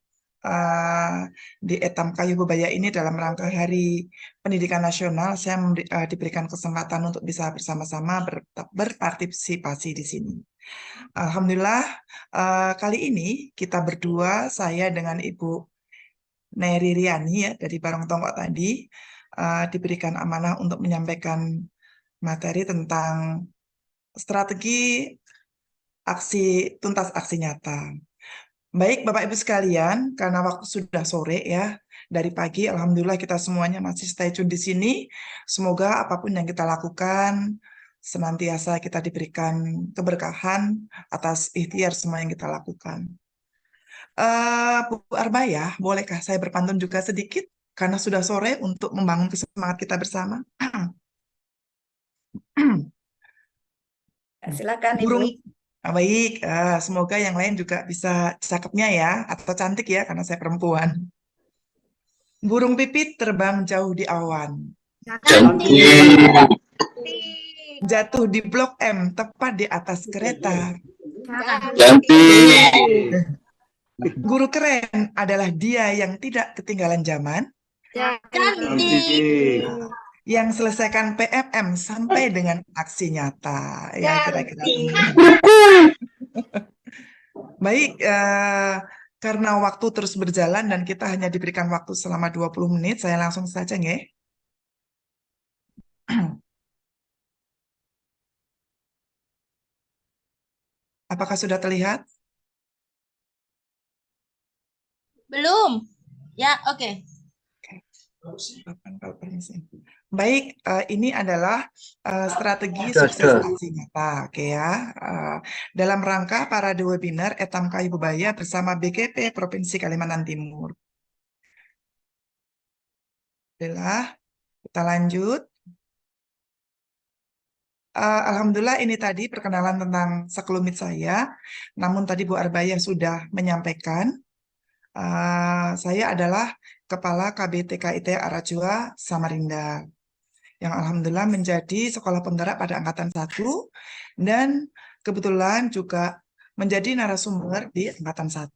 di Etam Kayu Bebaya ini dalam rangka Hari Pendidikan Nasional, saya diberikan kesempatan untuk bisa bersama-sama berpartisipasi di sini. Alhamdulillah, kali ini kita berdua, saya dengan Ibu Neri Riani ya dari Barong Tonggok tadi, diberikan amanah untuk menyampaikan materi tentang strategi tuntas aksi nyata. Baik Bapak Ibu sekalian, karena waktu sudah sore ya, dari pagi Alhamdulillah kita semuanya masih stay tune di sini. Semoga apapun yang kita lakukan, senantiasa kita diberikan keberkahan atas ikhtiar semua yang kita lakukan. Bu Arbaya, bolehkah saya berpantun juga sedikit? Karena sudah sore untuk membangun semangat kita bersama. Silakan Ibu. Burung, baik, semoga yang lain juga bisa cakepnya ya, atau cantik ya, karena saya perempuan. Burung pipit terbang jauh di awan. Jatuh di Blok M, tepat di atas kereta. Guru keren adalah dia yang tidak ketinggalan zaman. Yang selesaikan PMM sampai dengan aksi nyata. Ya, kira-kira. Baik, karena waktu terus berjalan dan kita hanya diberikan waktu selama 20 menit, saya langsung saja nggih. Apakah sudah terlihat? Belum. Ya, oke. Baik, ini adalah strategi sukses aksi nyata, oke ya. Dalam rangka parade webinar Etam Kayu Bebaya bersama BKP Provinsi Kalimantan Timur. Alhamdulillah, kita lanjut. Alhamdulillah ini tadi perkenalan tentang sekelumit saya. Namun tadi Bu Arbaya sudah menyampaikan. Saya adalah Kepala KBTKIT Arajua Samarinda, yang alhamdulillah menjadi sekolah penggerak pada angkatan 1 dan kebetulan juga menjadi narasumber di angkatan 1.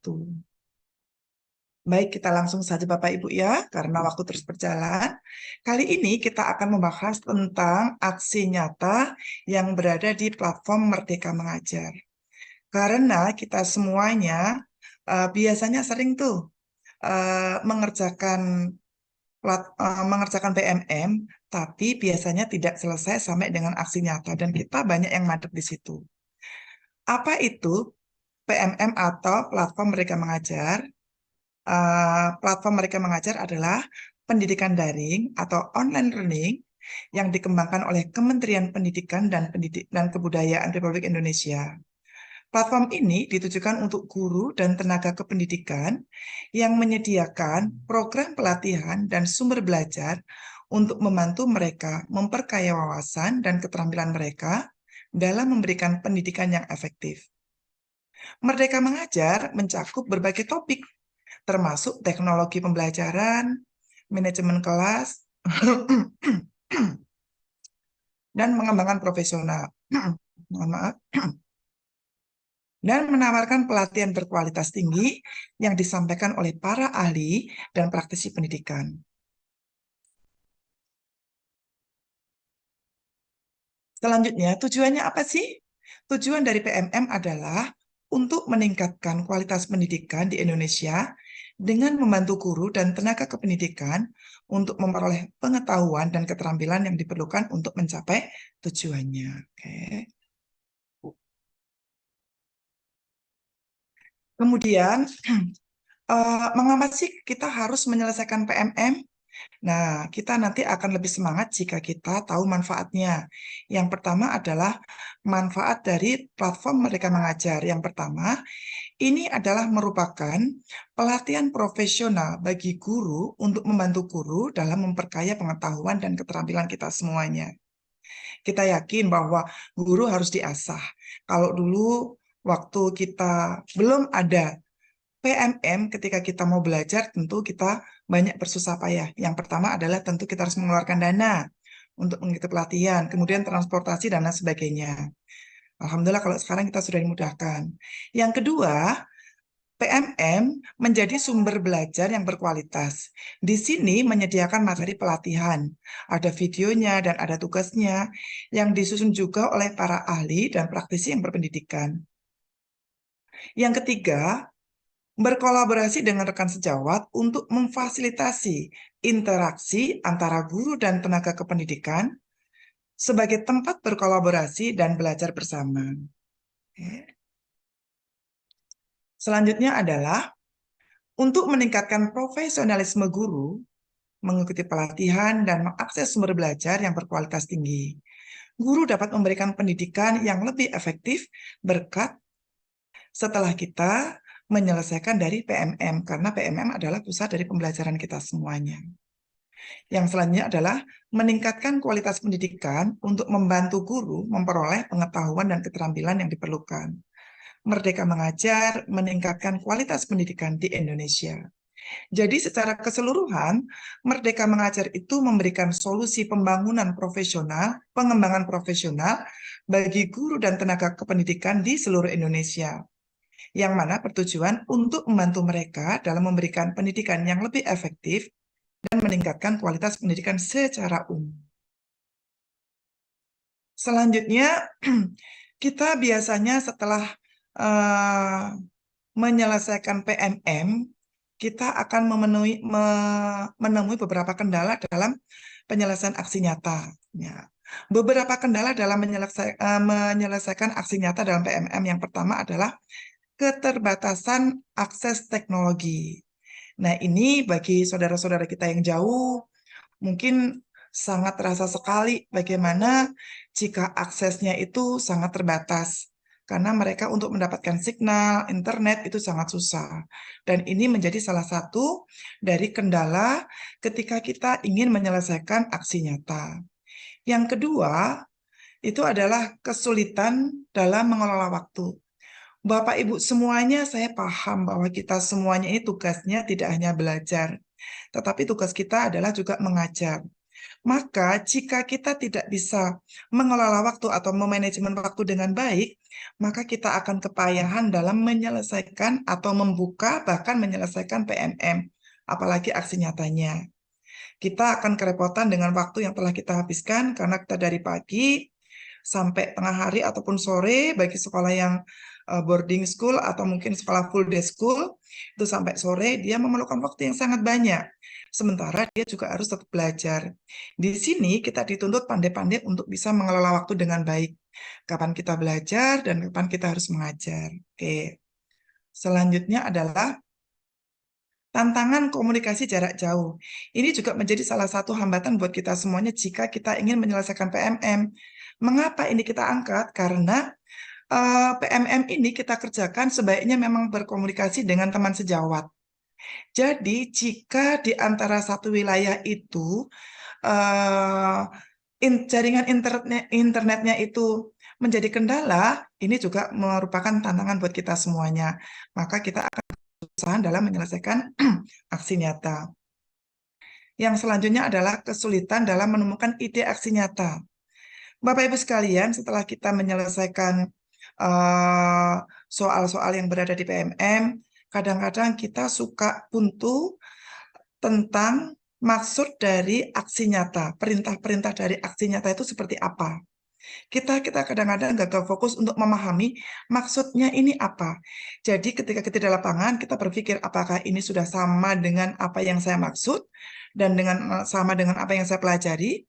Baik, kita langsung saja Bapak Ibu ya, karena waktu terus berjalan. Kali ini kita akan membahas tentang aksi nyata yang berada di platform Merdeka Mengajar. Karena kita semuanya biasanya sering tuh mengerjakan PMM, tapi biasanya tidak selesai sampai dengan aksi nyata, dan kita banyak yang madep di situ. Apa itu PMM atau platform Merdeka Mengajar? Platform Merdeka Mengajar adalah pendidikan daring atau online learning yang dikembangkan oleh Kementerian Pendidikan dan Kebudayaan Republik Indonesia. Platform ini ditujukan untuk guru dan tenaga kependidikan yang menyediakan program pelatihan dan sumber belajar untuk membantu mereka memperkaya wawasan dan keterampilan mereka dalam memberikan pendidikan yang efektif. Merdeka Mengajar mencakup berbagai topik, termasuk teknologi pembelajaran, manajemen kelas, dan pengembangan profesional. Mohon maaf. Dan menawarkan pelatihan berkualitas tinggi yang disampaikan oleh para ahli dan praktisi pendidikan. Selanjutnya, tujuannya apa sih? Tujuan dari PMM adalah untuk meningkatkan kualitas pendidikan di Indonesia dengan membantu guru dan tenaga kependidikan untuk memperoleh pengetahuan dan keterampilan yang diperlukan untuk mencapai tujuannya. Oke. Kemudian, mengapa sih kita harus menyelesaikan PMM? Nah, kita nanti akan lebih semangat jika kita tahu manfaatnya. Yang pertama adalah manfaat dari platform Merdeka Mengajar. Yang pertama, ini adalah merupakan pelatihan profesional bagi guru untuk membantu guru dalam memperkaya pengetahuan dan keterampilan kita semuanya. Kita yakin bahwa guru harus diasah. Kalau dulu waktu kita belum ada PMM, ketika kita mau belajar, tentu kita banyak bersusah payah. Yang pertama adalah tentu kita harus mengeluarkan dana untuk mengikuti pelatihan, kemudian transportasi, dan lain sebagainya. Alhamdulillah kalau sekarang kita sudah dimudahkan. Yang kedua, PMM menjadi sumber belajar yang berkualitas. Di sini menyediakan materi pelatihan, ada videonya dan ada tugasnya yang disusun juga oleh para ahli dan praktisi yang berpendidikan. Yang ketiga, berkolaborasi dengan rekan sejawat untuk memfasilitasi interaksi antara guru dan tenaga kependidikan sebagai tempat berkolaborasi dan belajar bersama. Selanjutnya adalah untuk meningkatkan profesionalisme guru, mengikuti pelatihan dan mengakses sumber belajar yang berkualitas tinggi. Guru dapat memberikan pendidikan yang lebih efektif berkat setelah kita menyelesaikan dari PMM, karena PMM adalah pusat dari pembelajaran kita semuanya. Yang selanjutnya adalah meningkatkan kualitas pendidikan untuk membantu guru memperoleh pengetahuan dan keterampilan yang diperlukan. Merdeka Mengajar meningkatkan kualitas pendidikan di Indonesia. Jadi secara keseluruhan, Merdeka Mengajar itu memberikan solusi pembangunan profesional, pengembangan profesional bagi guru dan tenaga kependidikan di seluruh Indonesia, yang mana bertujuan untuk membantu mereka dalam memberikan pendidikan yang lebih efektif dan meningkatkan kualitas pendidikan secara umum. Selanjutnya, kita biasanya setelah menyelesaikan PMM, kita akan menemui beberapa kendala dalam penyelesaian aksi nyata. Ya. Beberapa kendala dalam menyelesaikan aksi nyata dalam PMM yang pertama adalah keterbatasan akses teknologi. Nah, ini bagi saudara-saudara kita yang jauh, mungkin sangat terasa sekali bagaimana jika aksesnya itu sangat terbatas. Karena mereka untuk mendapatkan signal internet itu sangat susah. Dan ini menjadi salah satu dari kendala ketika kita ingin menyelesaikan aksi nyata. Yang kedua, itu adalah kesulitan dalam mengelola waktu. Bapak Ibu semuanya, saya paham bahwa kita semuanya ini tugasnya tidak hanya belajar, tetapi tugas kita adalah juga mengajar. Maka jika kita tidak bisa mengelola waktu atau memanajemen waktu dengan baik, maka kita akan kepayahan dalam menyelesaikan atau membuka bahkan menyelesaikan PMM, apalagi aksi nyatanya. Kita akan kerepotan dengan waktu yang telah kita habiskan karena kita dari pagi sampai tengah hari ataupun sore bagi sekolah yang boarding school atau mungkin sekolah full day school, itu sampai sore dia memerlukan waktu yang sangat banyak. Sementara dia juga harus tetap belajar. Di sini kita dituntut pandai-pandai untuk bisa mengelola waktu dengan baik. Kapan kita belajar dan kapan kita harus mengajar. Oke. Selanjutnya adalah tantangan komunikasi jarak jauh. Ini juga menjadi salah satu hambatan buat kita semuanya jika kita ingin menyelesaikan PMM. Mengapa ini kita angkat? Karena PMM ini kita kerjakan sebaiknya memang berkomunikasi dengan teman sejawat. Jadi jika di antara satu wilayah itu jaringan internetnya itu menjadi kendala, ini juga merupakan tantangan buat kita semuanya. Maka kita akan berusaha dalam menyelesaikan aksi nyata. Yang selanjutnya adalah kesulitan dalam menemukan ide aksi nyata. Bapak Ibu sekalian, setelah kita menyelesaikan soal-soal yang berada di PMM, kadang-kadang kita suka buntu tentang maksud dari aksi nyata, perintah-perintah dari aksi nyata itu seperti apa. Kita kadang-kadang gagal fokus untuk memahami maksudnya ini apa. Jadi ketika kita di lapangan, kita berpikir apakah ini sudah sama dengan apa yang saya maksud dan sama dengan apa yang saya pelajari.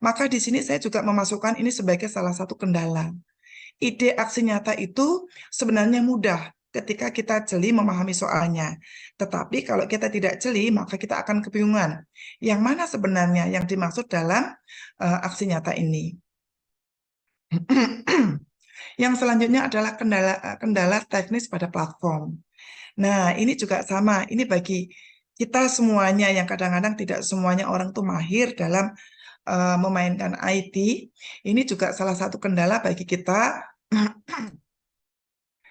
Maka di sini saya juga memasukkan ini sebagai salah satu kendala. Ide aksi nyata itu sebenarnya mudah ketika kita jeli memahami soalnya. Tetapi kalau kita tidak jeli, maka kita akan kebingungan. Yang mana sebenarnya yang dimaksud dalam aksi nyata ini. Yang selanjutnya adalah kendala teknis pada platform. Nah, ini juga sama. Ini bagi kita semuanya yang kadang-kadang tidak semuanya orang tuh mahir dalam memainkan IT. Ini juga salah satu kendala bagi kita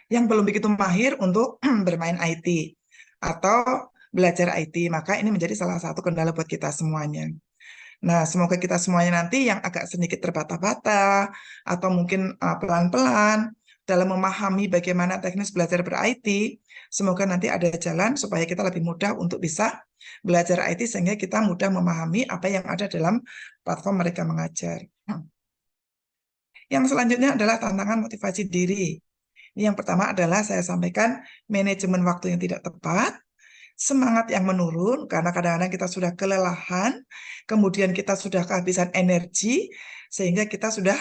yang belum begitu mahir untuk bermain IT atau belajar IT. Maka ini menjadi salah satu kendala buat kita semuanya. Nah, semoga kita semuanya nanti yang agak sedikit terbata-bata atau mungkin pelan-pelan dalam memahami bagaimana teknis belajar ber-IT, semoga nanti ada jalan supaya kita lebih mudah untuk bisa belajar IT sehingga kita mudah memahami apa yang ada dalam platform mereka mengajar. Yang selanjutnya adalah tantangan motivasi diri. Yang pertama adalah saya sampaikan manajemen waktu yang tidak tepat, semangat yang menurun karena kadang-kadang kita sudah kelelahan, kemudian kita sudah kehabisan energi, sehingga kita sudah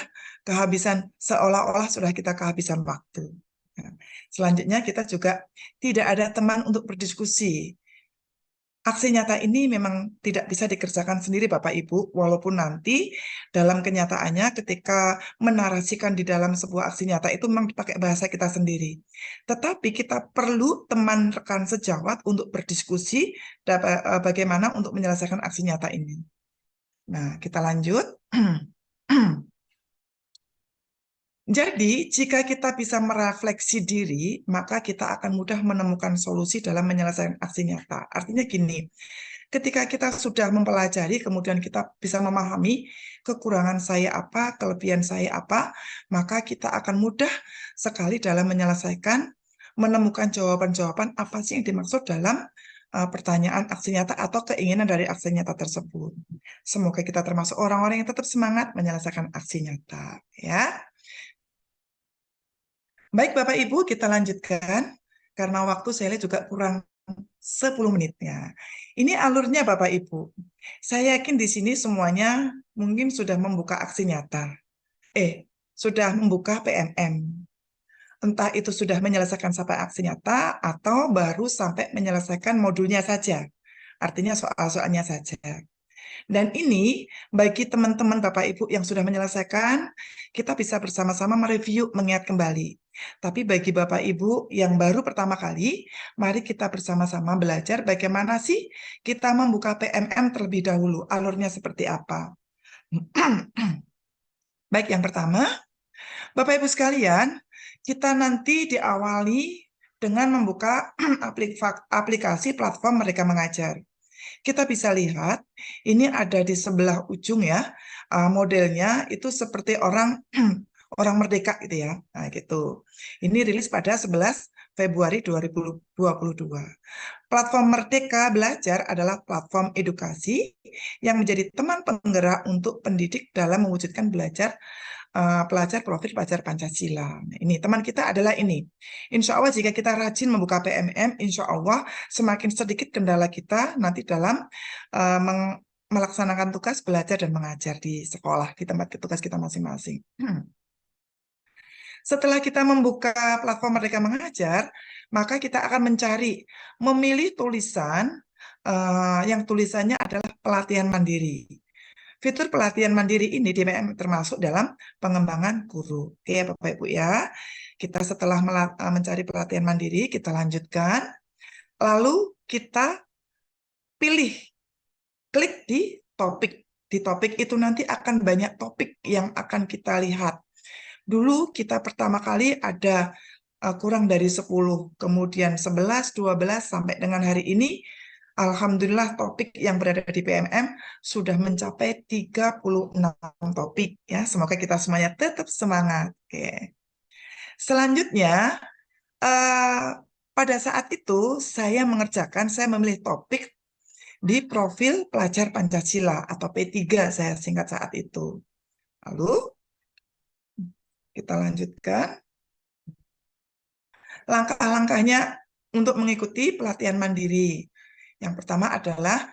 kehabisan, seolah-olah sudah kita kehabisan waktu. Selanjutnya kita juga tidak ada teman untuk berdiskusi. Aksi nyata ini memang tidak bisa dikerjakan sendiri Bapak Ibu, walaupun nanti dalam kenyataannya ketika menarasikan di dalam sebuah aksi nyata itu memang dipakai bahasa kita sendiri. Tetapi kita perlu teman rekan sejawat untuk berdiskusi bagaimana untuk menyelesaikan aksi nyata ini. Nah, kita lanjut. Jadi, jika kita bisa merefleksi diri, maka kita akan mudah menemukan solusi dalam menyelesaikan aksi nyata. Artinya gini, ketika kita sudah mempelajari, kemudian kita bisa memahami kekurangan saya apa, kelebihan saya apa, maka kita akan mudah sekali dalam menyelesaikan, menemukan jawaban-jawaban apa sih yang dimaksud dalam pertanyaan aksi nyata atau keinginan dari aksi nyata tersebut. Semoga kita termasuk orang-orang yang tetap semangat menyelesaikan aksi nyata. Ya. Baik Bapak Ibu, kita lanjutkan. Karena waktu saya lihat juga kurang 10 menitnya. Ini alurnya Bapak Ibu. Saya yakin di sini semuanya mungkin sudah membuka aksi nyata. Sudah membuka PMM. Entah itu sudah menyelesaikan sampai aksi nyata atau baru sampai menyelesaikan modulnya saja. Artinya soal-soalnya saja. Dan ini bagi teman-teman Bapak Ibu yang sudah menyelesaikan, kita bisa bersama-sama mereview, mengingat kembali. Tapi bagi Bapak Ibu yang baru pertama kali, mari kita bersama-sama belajar bagaimana sih kita membuka PMM terlebih dahulu, alurnya seperti apa. Baik, yang pertama, Bapak Ibu sekalian, kita nanti diawali dengan membuka aplikasi platform Mereka Mengajar. Kita bisa lihat, ini ada di sebelah ujung ya, modelnya itu seperti orang merdeka gitu ya. Nah, gitu. Ini rilis pada 11 Februari 2022. Platform Merdeka Belajar adalah platform edukasi yang menjadi teman penggerak untuk pendidik dalam mewujudkan pelajar profil pelajar Pancasila. Nah, ini teman kita adalah ini. Insya Allah jika kita rajin membuka PMM, insya Allah semakin sedikit kendala kita nanti dalam melaksanakan tugas belajar dan mengajar di sekolah, di tempat tugas kita masing-masing. Setelah kita membuka platform Merdeka Mengajar, maka kita akan memilih tulisan yang tulisannya adalah pelatihan mandiri. Fitur pelatihan mandiri ini termasuk dalam pengembangan guru. Oke Bapak Ibu ya, kita setelah mencari pelatihan mandiri, kita lanjutkan. Lalu kita klik di topik. Di topik itu nanti akan banyak topik yang akan kita lihat. Dulu kita pertama kali ada kurang dari 10, kemudian 11, 12, sampai dengan hari ini, alhamdulillah topik yang berada di PMM sudah mencapai 36 topik. Ya, semoga kita semuanya tetap semangat. Oke. Selanjutnya, pada saat itu saya memilih topik di profil pelajar Pancasila atau P3 saya singkat saat itu. Lalu, kita lanjutkan. Langkah-langkahnya untuk mengikuti pelatihan mandiri. Yang pertama adalah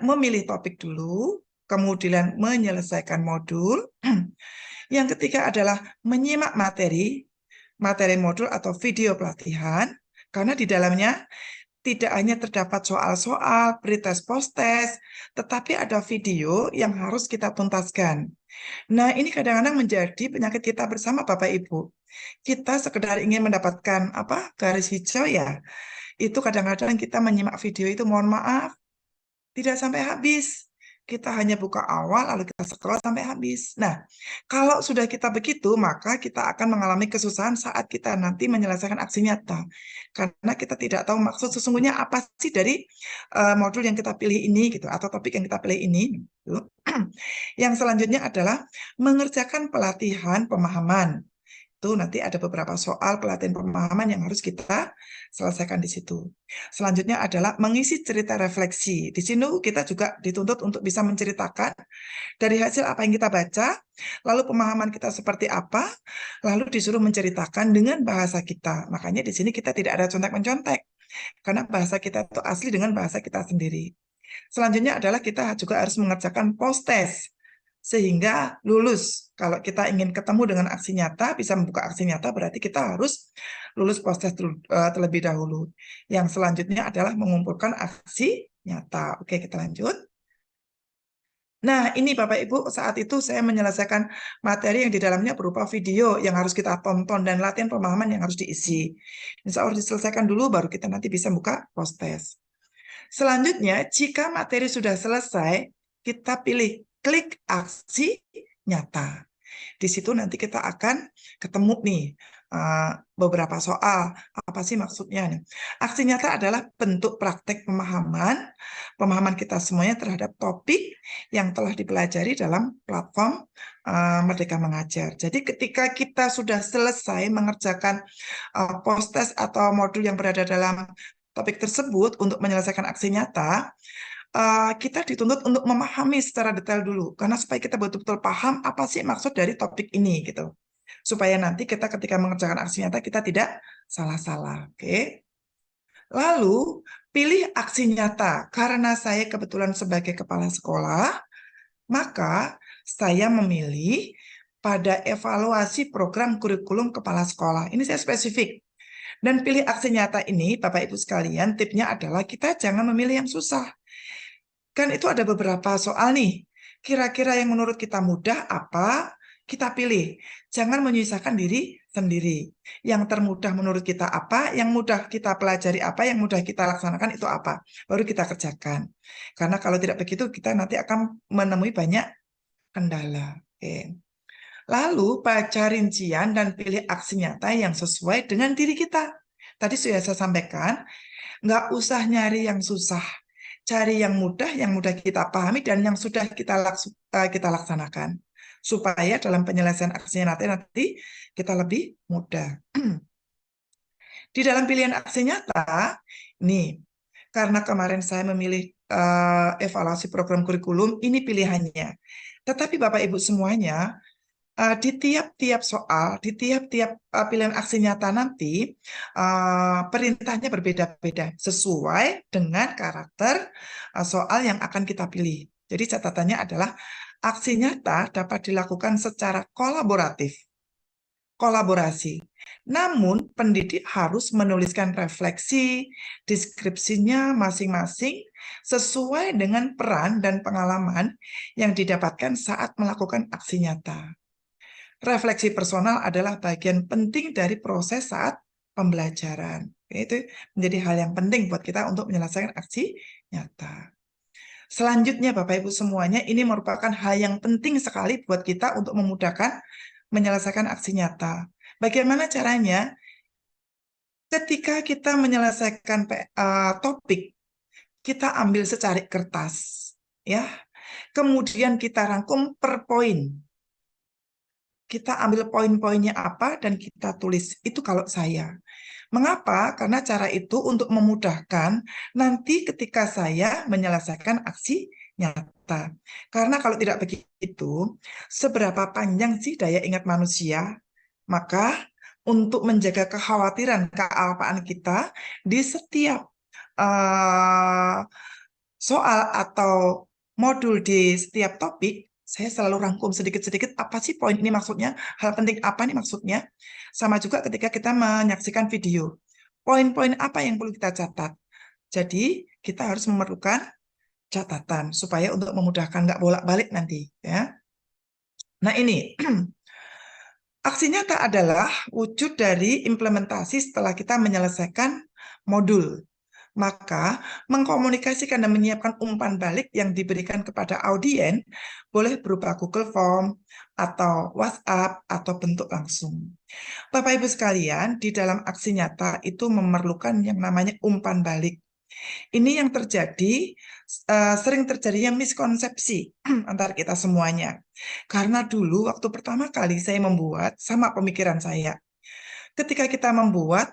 memilih topik dulu, kemudian menyelesaikan modul. Yang ketiga adalah menyimak materi. materi modul atau video pelatihan, karena di dalamnya tidak hanya terdapat soal-soal, pretest, post-test, tetapi ada video yang harus kita tuntaskan. Nah, ini kadang-kadang menjadi penyakit kita bersama, Bapak Ibu. Kita sekedar ingin mendapatkan garis hijau ya. Itu kadang-kadang kita menyimak video itu, mohon maaf, tidak sampai habis. Kita hanya buka awal, lalu kita scroll sampai habis. Nah, kalau sudah kita begitu, maka kita akan mengalami kesusahan saat kita nanti menyelesaikan aksi nyata. Karena kita tidak tahu maksud sesungguhnya apa sih dari modul yang kita pilih ini, gitu, atau topik yang kita pilih ini. Gitu. Yang selanjutnya adalah mengerjakan pelatihan pemahaman. Itu nanti ada beberapa soal pelatihan pemahaman yang harus kita selesaikan di situ. Selanjutnya adalah mengisi cerita refleksi. Di sini kita juga dituntut untuk bisa menceritakan dari hasil apa yang kita baca, lalu pemahaman kita seperti apa, lalu disuruh menceritakan dengan bahasa kita. Makanya di sini kita tidak ada contek-mencontek, karena bahasa kita itu asli dengan bahasa kita sendiri. Selanjutnya adalah kita juga harus mengerjakan post-test, sehingga lulus. Kalau kita ingin ketemu dengan aksi nyata, bisa membuka aksi nyata, berarti kita harus lulus post-test terlebih dahulu. Yang selanjutnya adalah mengumpulkan aksi nyata. Oke, kita lanjut. Nah, ini Bapak Ibu, saat itu saya menyelesaikan materi yang di dalamnya berupa video yang harus kita tonton dan latihan pemahaman yang harus diisi. Insya Allah diselesaikan dulu, baru kita nanti bisa buka post-test. Selanjutnya, jika materi sudah selesai, kita pilih klik aksi nyata. Di situ nanti kita akan ketemu nih beberapa soal. Apa sih maksudnya? Aksi nyata adalah bentuk praktek pemahaman kita semuanya terhadap topik yang telah dipelajari dalam platform Merdeka Mengajar. Jadi ketika kita sudah selesai mengerjakan post-test atau modul yang berada dalam topik tersebut untuk menyelesaikan aksi nyata, kita dituntut untuk memahami secara detail dulu, karena supaya kita betul-betul paham apa sih maksud dari topik ini, gitu. Supaya nanti kita ketika mengerjakan aksi nyata, kita tidak salah-salah. Oke. Lalu, pilih aksi nyata. Karena saya kebetulan sebagai kepala sekolah, maka saya memilih pada evaluasi program kurikulum kepala sekolah. Ini saya spesifik. Dan pilih aksi nyata ini, Bapak Ibu sekalian, tipnya adalah kita jangan memilih yang susah. Kan itu ada beberapa soal nih. Kira-kira yang menurut kita mudah apa? Kita pilih. Jangan menyusahkan diri sendiri. Yang termudah menurut kita apa? Yang mudah kita pelajari apa? Yang mudah kita laksanakan itu apa? Baru kita kerjakan. Karena kalau tidak begitu, kita nanti akan menemui banyak kendala. Oke. Lalu baca rincian dan pilih aksi nyata yang sesuai dengan diri kita. Tadi sudah saya sampaikan, nggak usah nyari yang susah. Cari yang mudah kita pahami dan yang sudah kita laksanakan. Supaya dalam penyelesaian aksi nyata nanti kita lebih mudah. Di dalam pilihan aksi nyata, nih, karena kemarin saya memilih evaluasi program kurikulum, ini pilihannya. Tetapi Bapak Ibu semuanya, di tiap-tiap soal, di tiap-tiap pilihan aksi nyata nanti, perintahnya berbeda-beda sesuai dengan karakter soal yang akan kita pilih. Jadi catatannya adalah aksi nyata dapat dilakukan secara kolaborasi. Namun, pendidik harus menuliskan refleksi, deskripsinya masing-masing sesuai dengan peran dan pengalaman yang didapatkan saat melakukan aksi nyata. Refleksi personal adalah bagian penting dari proses saat pembelajaran. Itu menjadi hal yang penting buat kita untuk menyelesaikan aksi nyata. Selanjutnya, Bapak Ibu semuanya, ini merupakan hal yang penting sekali buat kita untuk memudahkan menyelesaikan aksi nyata. Bagaimana caranya? Ketika kita menyelesaikan topik, kita ambil secari kertas, ya. Kemudian kita rangkum per poin. Kita ambil poin-poinnya apa dan kita tulis. Itu kalau saya. Mengapa? Karena cara itu untuk memudahkan nanti ketika saya menyelesaikan aksi nyata. Karena kalau tidak begitu, seberapa panjang sih daya ingat manusia? Maka untuk menjaga kekhawatiran, kealpaan kita di setiap soal atau modul di setiap topik, Saya selalu rangkum sedikit-sedikit apa sih poin ini maksudnya, hal penting apa nih maksudnya. Sama juga ketika kita menyaksikan video. Poin-poin apa yang perlu kita catat. Jadi kita harus memerlukan catatan supaya untuk memudahkan nggak bolak-balik nanti ya. Nah ini aksi nyata adalah wujud dari implementasi setelah kita menyelesaikan modul. Maka mengkomunikasikan dan menyiapkan umpan balik yang diberikan kepada audien boleh berupa Google Form atau WhatsApp atau bentuk langsung. Bapak Ibu sekalian, di dalam aksi nyata itu memerlukan yang namanya umpan balik. Ini yang terjadi, sering terjadi yang miskonsepsi antara kita semuanya. Karena dulu waktu pertama kali saya membuat, sama pemikiran saya. Ketika kita membuat,